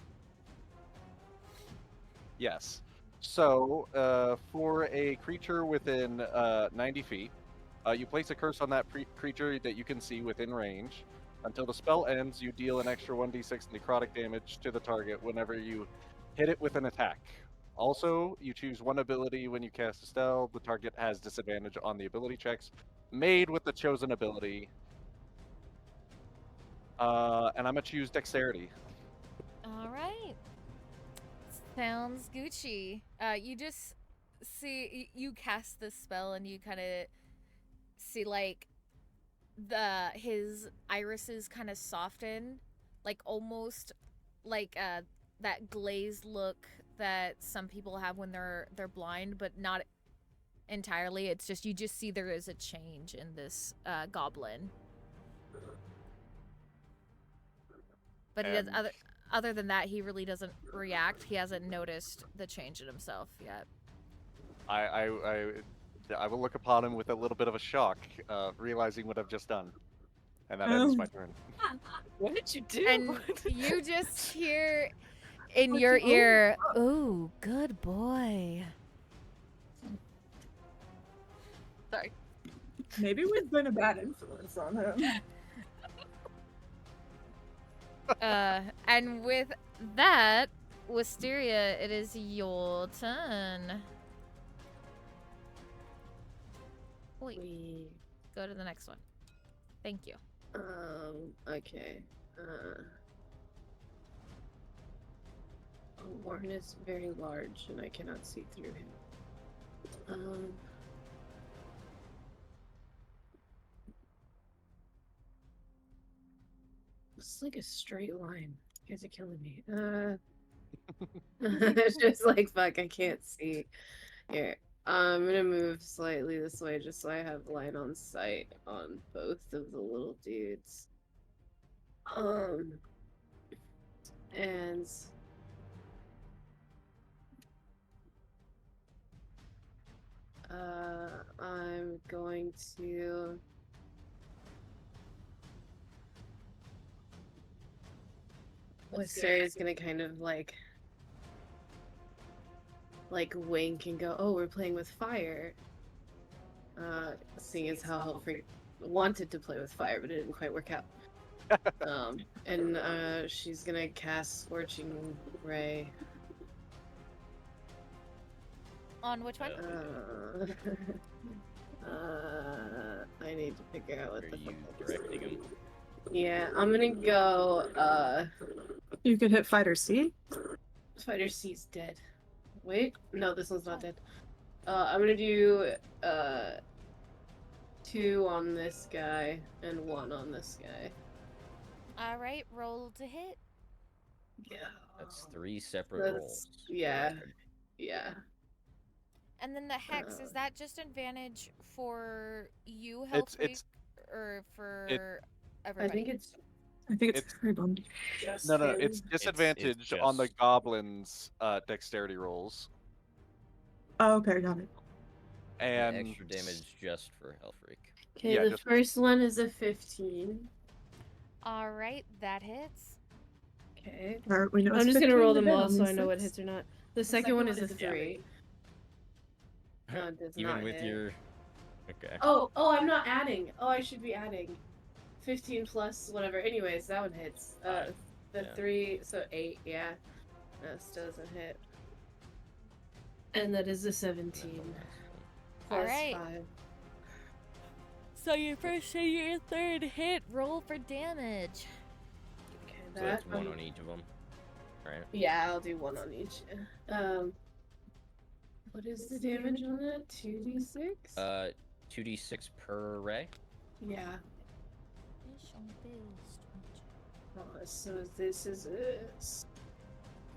[SPEAKER 9] Yes. So, for a creature within 90 feet, you place a curse on that creature that you can see within range. Until the spell ends, you deal an extra 1d6 necrotic damage to the target whenever you hit it with an attack. Also, you choose one ability when you cast a spell. The target has disadvantage on the ability checks made with the chosen ability. And I'm going to choose Dexterity.
[SPEAKER 1] All right. Sounds Gucci. You just see you cast this spell and you kind of see like his irises kind of soften, like almost like that glazed look that some people have when they're blind, but not entirely. It's just you just see there is a change in this goblin. But he does other than that, he really doesn't react. He hasn't noticed the change in himself yet.
[SPEAKER 9] I will look upon him with a little bit of a shock, realizing what I've just done. And that ends my turn.
[SPEAKER 4] What did you do?
[SPEAKER 1] And you just hear in your ear, "Ooh, good boy."
[SPEAKER 7] Sorry.
[SPEAKER 2] Maybe we've been a bad influence on him.
[SPEAKER 1] And with that, Wisteria, it is your turn. Wait, go to the next one. Thank you.
[SPEAKER 6] Okay. Warren is very large and I cannot see through him. It's like a straight line. You guys are killing me. It's just like, fuck, I can't see. Here. I'm gonna move slightly this way just so I have line on sight on both of the little dudes. And I'm going to Wisteria's gonna kind of like like wink and go, "Oh, we're playing with fire." Seeing as how Hellfreak wanted to play with fire, but it didn't quite work out. And she's gonna cast Scorching Ray.
[SPEAKER 1] On which one?
[SPEAKER 6] I need to figure out what
[SPEAKER 3] Are
[SPEAKER 6] the
[SPEAKER 3] you
[SPEAKER 6] fuck that is.
[SPEAKER 3] directing him?
[SPEAKER 6] Yeah, I'm gonna go,
[SPEAKER 2] You could hit Fighter C.
[SPEAKER 6] Fighter C's dead. Wait, no, this one's not dead. I'm gonna do, 2 on this guy and 1 on this guy.
[SPEAKER 1] All right, roll to hit.
[SPEAKER 6] Yeah.
[SPEAKER 3] That's 3 separate rolls. for
[SPEAKER 6] Yeah.
[SPEAKER 3] record.
[SPEAKER 6] Yeah.
[SPEAKER 1] And then the hex, is that just advantage for you,
[SPEAKER 9] It's
[SPEAKER 1] Hellfreak, or for everybody?
[SPEAKER 2] I think it's everybody.
[SPEAKER 9] No, it's disadvantage on the
[SPEAKER 3] just-
[SPEAKER 9] goblins' dexterity rolls.
[SPEAKER 2] Oh, okay, got it.
[SPEAKER 9] And
[SPEAKER 3] extra damage just for Hellfreak.
[SPEAKER 6] Okay,
[SPEAKER 9] Yeah,
[SPEAKER 6] the
[SPEAKER 9] just-
[SPEAKER 6] first one is a 15.
[SPEAKER 1] All right, that hits.
[SPEAKER 6] Okay.
[SPEAKER 2] Alright, we know
[SPEAKER 6] I'm
[SPEAKER 2] it's
[SPEAKER 6] just gonna
[SPEAKER 2] 15
[SPEAKER 6] roll
[SPEAKER 2] to
[SPEAKER 6] them
[SPEAKER 2] hit
[SPEAKER 6] all
[SPEAKER 2] on
[SPEAKER 6] so I
[SPEAKER 2] these
[SPEAKER 6] know what
[SPEAKER 2] six.
[SPEAKER 6] hits or not. The second one is a 3. Does
[SPEAKER 3] Even
[SPEAKER 6] not
[SPEAKER 3] with
[SPEAKER 6] hit.
[SPEAKER 3] your. Okay.
[SPEAKER 6] Oh, I'm not adding. Oh, I should be adding. 15 plus whatever. Anyways, that one hits. The
[SPEAKER 3] yeah.
[SPEAKER 6] 3, so 8, yeah. This doesn't hit. And that is a 17. Plus
[SPEAKER 1] Alright.
[SPEAKER 6] 5.
[SPEAKER 1] So your first and your third hit, roll for damage.
[SPEAKER 6] Okay,
[SPEAKER 3] So
[SPEAKER 6] that.
[SPEAKER 3] that's 1 on each of them. Right?
[SPEAKER 6] Yeah, I'll do 1 on each. What is the damage on that? 2d6?
[SPEAKER 3] 2d6 per array.
[SPEAKER 6] Yeah. So this is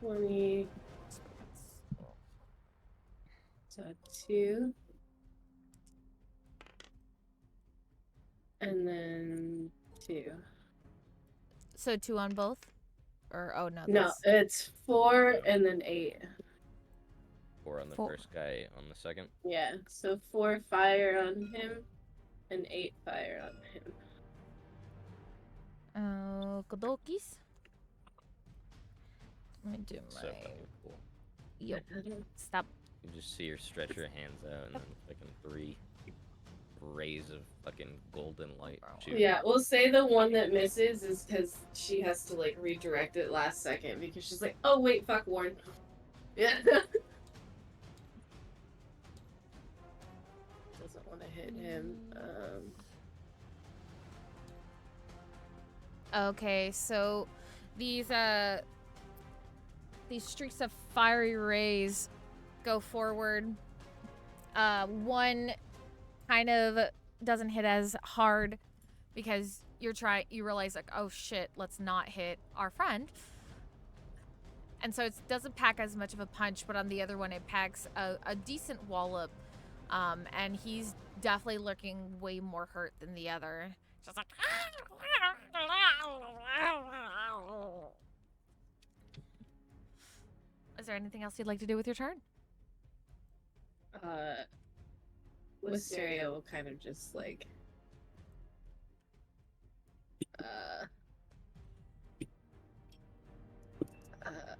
[SPEAKER 6] 20. So 2. And then 2.
[SPEAKER 1] So 2 on both? Or, oh no.
[SPEAKER 6] No,
[SPEAKER 1] that's-
[SPEAKER 6] it's 4 and then 8.
[SPEAKER 3] 4 on the
[SPEAKER 1] 4.
[SPEAKER 3] first guy on the second.
[SPEAKER 6] Yeah, so 4 fire on him and 8 fire on him.
[SPEAKER 1] Kodokis. Let me do my.
[SPEAKER 3] So fucking cool.
[SPEAKER 1] Yo, stop.
[SPEAKER 3] You just see her stretch her hands out and then fucking 3 rays of fucking golden light shoot.
[SPEAKER 6] Yeah, we'll say the one that misses is because she has to like redirect it last second because she's like, oh wait, fuck Warren. Yeah. Doesn't want to hit him.
[SPEAKER 1] Okay, so these streaks of fiery rays go forward. One kind of doesn't hit as hard because you realize like, oh shit, let's not hit our friend. And so it doesn't pack as much of a punch, but on the other one it packs a decent wallop. And he's definitely looking way more hurt than the other. Just like Is there anything else you'd like to do with your turn?
[SPEAKER 6] Wisteria will kind of just like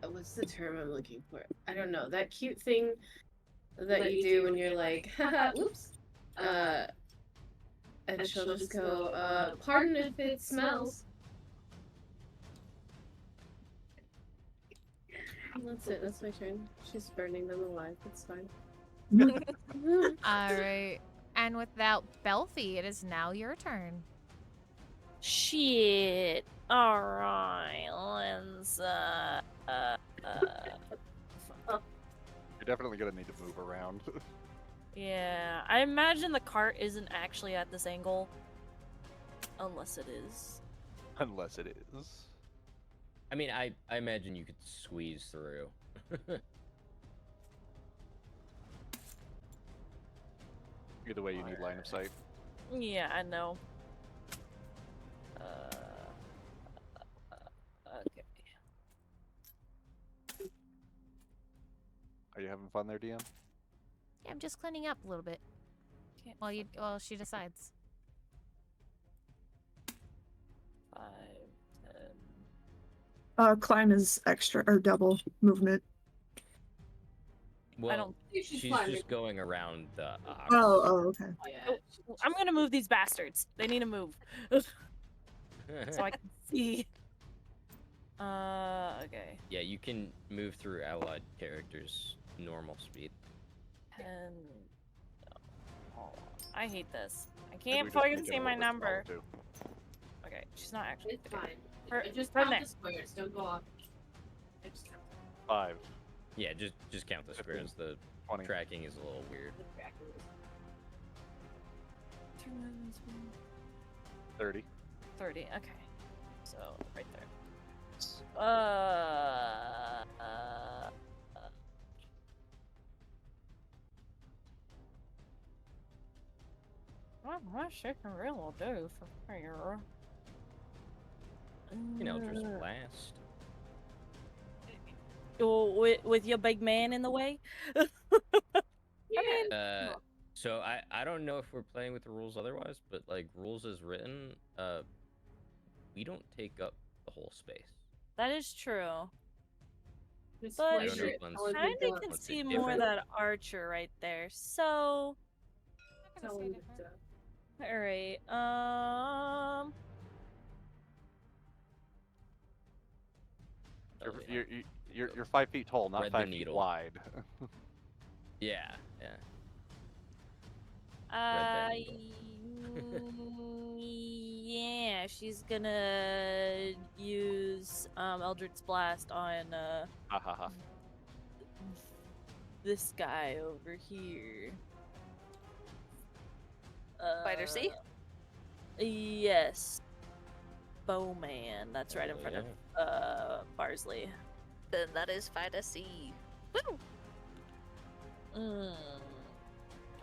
[SPEAKER 6] what's the term I'm looking for? I don't know. That cute thing that you do when you're like, haha, oops. And she'll just go, pardon if it smells. That's it, that's my turn. She's burning them alive, it's fine.
[SPEAKER 1] Alright. And without Belfie, it is now your turn.
[SPEAKER 4] Shit. Alright, let's
[SPEAKER 9] You're definitely gonna need to move around.
[SPEAKER 4] yeah, I imagine the cart isn't actually at this angle. Unless it is.
[SPEAKER 9] Unless it is.
[SPEAKER 3] I mean, I imagine you could squeeze through.
[SPEAKER 9] Either way, you need line of sight.
[SPEAKER 4] Yeah, I know. Okay.
[SPEAKER 9] Are you having fun there, DM?
[SPEAKER 1] Yeah, I'm just cleaning up a little bit.
[SPEAKER 4] Can't
[SPEAKER 1] While she decides.
[SPEAKER 4] 5, 10.
[SPEAKER 2] Climb is extra or double movement.
[SPEAKER 3] Well,
[SPEAKER 4] don't.
[SPEAKER 3] she's just going around the ox.
[SPEAKER 2] Oh, okay.
[SPEAKER 6] Yeah.
[SPEAKER 4] I'm gonna move these bastards. They need to move. So I can see. Okay.
[SPEAKER 3] Yeah, you can move through allied characters normal speed.
[SPEAKER 4] 10. Oh, I hate this. I
[SPEAKER 9] Maybe
[SPEAKER 4] can't
[SPEAKER 9] we just
[SPEAKER 4] fucking
[SPEAKER 9] make it
[SPEAKER 4] see
[SPEAKER 9] a
[SPEAKER 4] my
[SPEAKER 9] little bit smaller,
[SPEAKER 4] number.
[SPEAKER 9] too.
[SPEAKER 4] Okay, she's not actually.
[SPEAKER 6] It's fine.
[SPEAKER 4] Her-
[SPEAKER 6] Just
[SPEAKER 4] her
[SPEAKER 6] count
[SPEAKER 4] neck.
[SPEAKER 6] the squares. Don't go off. I just count
[SPEAKER 9] 5,
[SPEAKER 3] Yeah, just count the
[SPEAKER 9] 15,
[SPEAKER 3] squares. The
[SPEAKER 9] 20.
[SPEAKER 3] tracking is a little weird.
[SPEAKER 6] the crackers.
[SPEAKER 9] 30.
[SPEAKER 4] 30. Okay. So right there. What shaking real will do for here.
[SPEAKER 3] You know, just blast.
[SPEAKER 4] With your big man in the way.
[SPEAKER 6] Yeah.
[SPEAKER 3] So I don't know if we're playing with the rules otherwise, but like rules as written, we don't take up the whole space.
[SPEAKER 4] That is true.
[SPEAKER 6] Just
[SPEAKER 4] But
[SPEAKER 3] I don't know
[SPEAKER 6] it.
[SPEAKER 3] if one's-
[SPEAKER 6] Always
[SPEAKER 4] Kinda
[SPEAKER 6] been done.
[SPEAKER 4] can
[SPEAKER 3] What's it
[SPEAKER 4] see more of
[SPEAKER 3] different?
[SPEAKER 4] that archer right there. So,
[SPEAKER 1] I'm not
[SPEAKER 6] It's
[SPEAKER 1] gonna say
[SPEAKER 6] always
[SPEAKER 1] different.
[SPEAKER 6] done.
[SPEAKER 4] all right.
[SPEAKER 3] Oh, yeah.
[SPEAKER 9] You're 5 feet tall, not
[SPEAKER 3] Thread the
[SPEAKER 9] 5 feet
[SPEAKER 3] needle.
[SPEAKER 9] wide.
[SPEAKER 3] Yeah, yeah.
[SPEAKER 4] Uh,
[SPEAKER 3] Thread that
[SPEAKER 4] yeah, she's gonna use Eldritch Blast on
[SPEAKER 9] Ha ha ha.
[SPEAKER 4] this guy over here.
[SPEAKER 7] Fighter C?
[SPEAKER 4] Yes. Bowman. That's right in
[SPEAKER 3] Oh,
[SPEAKER 4] front
[SPEAKER 3] yeah.
[SPEAKER 4] of Barsley.
[SPEAKER 7] Then that is Fighter C. Woo!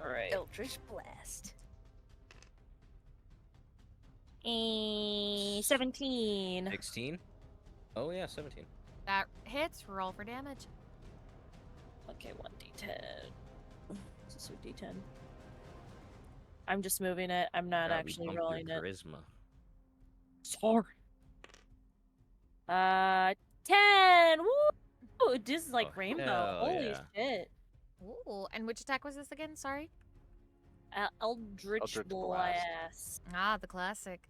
[SPEAKER 4] Alright.
[SPEAKER 7] Eldritch Blast.
[SPEAKER 4] 17.
[SPEAKER 3] 16? Oh yeah, 17.
[SPEAKER 1] That hits. Roll for damage.
[SPEAKER 4] Okay, 1d10. Is this a d10? I'm just moving it. I'm not
[SPEAKER 3] God, we
[SPEAKER 4] actually
[SPEAKER 3] bumped your
[SPEAKER 4] rolling it.
[SPEAKER 3] charisma.
[SPEAKER 4] Sorry. 10. Woo! This is like
[SPEAKER 3] Oh,
[SPEAKER 4] rainbow.
[SPEAKER 3] hell
[SPEAKER 4] Holy
[SPEAKER 3] yeah.
[SPEAKER 4] shit.
[SPEAKER 1] Ooh, and which attack was this again? Sorry.
[SPEAKER 4] Eldritch
[SPEAKER 9] Eldritch Blast.
[SPEAKER 4] Blast.
[SPEAKER 1] Ah, the classic.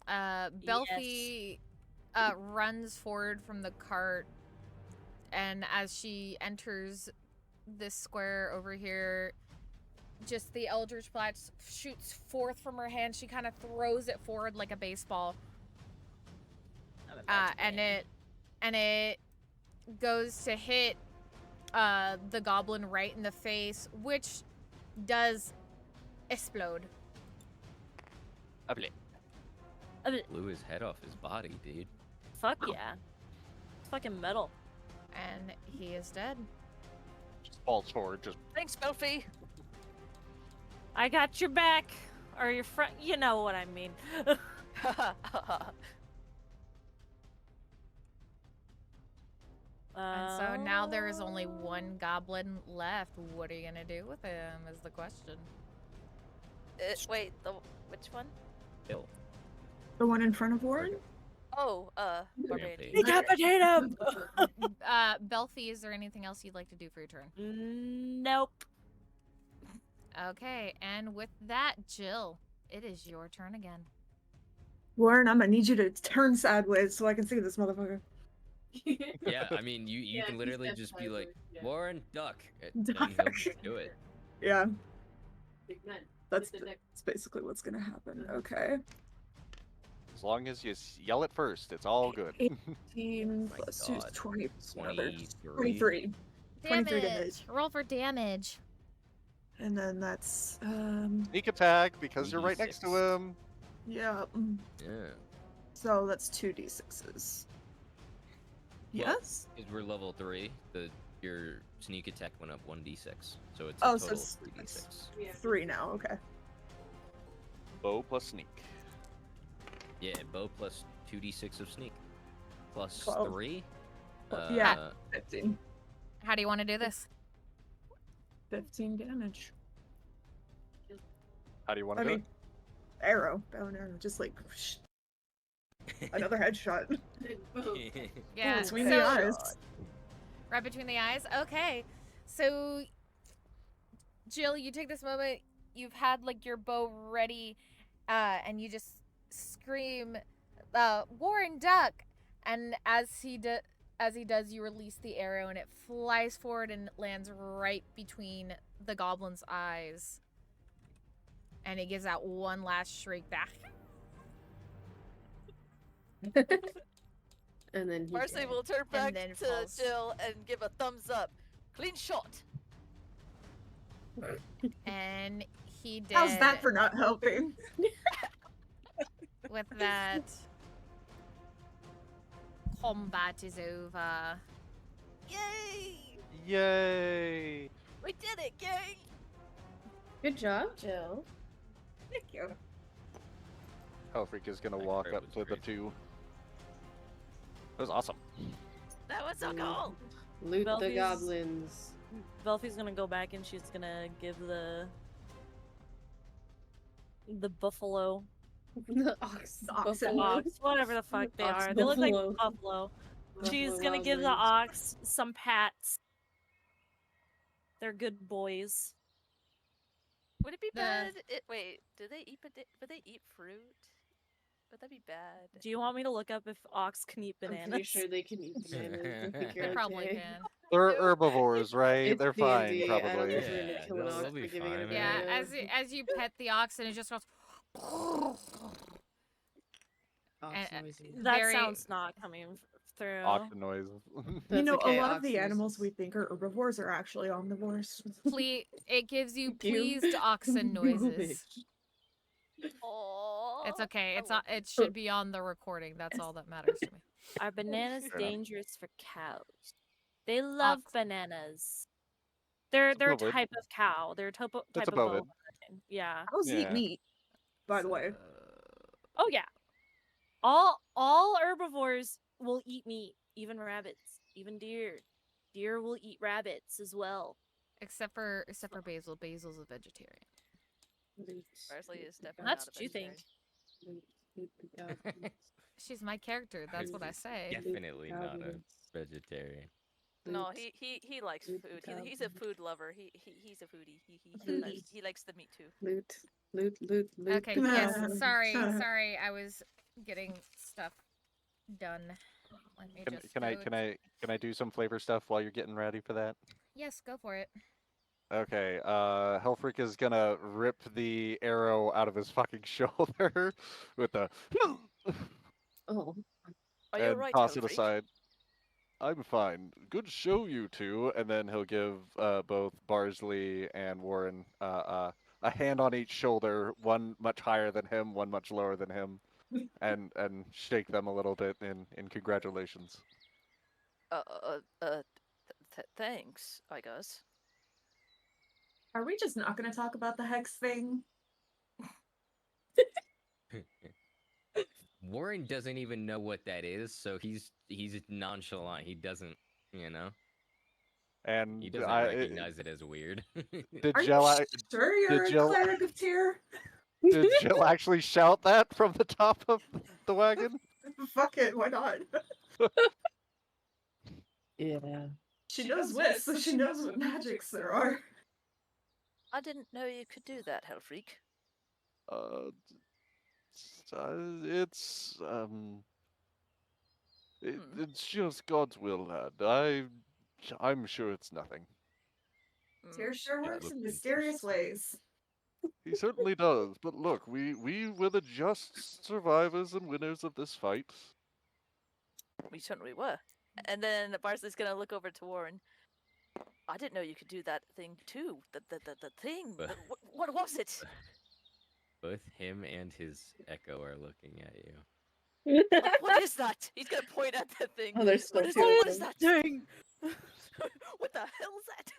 [SPEAKER 1] Belfi runs forward from the cart, and as she enters this square over here, just the Eldritch Blast shoots forth from her hand. She kind of throws it forward like a baseball, and it goes to hit the goblin right in the face, which does explode.
[SPEAKER 3] Blew his head off his body, dude.
[SPEAKER 4] Fuck yeah. It's fucking metal.
[SPEAKER 1] And he is dead.
[SPEAKER 9] Just falls forward, just
[SPEAKER 7] Thanks, Belfie.
[SPEAKER 4] I got your back. Or your front. You know what I mean.
[SPEAKER 1] And so now there is only one goblin left. What are you gonna do with him is the question.
[SPEAKER 7] Wait, which one?
[SPEAKER 3] Bill.
[SPEAKER 2] The one in front of Warren?
[SPEAKER 7] Oh,
[SPEAKER 3] Barbarian.
[SPEAKER 7] Barbarian.
[SPEAKER 4] Decapitate him!
[SPEAKER 1] Belfi, is there anything else you'd like to do for your turn?
[SPEAKER 4] Nope.
[SPEAKER 1] Okay, and with that, Jill, it is your turn again.
[SPEAKER 2] Warren, I'm gonna need you to turn sideways so I can see this motherfucker.
[SPEAKER 3] Yeah, I mean, you
[SPEAKER 6] Yeah,
[SPEAKER 3] can
[SPEAKER 6] he
[SPEAKER 3] literally
[SPEAKER 6] steps
[SPEAKER 3] just be like,
[SPEAKER 6] sideways, yeah.
[SPEAKER 3] Warren, duck, and
[SPEAKER 2] Duck.
[SPEAKER 3] he'll do it.
[SPEAKER 2] Yeah,
[SPEAKER 6] Big men.
[SPEAKER 2] that's
[SPEAKER 6] With the neck.
[SPEAKER 2] basically what's gonna happen. Okay.
[SPEAKER 9] as long as you yell it first, it's all good.
[SPEAKER 2] 18
[SPEAKER 3] My
[SPEAKER 2] plus 2 is
[SPEAKER 3] God.
[SPEAKER 2] 20.
[SPEAKER 3] 23.
[SPEAKER 2] 23. 23 to hit.
[SPEAKER 1] Damage. Roll for damage.
[SPEAKER 2] And then that's,
[SPEAKER 9] Sneak attack because you're right next to
[SPEAKER 3] 86.
[SPEAKER 9] him.
[SPEAKER 2] yeah.
[SPEAKER 3] Yeah.
[SPEAKER 2] So that's 2d6s.
[SPEAKER 3] Well,
[SPEAKER 2] Yes?
[SPEAKER 3] Because we're level 3, your sneak attack went up 1d6, so it's
[SPEAKER 2] Oh,
[SPEAKER 3] a
[SPEAKER 2] so
[SPEAKER 3] total
[SPEAKER 2] it's-
[SPEAKER 3] of 3d6.
[SPEAKER 6] Yeah.
[SPEAKER 2] 3 now, okay.
[SPEAKER 9] Bow plus sneak.
[SPEAKER 3] Yeah, bow plus 2d6 of sneak, plus
[SPEAKER 2] 12.
[SPEAKER 3] 3.
[SPEAKER 2] Yeah. 15.
[SPEAKER 1] How do you want to do this?
[SPEAKER 2] 15 damage.
[SPEAKER 9] How do you want
[SPEAKER 2] I
[SPEAKER 9] to do
[SPEAKER 2] mean, arrow, bow and arrow, just like another headshot.
[SPEAKER 1] Yeah,
[SPEAKER 2] Between
[SPEAKER 1] so
[SPEAKER 2] the eyes.
[SPEAKER 1] right between the eyes. Okay, So, Jill, you take this moment. You've had like your bow ready, and you just scream, "Warren, duck!" And as he does, you release the arrow, and it flies forward and lands right between the goblin's eyes. And it gives out one last shriek back.
[SPEAKER 6] And then
[SPEAKER 7] Marcy will turn back
[SPEAKER 1] then
[SPEAKER 7] to
[SPEAKER 1] falls.
[SPEAKER 7] Jill and give a thumbs up. Clean shot.
[SPEAKER 1] And he did.
[SPEAKER 2] How's that for not helping?
[SPEAKER 1] With that, combat is over.
[SPEAKER 7] Yay!
[SPEAKER 9] Yay!
[SPEAKER 7] We did it, gang!
[SPEAKER 6] Good job, Jill.
[SPEAKER 2] Thank you.
[SPEAKER 9] Hellfreak is gonna
[SPEAKER 3] That
[SPEAKER 9] walk
[SPEAKER 3] crit
[SPEAKER 9] up
[SPEAKER 3] was
[SPEAKER 9] to the
[SPEAKER 3] great.
[SPEAKER 9] two. That was awesome.
[SPEAKER 7] That was so cool!
[SPEAKER 6] Loot the
[SPEAKER 4] Belfi's-
[SPEAKER 6] goblins.
[SPEAKER 4] Belfi's gonna go back and she's gonna give the buffalo,
[SPEAKER 6] The ox.
[SPEAKER 2] The ox
[SPEAKER 4] the
[SPEAKER 2] and
[SPEAKER 4] ox, whatever the fuck they
[SPEAKER 6] Ox
[SPEAKER 4] are. They look like
[SPEAKER 6] buffalo.
[SPEAKER 4] buffalo. She's
[SPEAKER 6] Buffalo
[SPEAKER 4] gonna give the
[SPEAKER 6] wildlings.
[SPEAKER 4] ox some pats. They're good boys.
[SPEAKER 7] Would it be
[SPEAKER 1] The-
[SPEAKER 7] bad? Wait, do they eat would they eat fruit? Would that be bad?
[SPEAKER 4] Do you want me to look up if ox can eat
[SPEAKER 6] I'm
[SPEAKER 4] bananas?
[SPEAKER 6] pretty sure they can eat bananas. I think
[SPEAKER 1] They
[SPEAKER 6] you're
[SPEAKER 1] probably
[SPEAKER 6] okay.
[SPEAKER 1] can.
[SPEAKER 9] They're herbivores, right?
[SPEAKER 6] It's
[SPEAKER 9] They're fine,
[SPEAKER 6] D&D, I don't
[SPEAKER 9] probably.
[SPEAKER 6] think we're gonna
[SPEAKER 3] Yeah,
[SPEAKER 6] kill an
[SPEAKER 3] they'll
[SPEAKER 6] ox
[SPEAKER 3] be
[SPEAKER 6] for giving it a
[SPEAKER 3] fine,
[SPEAKER 1] Yeah,
[SPEAKER 6] banana.
[SPEAKER 1] as you pet the ox, and it just goes.
[SPEAKER 6] Ox
[SPEAKER 1] and-
[SPEAKER 6] noises.
[SPEAKER 4] That
[SPEAKER 1] Very-
[SPEAKER 4] sound's not coming through.
[SPEAKER 9] Auction noise.
[SPEAKER 2] You
[SPEAKER 6] That's
[SPEAKER 2] know,
[SPEAKER 6] okay,
[SPEAKER 2] a lot
[SPEAKER 6] ox
[SPEAKER 2] of the animals
[SPEAKER 6] noises.
[SPEAKER 2] we think are herbivores are actually omnivores.
[SPEAKER 1] It gives you
[SPEAKER 2] Thank you.
[SPEAKER 1] pleased oxen
[SPEAKER 6] You
[SPEAKER 1] noises.
[SPEAKER 7] Aww.
[SPEAKER 1] It's okay.
[SPEAKER 7] I
[SPEAKER 1] It's
[SPEAKER 7] love
[SPEAKER 1] it should be on the recording. That's all that matters to me.
[SPEAKER 4] Are bananas
[SPEAKER 9] Fair enough.
[SPEAKER 4] dangerous for cows? They love
[SPEAKER 1] Ox.
[SPEAKER 4] bananas. They're
[SPEAKER 9] It's a
[SPEAKER 4] a
[SPEAKER 9] bovid.
[SPEAKER 4] type of cow. They're a type
[SPEAKER 9] It's a
[SPEAKER 4] of
[SPEAKER 9] bovid.
[SPEAKER 4] bovine. Yeah.
[SPEAKER 2] Cows eat
[SPEAKER 9] Yeah.
[SPEAKER 2] meat, by the way.
[SPEAKER 4] Oh yeah. All herbivores will eat meat, even rabbits, even deer. Deer will eat rabbits as well.
[SPEAKER 1] Except for Basil. Basil's a vegetarian.
[SPEAKER 7] Parsley is definitely
[SPEAKER 4] That's
[SPEAKER 7] not a
[SPEAKER 4] what you think.
[SPEAKER 7] vegetarian.
[SPEAKER 1] She's my character. That's what I say.
[SPEAKER 3] Definitely not a vegetarian.
[SPEAKER 7] No, he likes food. He's a food lover. He's a foodie. He likes the meat too.
[SPEAKER 6] Loot.
[SPEAKER 1] Okay. Yes. Sorry. I was getting stuff done. Let me just.
[SPEAKER 9] Can I do some flavor stuff while you're getting ready for that?
[SPEAKER 1] Yes, go for it.
[SPEAKER 9] Okay, Hellfreak is gonna rip the arrow out of his fucking shoulder with a
[SPEAKER 6] Oh.
[SPEAKER 7] Are you
[SPEAKER 9] and
[SPEAKER 7] right,
[SPEAKER 9] toss it
[SPEAKER 7] Hellfreak?
[SPEAKER 9] aside. I'm fine. Good show, you two. And then he'll give both Barsley and Warren a hand on each shoulder, one much higher than him, one much lower than him, and shake them a little bit in congratulations.
[SPEAKER 7] Thanks, I guess.
[SPEAKER 2] Are we just not going to talk about the hex thing?
[SPEAKER 3] Warren doesn't even know what that is, so he's nonchalant. He doesn't,
[SPEAKER 9] And
[SPEAKER 3] he doesn't recognize it as weird.
[SPEAKER 9] Did
[SPEAKER 2] Are
[SPEAKER 9] Jill,
[SPEAKER 2] you sure you're a
[SPEAKER 9] Jill-
[SPEAKER 2] cleric of tear?
[SPEAKER 9] did Jill actually shout that from the top of the wagon?
[SPEAKER 2] Fuck it, why not?
[SPEAKER 6] Yeah.
[SPEAKER 2] She knows wits, so she knows what magics there are.
[SPEAKER 7] I didn't know you could do that, Hellfreak.
[SPEAKER 9] It's
[SPEAKER 7] Hmm.
[SPEAKER 9] it's just God's will, lad. I'm sure it's nothing.
[SPEAKER 2] Tear sure
[SPEAKER 3] Yeah,
[SPEAKER 2] works
[SPEAKER 3] look
[SPEAKER 2] in mysterious ways.
[SPEAKER 9] He certainly does. But look, we were the just survivors and winners of this fight.
[SPEAKER 7] We certainly were. And then Barsley's gonna look over to Warren. I didn't know you could do that thing too. The thing. What was it?
[SPEAKER 3] Both him and his echo are looking at you.
[SPEAKER 7] What is that? He's gonna point at the thing.
[SPEAKER 6] Oh, they're still
[SPEAKER 7] What is that?
[SPEAKER 6] Dang.
[SPEAKER 7] What the hell is that?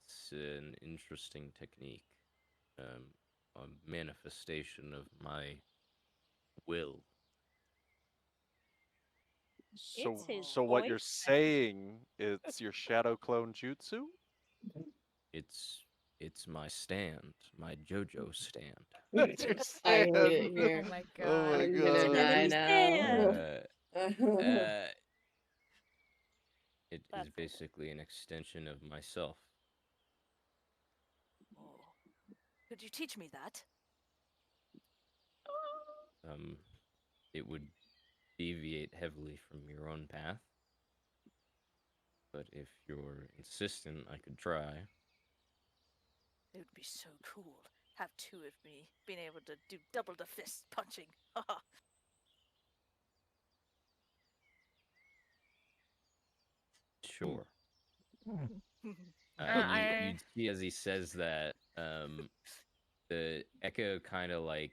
[SPEAKER 3] It's an interesting technique. A manifestation of my will.
[SPEAKER 9] So
[SPEAKER 4] It's his
[SPEAKER 9] so what
[SPEAKER 4] voice.
[SPEAKER 9] you're saying it's your shadow clone jutsu?
[SPEAKER 3] It's my stand, my JoJo stand.
[SPEAKER 9] That's your
[SPEAKER 6] I hate
[SPEAKER 9] stand.
[SPEAKER 6] it
[SPEAKER 1] Oh
[SPEAKER 6] here.
[SPEAKER 1] my god.
[SPEAKER 9] Oh my
[SPEAKER 6] I'm gonna
[SPEAKER 9] God.
[SPEAKER 6] die now.
[SPEAKER 3] Uh, It
[SPEAKER 4] That's
[SPEAKER 3] is
[SPEAKER 4] cool.
[SPEAKER 3] basically an extension of myself.
[SPEAKER 7] Oh. Could you teach me that?
[SPEAKER 3] It would deviate heavily from your own path, but if you're insistent, I could try.
[SPEAKER 7] It would be so cool. Have two of me being able to do double the fist punching. Haha.
[SPEAKER 3] Sure.
[SPEAKER 1] I-
[SPEAKER 3] You'd see as he says that, the echo kind of like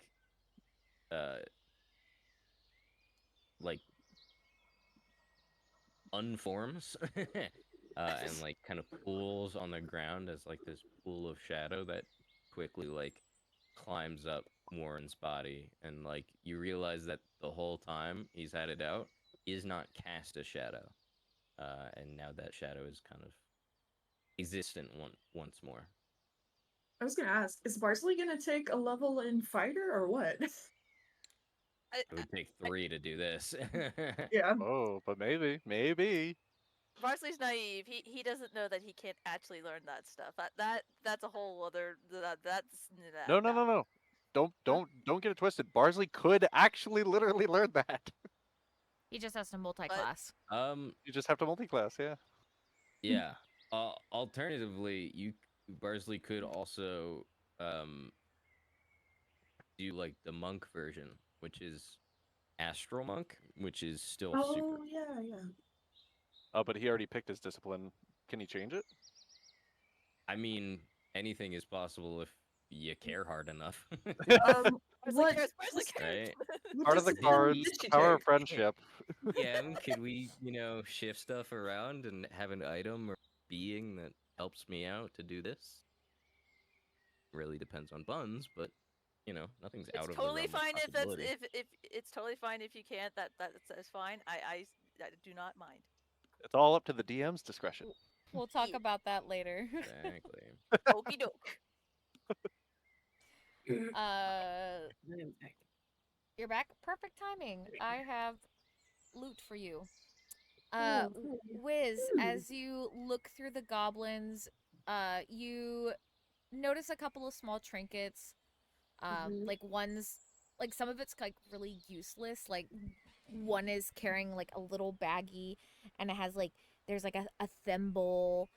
[SPEAKER 3] unforms and like kind of pools on the ground as like this pool of shadow that quickly like climbs up Warren's body, and like you realize that the whole time he's had it out, he has not cast a shadow, and now that shadow is kind of existent once more.
[SPEAKER 2] I was gonna ask, is Barsley gonna take a level in fighter or what?
[SPEAKER 3] It would take 3 to do this.
[SPEAKER 2] Yeah.
[SPEAKER 9] Oh, but maybe.
[SPEAKER 7] Varsley's naive. He doesn't know that he can't actually learn that stuff. That's a whole other. That's
[SPEAKER 9] No. Don't get it twisted. Barsley could actually literally learn that.
[SPEAKER 1] He just has to multi-class.
[SPEAKER 9] You just have to multi-class, yeah.
[SPEAKER 3] Yeah. Alternatively, Barsley could also do like the monk version, which is Astral Monk, which is still super.
[SPEAKER 2] Oh yeah.
[SPEAKER 9] Oh, but he already picked his discipline. Can he change it?
[SPEAKER 3] I mean, anything is possible if you care hard enough.
[SPEAKER 2] What?
[SPEAKER 3] Right?
[SPEAKER 2] What
[SPEAKER 9] Part of the
[SPEAKER 2] discipline
[SPEAKER 9] cards,
[SPEAKER 2] did she
[SPEAKER 9] power of
[SPEAKER 2] take?
[SPEAKER 9] friendship.
[SPEAKER 3] Yeah, could we, shift stuff around and have an item or being that helps me out to do this? Really depends on Buns, but nothing's out
[SPEAKER 7] It's
[SPEAKER 3] of
[SPEAKER 7] totally
[SPEAKER 3] the realm
[SPEAKER 7] fine
[SPEAKER 3] of
[SPEAKER 7] if that's
[SPEAKER 3] possibility.
[SPEAKER 7] if it's totally fine if you can't. That's fine. I do not mind.
[SPEAKER 9] It's all up to the DM's discretion.
[SPEAKER 1] We'll talk
[SPEAKER 7] Yeah.
[SPEAKER 1] about that later.
[SPEAKER 3] Exactly.
[SPEAKER 7] Okie doke.
[SPEAKER 1] You're back. Perfect timing. I have loot for you.
[SPEAKER 2] Oh,
[SPEAKER 1] Wiz, as you look through the goblins, you notice a couple of small trinkets. Like one's like some of it's like really useless. Like one is carrying like a little baggie, and it has like there's like a thimble,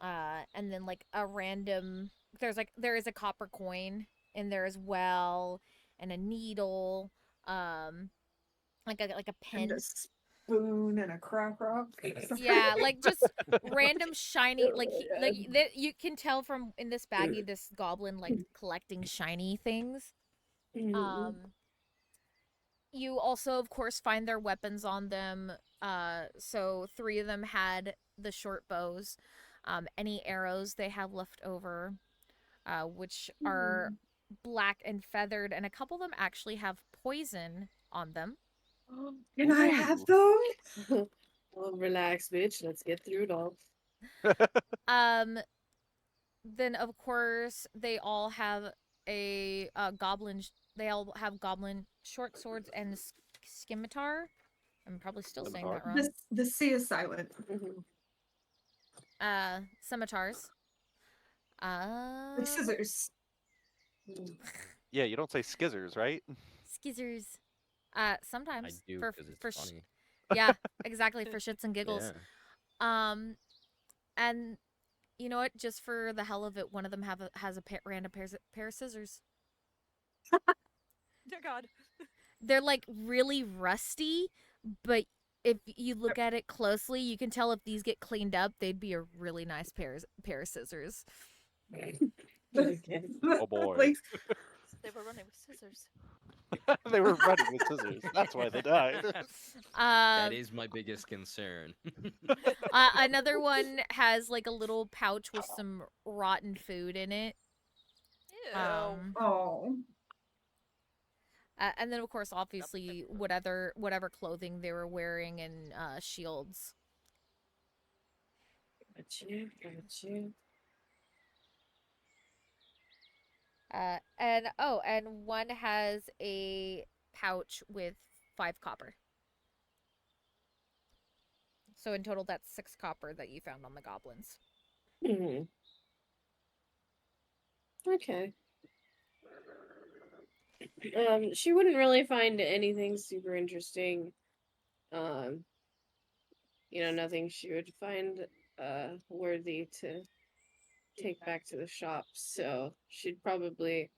[SPEAKER 1] and then like a random there is a copper coin in there as well, and a needle, like a
[SPEAKER 2] And a
[SPEAKER 1] pen.
[SPEAKER 2] spoon and a crack rock.
[SPEAKER 1] Yeah, like just random shiny you can tell from in this baggie this goblin like collecting shiny things. You also of course find their weapons on them. So 3 of them had the short bows. Any arrows they have left over, which are black and feathered, and a couple of them actually have poison on them.
[SPEAKER 2] Can I have those?
[SPEAKER 6] Well, relax, bitch. Let's get through it all.
[SPEAKER 1] Then of course they all have a goblin. They all have goblin short swords and scimitar. I'm probably still saying that wrong.
[SPEAKER 2] The sea is silent.
[SPEAKER 1] Scimitars.
[SPEAKER 2] Like scissors.
[SPEAKER 9] Yeah, you don't say skizzers, right?
[SPEAKER 1] Skizzers. Sometimes
[SPEAKER 3] I do because it's funny.
[SPEAKER 1] Yeah, exactly, for shits and giggles.
[SPEAKER 3] Yeah.
[SPEAKER 1] And you know what? Just for the hell of it, one of them has a random pair of scissors.
[SPEAKER 7] Dear God.
[SPEAKER 1] They're like really rusty, but if you look at it closely, you can tell if these get cleaned up, they'd be a really nice pair of scissors.
[SPEAKER 9] Oh boy.
[SPEAKER 2] Like,
[SPEAKER 7] They were running with scissors.
[SPEAKER 9] They were running with scissors. That's why they died.
[SPEAKER 3] That is my biggest concern.
[SPEAKER 1] Another one has like a little pouch with some rotten food in it.
[SPEAKER 7] Ew.
[SPEAKER 1] And then of course, obviously, whatever clothing they were wearing and shields.
[SPEAKER 6] Gotcha.
[SPEAKER 1] And one has a pouch with 5 copper. So in total, that's 6 copper that you found on the goblins.
[SPEAKER 6] Hmm. Okay. She wouldn't really find anything super interesting. Nothing she would find worthy to take back to the shop. So she'd probably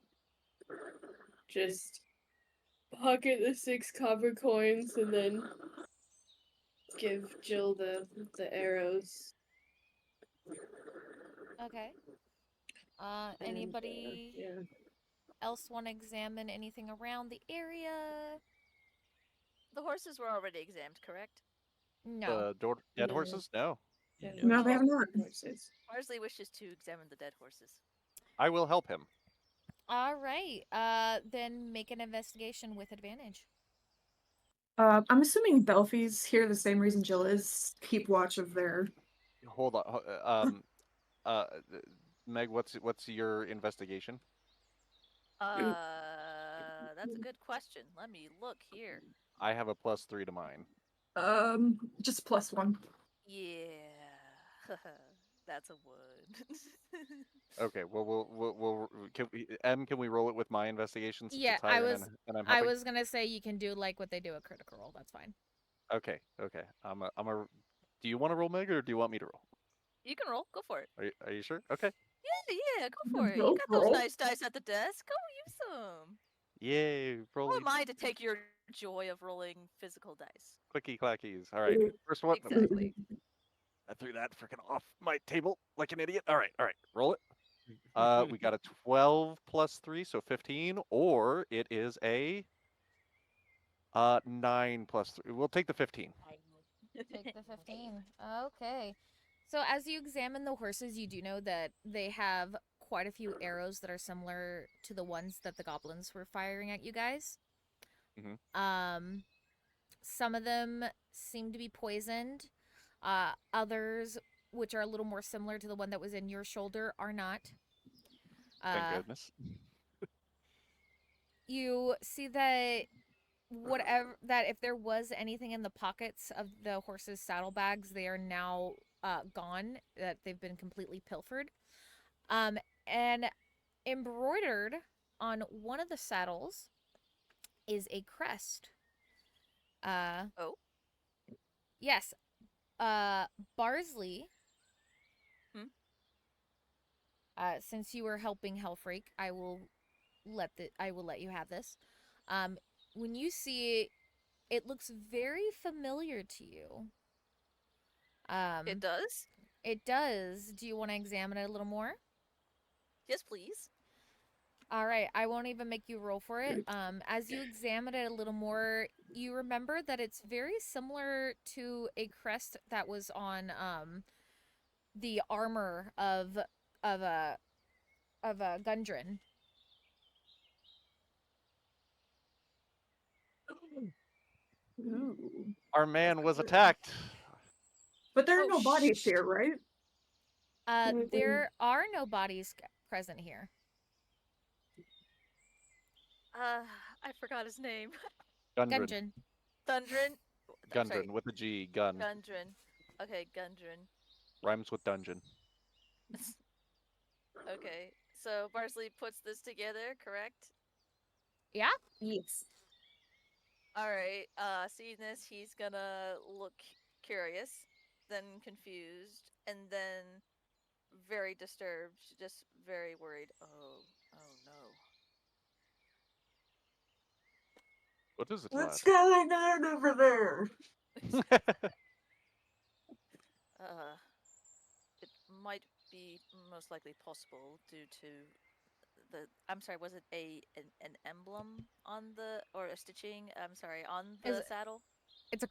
[SPEAKER 6] just pocket the 6 copper coins and then give Jill the arrows.
[SPEAKER 1] Okay.
[SPEAKER 6] And,
[SPEAKER 1] Anybody
[SPEAKER 6] yeah.
[SPEAKER 1] else want to examine anything around the area?
[SPEAKER 7] The horses were already examined, correct?
[SPEAKER 1] No.
[SPEAKER 9] Dead
[SPEAKER 6] No.
[SPEAKER 9] horses? No.
[SPEAKER 2] No, they have not.
[SPEAKER 6] Horses.
[SPEAKER 7] Parsley wishes to examine the dead horses.
[SPEAKER 9] I will help him.
[SPEAKER 1] All right. Then make an investigation with advantage.
[SPEAKER 2] I'm assuming Belfi's here the same reason Jill is. Keep watch of their.
[SPEAKER 9] Hold on. Meg, what's your investigation?
[SPEAKER 7] That's a good question. Let me look here.
[SPEAKER 9] I have a +3 to mine.
[SPEAKER 2] Just +1.
[SPEAKER 7] Yeah, that's a wood.
[SPEAKER 9] Okay. Well, can we roll it with my investigation since
[SPEAKER 1] Yeah,
[SPEAKER 9] it's higher and I'm
[SPEAKER 1] I
[SPEAKER 9] helping?
[SPEAKER 1] was gonna say you can do like what they do at Critical Role. That's fine.
[SPEAKER 9] Okay. Do you want to roll, Meg, or do you want me to roll?
[SPEAKER 7] You can roll. Go for it.
[SPEAKER 9] Are you sure? Okay.
[SPEAKER 7] Yeah, go for it. You
[SPEAKER 2] Roll,
[SPEAKER 7] got those
[SPEAKER 2] roll.
[SPEAKER 7] nice dice at the desk. Go use them.
[SPEAKER 9] Yay!
[SPEAKER 7] Who
[SPEAKER 9] Rolling
[SPEAKER 7] am I to take your joy of rolling physical dice?
[SPEAKER 9] clicky clackies. All right. First one.
[SPEAKER 7] Exactly.
[SPEAKER 9] I threw that freaking off my table like an idiot. All right. Roll it. We got a 12 plus 3, so 15, or it is a 9 plus 3. We'll take the 15.
[SPEAKER 1] Take the 15. Okay. So as you examine the horses, you do know that they have quite a few arrows that are similar to the ones that the goblins were firing at you guys. Some of them seem to be poisoned. Others, which are a little more similar to the one that was in your shoulder, are not.
[SPEAKER 9] Thank goodness.
[SPEAKER 1] You see that if there was anything in the pockets of the horses' saddlebags, they are now gone. That they've been completely pilfered. And embroidered on one of the saddles is a crest.
[SPEAKER 7] Oh.
[SPEAKER 1] Yes. Barsley. Since you were helping Hellfreak, I will let you have this. When you see it, it looks very familiar to you.
[SPEAKER 7] It does?
[SPEAKER 1] It does. Do you want to examine it a little more?
[SPEAKER 7] Yes, please.
[SPEAKER 1] All right, I won't even make you roll for it. As you examine it a little more, you remember that it's very similar to a crest that was on the armor of a Gundren.
[SPEAKER 2] Ooh.
[SPEAKER 9] Our man was attacked.
[SPEAKER 2] But there are no bodies here, right?
[SPEAKER 1] There are no bodies present here.
[SPEAKER 7] I forgot his name.
[SPEAKER 9] Gundren.
[SPEAKER 7] Thundrin?
[SPEAKER 9] Gundren with a G. Gun.
[SPEAKER 7] Gundren. Okay, Gundren.
[SPEAKER 9] Rhymes with dungeon.
[SPEAKER 7] Okay, so Barsley puts this together, correct?
[SPEAKER 1] Yeah?
[SPEAKER 2] Yes.
[SPEAKER 7] Alright, seeing this, he's gonna look curious, then confused, and then very disturbed, just very worried. Oh no.
[SPEAKER 9] What is it,
[SPEAKER 2] What's going on over there?
[SPEAKER 7] It might be most likely possible due to the. I'm sorry. Was it an emblem on the or a stitching? I'm sorry, on the saddle.
[SPEAKER 1] It's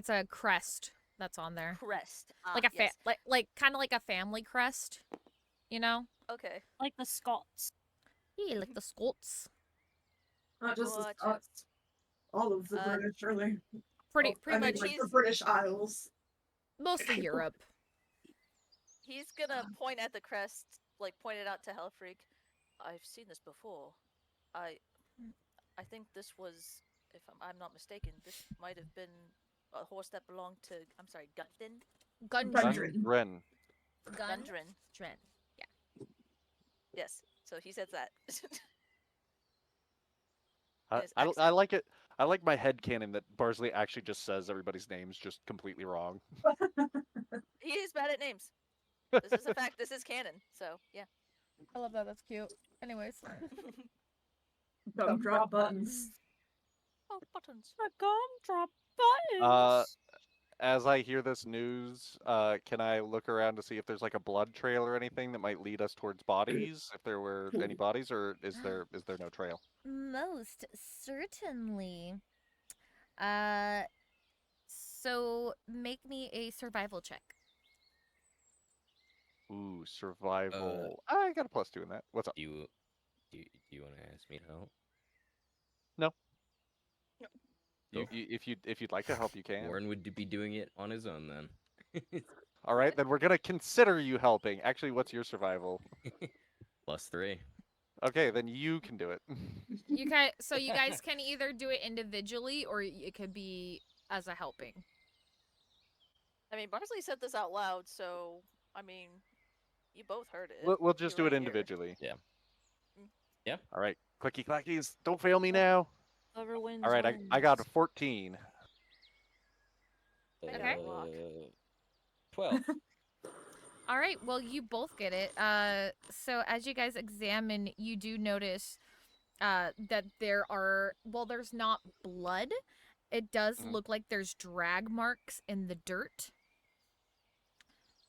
[SPEAKER 1] a crest that's on there.
[SPEAKER 7] Crest.
[SPEAKER 1] Like a
[SPEAKER 7] yes.
[SPEAKER 1] like kind of like a family crest, you know?
[SPEAKER 7] Okay.
[SPEAKER 8] Like the Scots.
[SPEAKER 1] Yeah, like the Scots.
[SPEAKER 2] Not just the
[SPEAKER 7] Gotcha.
[SPEAKER 2] Scots. All of the British, really.
[SPEAKER 1] Pretty
[SPEAKER 2] I mean,
[SPEAKER 1] much
[SPEAKER 2] like the British Isles.
[SPEAKER 1] most of Europe.
[SPEAKER 7] He's gonna point at the crest, like point it out to Hellfreak. I've seen this before. I think this was, if I'm not mistaken, this might have been a horse that belonged to, I'm sorry, Gundren?
[SPEAKER 1] Gundren.
[SPEAKER 2] Gundren.
[SPEAKER 7] Gundren.
[SPEAKER 1] Gundren.
[SPEAKER 7] Yes. So he says that.
[SPEAKER 9] I,
[SPEAKER 7] His
[SPEAKER 9] I, I
[SPEAKER 7] accent.
[SPEAKER 9] like it. I like my headcanon that Barsley actually just says everybody's names just completely wrong.
[SPEAKER 7] He is bad at names. This is a fact. This is canon. So yeah.
[SPEAKER 1] I love that. That's cute. Anyways.
[SPEAKER 2] Gumdrop buttons.
[SPEAKER 7] Oh, buttons.
[SPEAKER 4] A gumdrop
[SPEAKER 9] Uh,
[SPEAKER 4] buttons.
[SPEAKER 9] As I hear this news, can I look around to see if there's like a blood trail or anything that might lead us towards bodies? If there were any bodies, or is there no trail?
[SPEAKER 1] Most certainly. So make me a survival check.
[SPEAKER 9] Ooh, survival. I got a +2 in that. What's up?
[SPEAKER 3] Do you want to ask me to help?
[SPEAKER 9] No.
[SPEAKER 3] Cool.
[SPEAKER 9] If you'd like to help, you can.
[SPEAKER 3] Warren would be doing it on his own then.
[SPEAKER 9] All right, then we're gonna consider you helping. Actually, what's your survival?
[SPEAKER 3] +3.
[SPEAKER 9] Okay, then you can do it.
[SPEAKER 1] You guys can either do it individually or it could be as a helping.
[SPEAKER 7] I mean, Barsley said this out loud, so I mean, you both heard it.
[SPEAKER 9] We'll just
[SPEAKER 7] You
[SPEAKER 9] do
[SPEAKER 7] were
[SPEAKER 9] it
[SPEAKER 7] here.
[SPEAKER 9] individually.
[SPEAKER 3] Yeah.
[SPEAKER 7] Mm.
[SPEAKER 3] Yeah.
[SPEAKER 9] All right, clicky clackies, don't fail me now.
[SPEAKER 4] Whoever wins.
[SPEAKER 9] All right, I got a 14.
[SPEAKER 7] I got
[SPEAKER 1] Okay.
[SPEAKER 7] a rock.
[SPEAKER 3] 12.
[SPEAKER 1] All right, well, you both get it. So as you guys examine, you do notice that there's not blood. It does
[SPEAKER 9] Mhm.
[SPEAKER 1] look like there's drag marks in the dirt.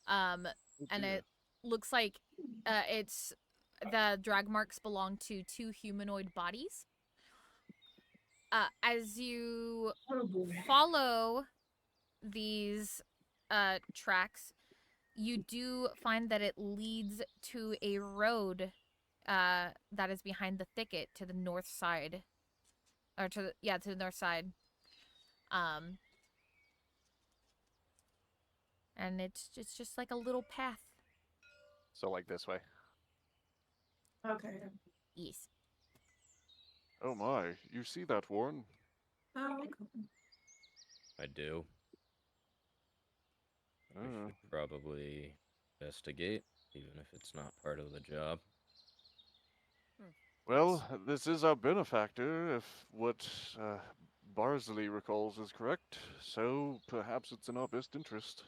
[SPEAKER 1] And
[SPEAKER 9] dear.
[SPEAKER 1] it looks like the drag marks belong to 2 humanoid bodies. As you
[SPEAKER 2] Oh boy.
[SPEAKER 1] follow these tracks, you do find that it leads to a road that is behind the thicket to the north side. Or to the north side. And it's just like a little path.
[SPEAKER 9] So like this way.
[SPEAKER 2] Okay.
[SPEAKER 1] Yes.
[SPEAKER 5] Oh my, you see that, Warren?
[SPEAKER 2] Oh, okay.
[SPEAKER 3] I do. We
[SPEAKER 5] Uh,
[SPEAKER 3] should probably investigate, even if it's not part of the job.
[SPEAKER 5] well, this is our benefactor, if what Barsley recalls is correct, so perhaps it's in our best interest.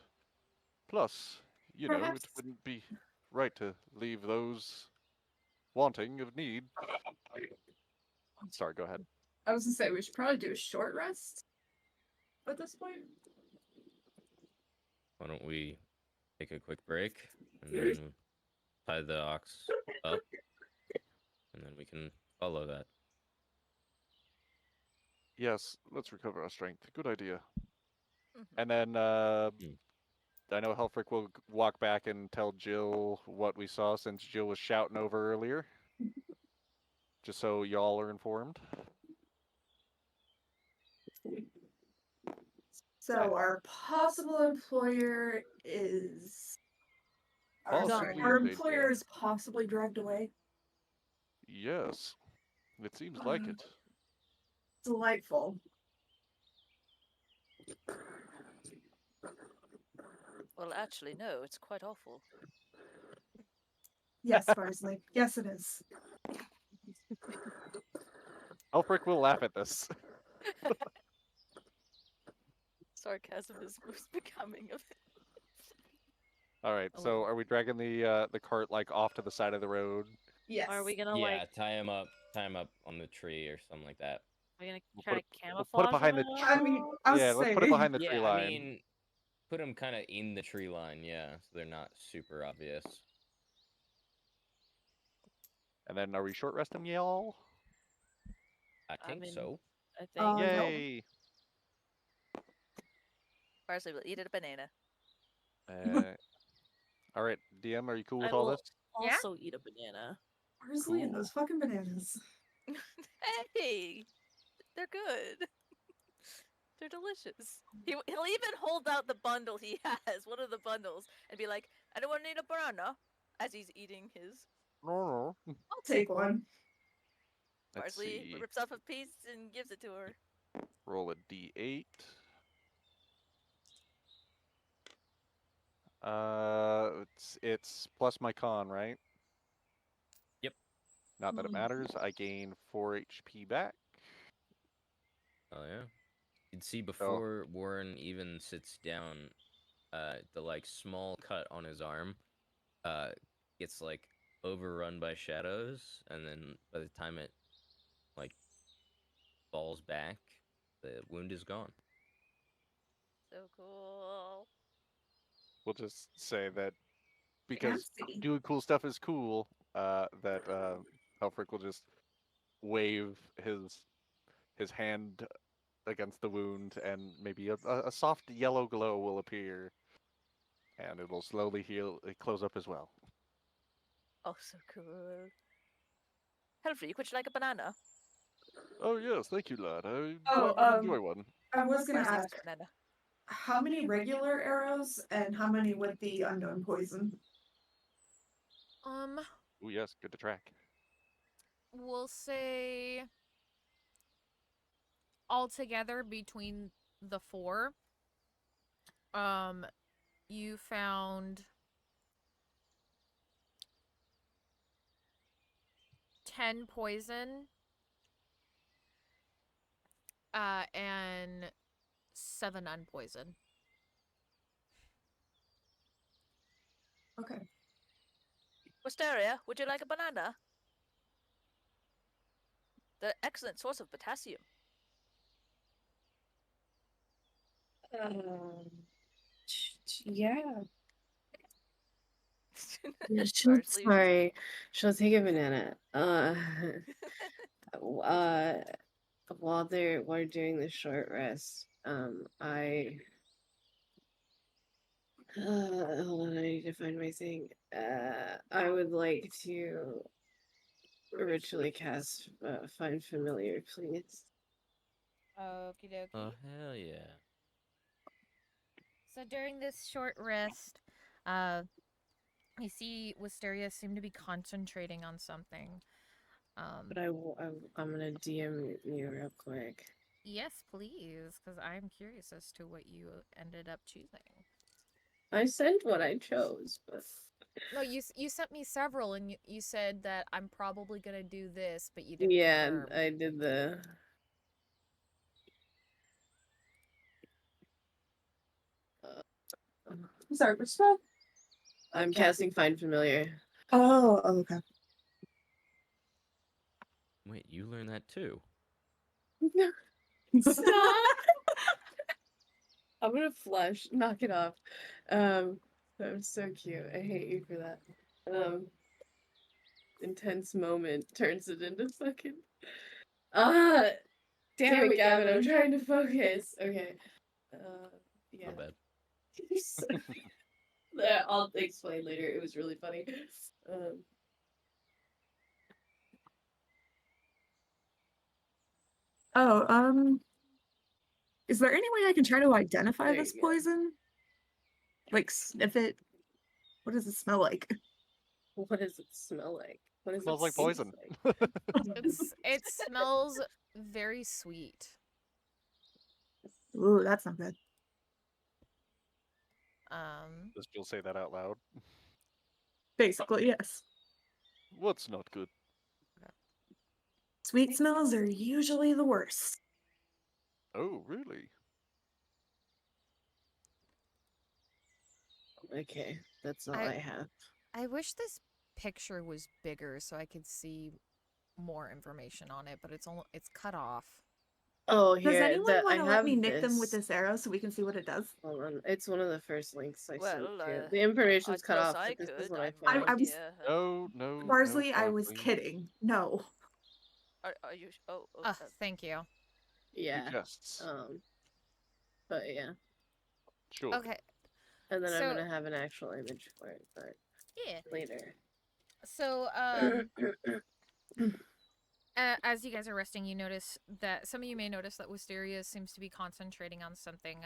[SPEAKER 5] Plus, you know, it
[SPEAKER 2] Perhaps.
[SPEAKER 5] wouldn't be right to leave those wanting of need. Sorry, go ahead.
[SPEAKER 2] I was gonna say we should probably do a short rest at this point.
[SPEAKER 3] Why don't we take a quick break and then tie the ox up, and then we can follow that.
[SPEAKER 5] Yes, let's recover our strength. Good idea.
[SPEAKER 9] And then I know Helfrich will walk back and tell Jill what we saw since Jill was shouting over earlier. Just so y'all are informed.
[SPEAKER 2] So our possible employer is.
[SPEAKER 5] Possibly
[SPEAKER 2] Our
[SPEAKER 5] if they
[SPEAKER 2] employer
[SPEAKER 5] did.
[SPEAKER 2] is possibly dragged away.
[SPEAKER 5] Yes, it seems like it.
[SPEAKER 2] Delightful.
[SPEAKER 7] Well, actually, no. It's quite awful.
[SPEAKER 2] Yes, Barsley. Yes, it is.
[SPEAKER 9] Helfrich will laugh at this.
[SPEAKER 7] Sarcasm is most becoming of it.
[SPEAKER 9] All right, so are we dragging the cart like off to the side of the road?
[SPEAKER 2] Yes.
[SPEAKER 4] Are we gonna
[SPEAKER 3] Yeah,
[SPEAKER 4] like?
[SPEAKER 3] tie him up on the tree or something like that.
[SPEAKER 4] Are we gonna
[SPEAKER 9] We'll
[SPEAKER 4] try
[SPEAKER 9] put
[SPEAKER 4] to
[SPEAKER 9] it-
[SPEAKER 4] camouflage?
[SPEAKER 9] we'll put it behind the
[SPEAKER 4] it
[SPEAKER 2] I mean, I was
[SPEAKER 9] Yeah, let's put it
[SPEAKER 2] saying-
[SPEAKER 9] behind the tree
[SPEAKER 3] Yeah, I
[SPEAKER 9] line.
[SPEAKER 3] mean, put them kind of in the tree line, yeah, so they're not super obvious.
[SPEAKER 9] And then are we short resting y'all?
[SPEAKER 3] I think
[SPEAKER 4] mean,
[SPEAKER 3] so.
[SPEAKER 4] I think.
[SPEAKER 2] No.
[SPEAKER 9] Yay!
[SPEAKER 7] Barsley will eat a banana.
[SPEAKER 9] All right, DM, are you cool with
[SPEAKER 4] I
[SPEAKER 9] all
[SPEAKER 4] will
[SPEAKER 9] this?
[SPEAKER 1] Yeah?
[SPEAKER 4] also eat a banana.
[SPEAKER 2] Barsley and those fucking bananas.
[SPEAKER 7] Hey, they're good. They're delicious. He'll even hold out the bundle he has, one of the bundles, and be like, "Anyone need a banana?" As he's eating his.
[SPEAKER 9] No.
[SPEAKER 2] I'll take one.
[SPEAKER 9] Let's
[SPEAKER 7] Barsley
[SPEAKER 9] see.
[SPEAKER 7] rips off a piece and gives it to her.
[SPEAKER 9] Roll a d8. It's plus my con, right?
[SPEAKER 3] Yep.
[SPEAKER 9] Not that it matters. I gain 4 HP back.
[SPEAKER 3] Oh yeah. You'd see
[SPEAKER 9] So
[SPEAKER 3] before Warren even sits down, the like small cut on his arm, gets like overrun by shadows, and then by the time it like falls back, the wound is gone.
[SPEAKER 7] So cool.
[SPEAKER 9] we'll just say that because
[SPEAKER 2] Fancy.
[SPEAKER 9] doing cool stuff is cool, that Helfric will just wave his hand against the wound, and maybe a soft yellow glow will appear, and it will slowly heal, close up as well.
[SPEAKER 7] Oh, so cool. Helfric, would you like a banana?
[SPEAKER 5] Oh yes, thank you, lad. I
[SPEAKER 2] Oh,
[SPEAKER 5] would enjoy one.
[SPEAKER 2] I was gonna
[SPEAKER 7] Where's
[SPEAKER 2] ask,
[SPEAKER 7] next banana?
[SPEAKER 2] how many regular arrows and how many with the unknown poison?
[SPEAKER 9] Oh yes, good to track.
[SPEAKER 1] We'll say altogether between the 4, you found 10 poison, and 7 unpoison.
[SPEAKER 2] Okay.
[SPEAKER 7] Wisteria, would you like a banana? They're an excellent source of potassium.
[SPEAKER 6] Yeah.
[SPEAKER 7] Parsley.
[SPEAKER 6] Sorry. She'll take a banana. While they're doing the short rest, hold on, I need to find my thing. I would like to ritually cast Find Familiar, please.
[SPEAKER 1] Okie dokie.
[SPEAKER 3] Oh hell yeah.
[SPEAKER 1] So during this short rest, you see Wisteria seem to be concentrating on something.
[SPEAKER 6] But I'm gonna DM you real quick.
[SPEAKER 1] Yes, please, because I'm curious as to what you ended up choosing.
[SPEAKER 6] I sent what I chose, but
[SPEAKER 1] No, you sent me several, and you said that I'm probably gonna do this, but you didn't
[SPEAKER 6] yeah,
[SPEAKER 1] confirm.
[SPEAKER 6] I did the.
[SPEAKER 2] Sorry, which spell?
[SPEAKER 6] I'm casting Find Familiar.
[SPEAKER 2] Oh, okay.
[SPEAKER 3] Wait, you learned that too?
[SPEAKER 2] Stop.
[SPEAKER 6] I'm gonna flush. Knock it off. That was so cute. I hate you for that. Intense moment turns it into fucking. Damn it, Gavin. I'm trying to focus. Okay. Yeah.
[SPEAKER 3] My bad.
[SPEAKER 6] I'll explain later. It was really funny.
[SPEAKER 2] Is there any way I can try to identify
[SPEAKER 6] There
[SPEAKER 2] this
[SPEAKER 6] you go.
[SPEAKER 2] poison? Like sniff it? What does it smell like?
[SPEAKER 6] What does it smell like? What does
[SPEAKER 9] Smells
[SPEAKER 6] it
[SPEAKER 9] like
[SPEAKER 6] taste
[SPEAKER 9] poison.
[SPEAKER 6] like?
[SPEAKER 1] It smells very sweet.
[SPEAKER 2] Ooh, that's not good.
[SPEAKER 9] Does Jill say that out loud?
[SPEAKER 2] Basically, yes.
[SPEAKER 5] What's not good?
[SPEAKER 2] Sweet smells are usually the worst.
[SPEAKER 5] Oh, really?
[SPEAKER 6] Okay, that's all I have.
[SPEAKER 1] I wish this picture was bigger so I could see more information on it, but it's cut off.
[SPEAKER 6] Oh,
[SPEAKER 2] Does
[SPEAKER 6] here,
[SPEAKER 2] anyone
[SPEAKER 6] I
[SPEAKER 2] want to let
[SPEAKER 6] have
[SPEAKER 2] me nick them with
[SPEAKER 6] this.
[SPEAKER 2] this arrow so we can see what it does?
[SPEAKER 6] Hold on, it's one of the first links I sent
[SPEAKER 7] Well,
[SPEAKER 6] you. The information's
[SPEAKER 7] I
[SPEAKER 6] cut off,
[SPEAKER 7] suppose I
[SPEAKER 6] but this is
[SPEAKER 7] could.
[SPEAKER 6] what I
[SPEAKER 7] I'm
[SPEAKER 6] found.
[SPEAKER 7] right
[SPEAKER 2] I was-
[SPEAKER 7] here.
[SPEAKER 5] No,
[SPEAKER 2] Barsley,
[SPEAKER 5] no,
[SPEAKER 2] I was
[SPEAKER 5] Barsley.
[SPEAKER 2] kidding. No.
[SPEAKER 7] Are you? Oh,
[SPEAKER 1] Thank you.
[SPEAKER 6] Yeah.
[SPEAKER 5] Jests.
[SPEAKER 6] But yeah.
[SPEAKER 5] Sure.
[SPEAKER 1] Okay.
[SPEAKER 6] And then I'm
[SPEAKER 1] So-
[SPEAKER 6] gonna have an actual image for it, but
[SPEAKER 1] Yeah.
[SPEAKER 6] later.
[SPEAKER 1] So, as you guys are resting, you notice that some of you may notice that Wisteria seems to be concentrating on something.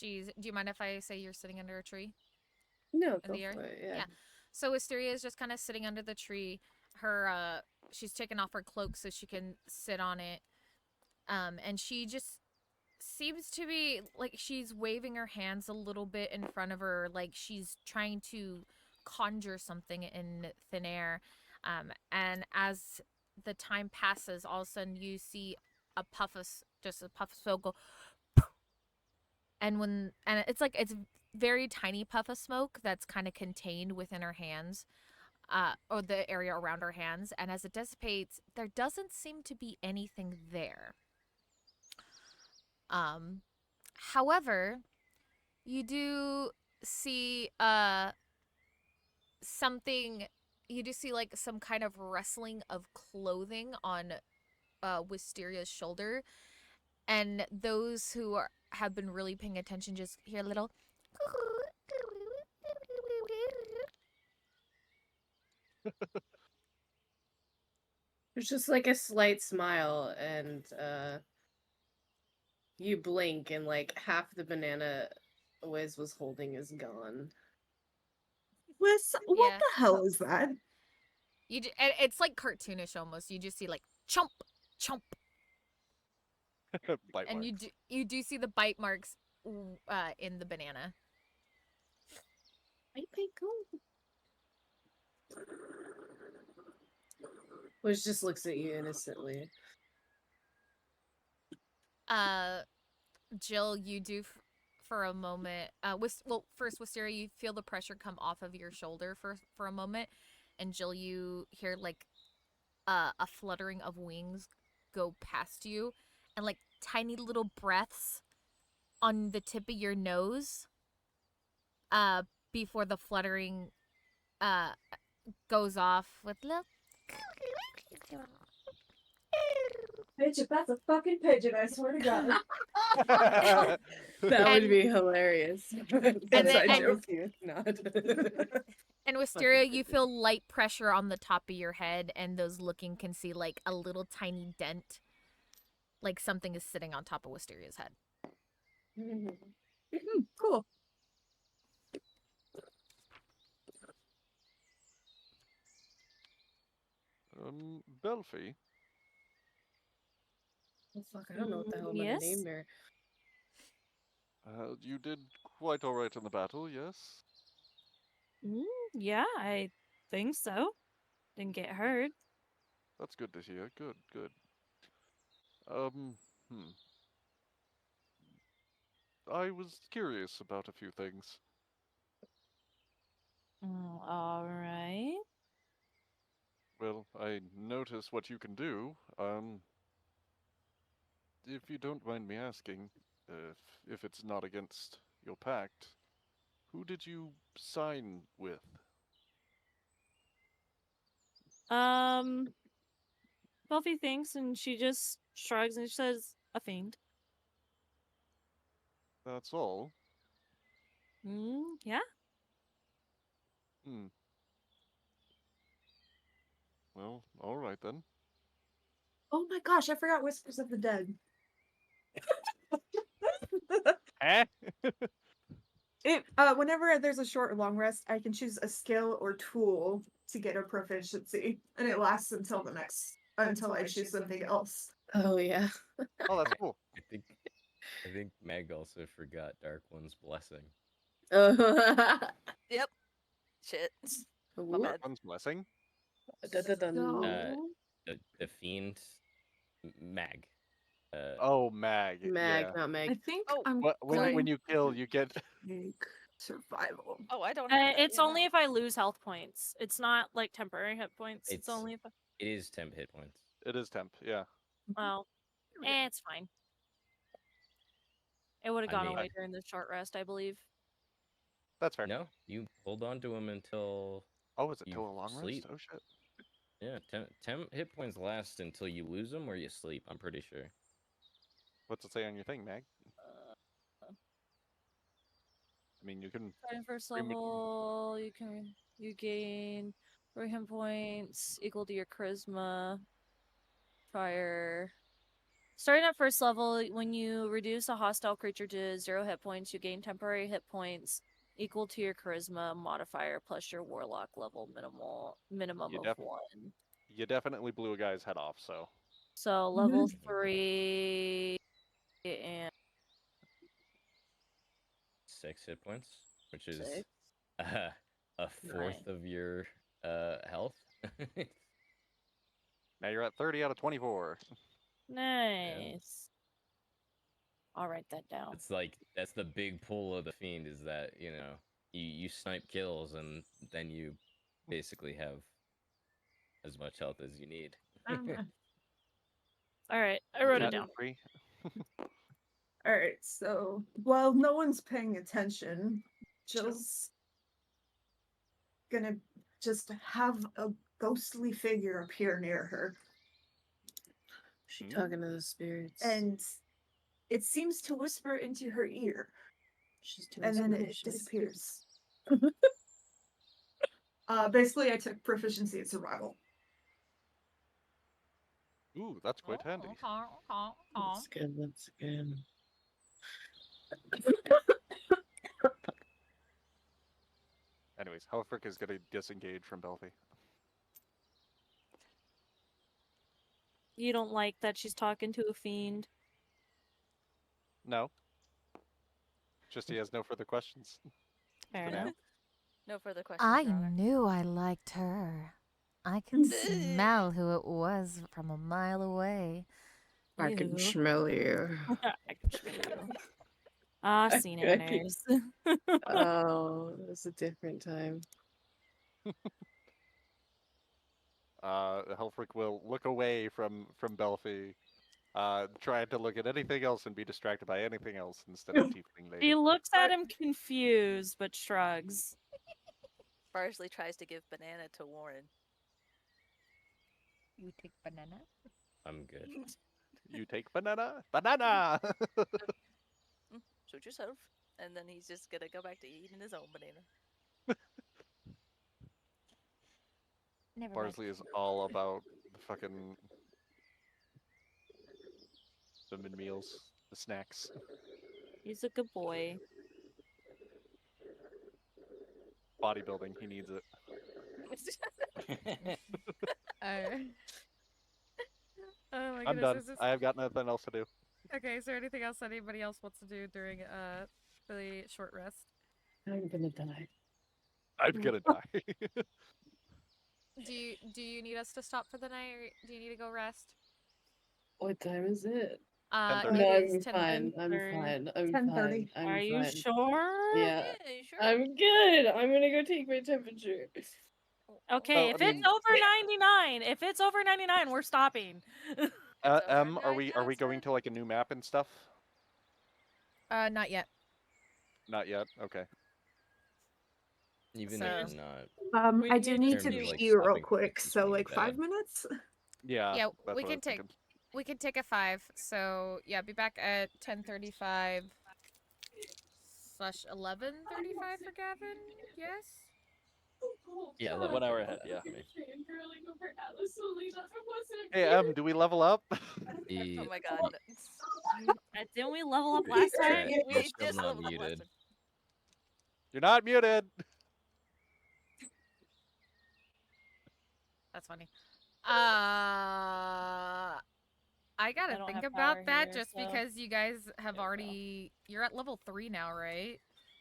[SPEAKER 1] Do you mind if I say you're sitting under a tree?
[SPEAKER 6] No,
[SPEAKER 1] In
[SPEAKER 6] go
[SPEAKER 1] the air?
[SPEAKER 6] for it, yeah.
[SPEAKER 1] Yeah. So Wisteria is just kind of sitting under the tree. She's taken off her cloak so she can sit on it. And she just seems to be like she's waving her hands a little bit in front of her, like she's trying to conjure something in thin air. And as the time passes, all of a sudden you see just a puff of smoke go, and it's like it's very tiny puff of smoke that's kind of contained within her hands, or the area around her hands. And as it dissipates, there doesn't seem to be anything there. However, you do see something. You do see like some kind of rustling of clothing on Wisteria's shoulder, and those who have been really paying attention just hear a little.
[SPEAKER 6] There's just like a slight smile, and you blink, and like half the banana Wiz was holding is gone.
[SPEAKER 2] Wiz, what
[SPEAKER 1] Yeah.
[SPEAKER 2] the hell is that?
[SPEAKER 1] It's like cartoonish almost. You just see like chomp, chomp,
[SPEAKER 9] Bite
[SPEAKER 1] and
[SPEAKER 9] marks.
[SPEAKER 1] you do see the bite marks in the banana.
[SPEAKER 6] Wiz just looks at you innocently.
[SPEAKER 1] Jill, you do for a moment. First, Wisteria, you feel the pressure come off of your shoulder for a moment, and Jill, you hear like a fluttering of wings go past you, and like tiny little breaths on the tip of your nose. Before the fluttering goes off with little.
[SPEAKER 8] Pigeon, that's a fucking pigeon, I swear to God.
[SPEAKER 6] That would be hilarious. Inside
[SPEAKER 1] and-
[SPEAKER 6] joke, you not.
[SPEAKER 1] And Wisteria, you feel light pressure on the top of your head, and those looking can see like a little tiny dent, like something is sitting on top of Wisteria's head.
[SPEAKER 2] Cool.
[SPEAKER 5] Belfie,
[SPEAKER 6] Oh, fuck, I don't know what the hell I'm gonna
[SPEAKER 4] Yes?
[SPEAKER 6] name her.
[SPEAKER 5] you did quite all right in the battle, yes?
[SPEAKER 4] Yeah, I think so. Didn't get hurt.
[SPEAKER 5] That's good to hear. Good, good. Hmm. I was curious about a few things.
[SPEAKER 4] All right.
[SPEAKER 5] Well, I notice what you can do. If you don't mind me asking, if it's not against your pact, who did you sign with?
[SPEAKER 4] Buffy thinks, and she just shrugs and she says, "A fiend."
[SPEAKER 5] That's all?
[SPEAKER 4] Yeah.
[SPEAKER 5] Hmm. Well, all right then.
[SPEAKER 2] Oh my gosh, I forgot Whispers of the Dead.
[SPEAKER 9] Eh?
[SPEAKER 2] Whenever there's a short or long rest, I can choose a skill or tool to get a proficiency, and it lasts until I choose something else.
[SPEAKER 6] Oh yeah.
[SPEAKER 9] Oh, that's cool.
[SPEAKER 3] I think Meg also forgot Dark One's blessing.
[SPEAKER 7] Yep. Shit. My
[SPEAKER 6] Ooh.
[SPEAKER 7] bad.
[SPEAKER 9] One's blessing.
[SPEAKER 6] Dun-dun-dun.
[SPEAKER 2] So,
[SPEAKER 3] The fiend, Mag.
[SPEAKER 9] Oh, Mag.
[SPEAKER 6] Mag,
[SPEAKER 9] Yeah.
[SPEAKER 6] not Meg.
[SPEAKER 2] I think
[SPEAKER 7] Oh,
[SPEAKER 2] I'm
[SPEAKER 9] When
[SPEAKER 2] going
[SPEAKER 9] you kill, you get.
[SPEAKER 2] to take survival.
[SPEAKER 7] Oh, I don't have that.
[SPEAKER 4] It's
[SPEAKER 7] yeah.
[SPEAKER 4] only if I lose health points. It's not like temporary hit points. It's
[SPEAKER 3] It's-
[SPEAKER 4] only if.
[SPEAKER 3] It is temp hit points.
[SPEAKER 9] It is temp. Yeah.
[SPEAKER 4] Well, it's fine. It would have
[SPEAKER 3] I
[SPEAKER 4] gone
[SPEAKER 3] mean-
[SPEAKER 4] away during the short rest, I believe.
[SPEAKER 9] That's fair.
[SPEAKER 3] No, you hold on to him until
[SPEAKER 9] Oh, is it
[SPEAKER 3] you
[SPEAKER 9] till a long
[SPEAKER 3] sleep.
[SPEAKER 9] rest? Oh shit.
[SPEAKER 3] Yeah, temp hit points last until you lose them or you sleep. I'm pretty sure.
[SPEAKER 9] What's it say on your thing, Mag?
[SPEAKER 4] Uh,
[SPEAKER 9] I mean, you can.
[SPEAKER 4] Starting first
[SPEAKER 9] Remi-
[SPEAKER 4] level, you gain 3 hit points equal to your charisma. Starting at first level, when you reduce a hostile creature to 0 hit points, you gain temporary hit points equal to your charisma modifier plus your warlock level minimum
[SPEAKER 9] You
[SPEAKER 4] of 1.
[SPEAKER 9] You definitely blew a guy's head off. So.
[SPEAKER 4] So level 3 and
[SPEAKER 3] 6 hit points, which is
[SPEAKER 6] 6.
[SPEAKER 3] a fourth of your health.
[SPEAKER 9] Now you're at 30 out of 24.
[SPEAKER 4] Nice. I'll write that down.
[SPEAKER 3] It's like that's the big pull of the fiend is that you snipe kills and then you basically have as much health as you need.
[SPEAKER 4] All right, I wrote it
[SPEAKER 9] Nat
[SPEAKER 4] down.
[SPEAKER 9] 3.
[SPEAKER 2] All right, so while no one's paying attention, Jill's gonna just have a ghostly figure appear near her,
[SPEAKER 6] She talking to the spirits.
[SPEAKER 2] and it seems to whisper into her ear,
[SPEAKER 6] She's doing
[SPEAKER 2] and then it
[SPEAKER 6] spiritual.
[SPEAKER 2] disappears. Basically, I took proficiency in survival.
[SPEAKER 9] Ooh, that's quite handy.
[SPEAKER 6] That's good. That's good.
[SPEAKER 9] Anyways, Helfric is going to disengage from Belfie.
[SPEAKER 4] You don't like that she's talking to a fiend?
[SPEAKER 9] No. Just he has no further questions.
[SPEAKER 4] Fair
[SPEAKER 9] For now.
[SPEAKER 4] enough.
[SPEAKER 7] No further questions,
[SPEAKER 1] I
[SPEAKER 7] Your Honor.
[SPEAKER 1] knew I liked her. I could smell who it was from a mile away.
[SPEAKER 6] I can
[SPEAKER 4] Ew.
[SPEAKER 6] smell you.
[SPEAKER 4] I can smell you. Ah, seen manners.
[SPEAKER 6] Oh, it was a different time.
[SPEAKER 9] Helfric will look away from Belfie, trying to look at anything else and be distracted by anything else instead of Tiefling Lady.
[SPEAKER 4] He looks at him confused, but shrugs.
[SPEAKER 7] Barsley tries to give banana to Warren.
[SPEAKER 1] You take banana?
[SPEAKER 3] I'm good.
[SPEAKER 9] You take banana? Banana!
[SPEAKER 7] Suit yourself. And then he's just gonna go back to eating his own banana.
[SPEAKER 1] Never
[SPEAKER 9] Barsley is all about the fucking... the mid-meals, the snacks.
[SPEAKER 4] He's a good boy.
[SPEAKER 9] Bodybuilding, he needs it.
[SPEAKER 1] Oh my
[SPEAKER 9] I'm
[SPEAKER 1] goodness.
[SPEAKER 9] done.
[SPEAKER 1] Is this...
[SPEAKER 9] I have got nothing else to do.
[SPEAKER 1] Okay, is there anything else anybody else wants to do during the short rest?
[SPEAKER 6] I'm gonna die.
[SPEAKER 9] I'm gonna die.
[SPEAKER 1] Do you need us to stop for the night, or do you need to go rest?
[SPEAKER 6] What time is it?
[SPEAKER 9] 10:30.
[SPEAKER 6] No,
[SPEAKER 1] It is
[SPEAKER 6] I'm
[SPEAKER 1] 10:30.
[SPEAKER 6] fine. I'm
[SPEAKER 4] 10:30.
[SPEAKER 6] fine. I'm
[SPEAKER 2] 10:30.
[SPEAKER 6] fine. I'm
[SPEAKER 4] Are you
[SPEAKER 6] fine.
[SPEAKER 4] sure?
[SPEAKER 6] Yeah.
[SPEAKER 7] you sure?
[SPEAKER 6] I'm good. I'm gonna go take my temperature.
[SPEAKER 4] Okay,
[SPEAKER 9] Well,
[SPEAKER 4] if
[SPEAKER 9] I
[SPEAKER 4] it's
[SPEAKER 9] mean-
[SPEAKER 4] over 99, we're stopping.
[SPEAKER 7] It's over
[SPEAKER 9] are we
[SPEAKER 7] 99,
[SPEAKER 9] going
[SPEAKER 7] sir?
[SPEAKER 9] to like a new map and stuff?
[SPEAKER 1] Not yet.
[SPEAKER 9] Not yet. Okay.
[SPEAKER 3] Even
[SPEAKER 1] So-
[SPEAKER 3] if not,
[SPEAKER 4] We
[SPEAKER 2] I
[SPEAKER 4] need
[SPEAKER 2] do
[SPEAKER 4] to
[SPEAKER 2] need to
[SPEAKER 3] do, like,
[SPEAKER 2] pee real
[SPEAKER 3] stopping
[SPEAKER 2] quick,
[SPEAKER 3] is
[SPEAKER 2] so
[SPEAKER 3] really
[SPEAKER 2] like
[SPEAKER 3] bad.
[SPEAKER 2] 5 minutes?
[SPEAKER 9] Yeah.
[SPEAKER 1] Yeah,
[SPEAKER 9] that's
[SPEAKER 1] we
[SPEAKER 9] what I
[SPEAKER 1] can
[SPEAKER 9] was
[SPEAKER 1] take
[SPEAKER 9] thinking.
[SPEAKER 1] we can take a 5. So yeah, be back at 10:35 / 11:35 for Gavin. Yes.
[SPEAKER 3] yeah,
[SPEAKER 9] 1 hour ahead. Yeah.
[SPEAKER 3] me.
[SPEAKER 9] Hey, do we level up?
[SPEAKER 7] Oh my god.
[SPEAKER 4] Didn't we level up
[SPEAKER 3] Good
[SPEAKER 4] last
[SPEAKER 3] chat.
[SPEAKER 4] time?
[SPEAKER 3] You're
[SPEAKER 7] We
[SPEAKER 3] still
[SPEAKER 7] just
[SPEAKER 3] not
[SPEAKER 7] leveled up last
[SPEAKER 3] muted.
[SPEAKER 7] time.
[SPEAKER 9] You're not muted.
[SPEAKER 1] That's funny. I gotta
[SPEAKER 4] I don't
[SPEAKER 1] think
[SPEAKER 4] have
[SPEAKER 1] about
[SPEAKER 4] power
[SPEAKER 1] that
[SPEAKER 4] here,
[SPEAKER 1] just
[SPEAKER 4] so-
[SPEAKER 1] because you guys have
[SPEAKER 4] There we go.
[SPEAKER 1] already. You're at level 3 now, right?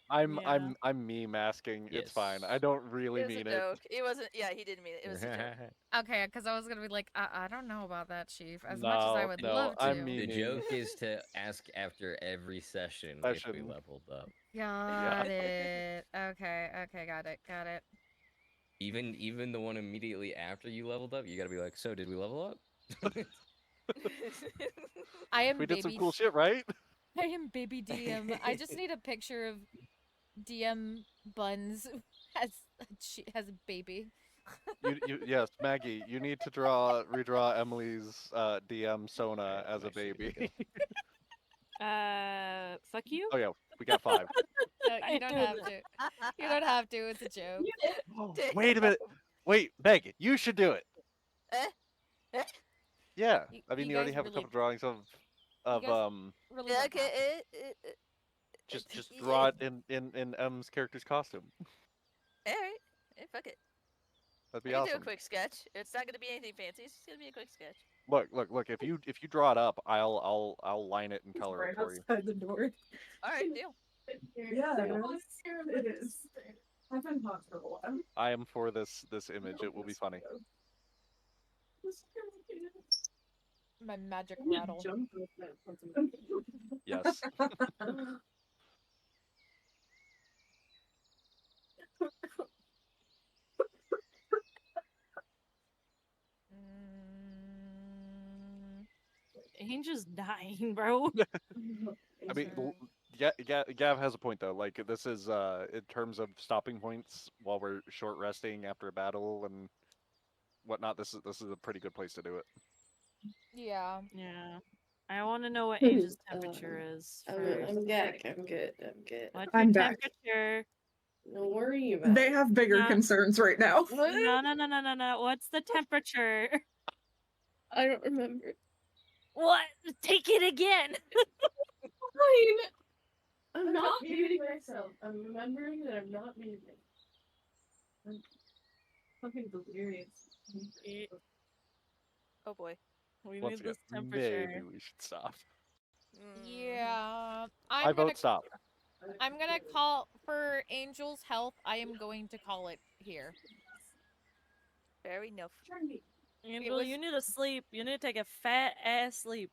[SPEAKER 9] I'm
[SPEAKER 4] Yeah.
[SPEAKER 9] me masking. It's fine.
[SPEAKER 3] Yes.
[SPEAKER 9] I don't really
[SPEAKER 7] It was
[SPEAKER 9] mean
[SPEAKER 7] a
[SPEAKER 9] it.
[SPEAKER 7] joke. It wasn't. Yeah, he didn't mean it. It was a joke.
[SPEAKER 1] Okay, because I was gonna be like, I don't know about that, Chief. As much as I would
[SPEAKER 9] No,
[SPEAKER 1] love to.
[SPEAKER 9] I'm
[SPEAKER 3] The
[SPEAKER 9] meaning.
[SPEAKER 3] joke is to ask after every session if we
[SPEAKER 9] Session.
[SPEAKER 3] leveled up.
[SPEAKER 1] Got it. Okay, got it.
[SPEAKER 3] Even the one immediately after you leveled up, you gotta be like, so did we level up?
[SPEAKER 1] I am
[SPEAKER 9] We did some
[SPEAKER 1] baby.
[SPEAKER 9] cool shit, right?
[SPEAKER 1] I am baby DM. I just need a picture of DM Buns has a baby.
[SPEAKER 9] Yes, Maggie. You need to redraw Emily's DM Sona as a
[SPEAKER 3] Actually, here we
[SPEAKER 9] baby.
[SPEAKER 3] go.
[SPEAKER 4] Fuck you.
[SPEAKER 9] Oh yeah, we got 5.
[SPEAKER 1] No, you don't have to. You don't have to. It's a joke.
[SPEAKER 9] Wait a minute. Wait, Meg, you should do it.
[SPEAKER 7] Eh?
[SPEAKER 9] Yeah,
[SPEAKER 1] You-
[SPEAKER 9] I mean,
[SPEAKER 1] you
[SPEAKER 9] you already
[SPEAKER 1] guys
[SPEAKER 9] have
[SPEAKER 1] really-
[SPEAKER 9] a couple drawings of
[SPEAKER 1] guys- Really
[SPEAKER 7] Yeah,
[SPEAKER 1] don't have
[SPEAKER 7] okay.
[SPEAKER 9] just draw it in M's character's costume.
[SPEAKER 7] Alright. Fuck it.
[SPEAKER 9] That'd
[SPEAKER 7] I
[SPEAKER 9] be
[SPEAKER 7] can do a
[SPEAKER 9] awesome.
[SPEAKER 7] quick sketch. It's not gonna be anything fancy. It's just gonna be a quick sketch.
[SPEAKER 9] Look. If you draw it up, I'll line it in color
[SPEAKER 2] Right
[SPEAKER 9] for you.
[SPEAKER 2] outside the door.
[SPEAKER 7] Alright, deal.
[SPEAKER 2] Yeah, it is. I've been hot for a while.
[SPEAKER 9] I am for this image. It will be funny.
[SPEAKER 1] My magic
[SPEAKER 6] I'm gonna
[SPEAKER 1] rattle.
[SPEAKER 6] jump with that.
[SPEAKER 9] Yes.
[SPEAKER 1] Mm,
[SPEAKER 4] Angel's dying, bro.
[SPEAKER 9] I mean,
[SPEAKER 1] turn.
[SPEAKER 9] Gav has a point though. Like this is in terms of stopping points while we're short resting after a battle and whatnot. This is a pretty good place to do it.
[SPEAKER 1] Yeah.
[SPEAKER 4] Yeah. I want to know what Angel's temperature is first.
[SPEAKER 6] I'm back. I'm good. I'm good.
[SPEAKER 4] What's
[SPEAKER 2] I'm
[SPEAKER 4] your
[SPEAKER 2] back.
[SPEAKER 4] temperature?
[SPEAKER 6] Don't worry about
[SPEAKER 2] They
[SPEAKER 6] it.
[SPEAKER 2] have bigger
[SPEAKER 4] Nah.
[SPEAKER 2] concerns right now.
[SPEAKER 4] No. What's the temperature?
[SPEAKER 6] I don't remember.
[SPEAKER 4] What? Take it again.
[SPEAKER 6] Fine. I'm not muting myself. I'm remembering that I'm not muting. I'm fucking delirious.
[SPEAKER 7] Oh boy.
[SPEAKER 4] We
[SPEAKER 9] Once
[SPEAKER 4] need
[SPEAKER 9] again,
[SPEAKER 4] this temperature.
[SPEAKER 9] maybe we should stop.
[SPEAKER 1] Yeah.
[SPEAKER 9] I vote stop.
[SPEAKER 1] I'm gonna call for Angel's health. I am going to call it here.
[SPEAKER 7] Fair enough.
[SPEAKER 4] Angel,
[SPEAKER 1] was-
[SPEAKER 4] you need to sleep. You need to take a fat ass sleep.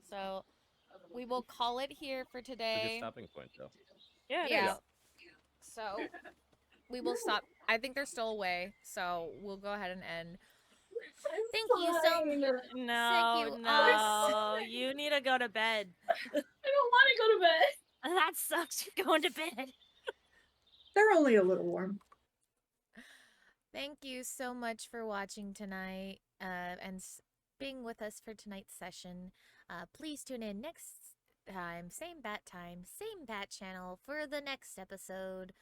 [SPEAKER 1] So we will call it here for
[SPEAKER 3] It's a good
[SPEAKER 1] today.
[SPEAKER 3] stopping point, though.
[SPEAKER 4] Yeah, it
[SPEAKER 1] Yeah.
[SPEAKER 4] is.
[SPEAKER 1] So we will stop. I think they're still away, so we'll go ahead and end. Thank you so much.
[SPEAKER 4] No, you need to go to bed.
[SPEAKER 6] I don't want to go to bed.
[SPEAKER 4] That sucks. You're going to bed.
[SPEAKER 2] They're only a little warm.
[SPEAKER 1] Thank you so much for watching tonight and being with us for tonight's session. Please tune in next time, same bat channel for the next episode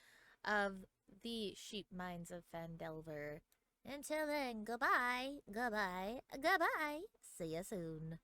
[SPEAKER 1] of the Sheep Minds of Fandelver. Until then, goodbye. See ya soon.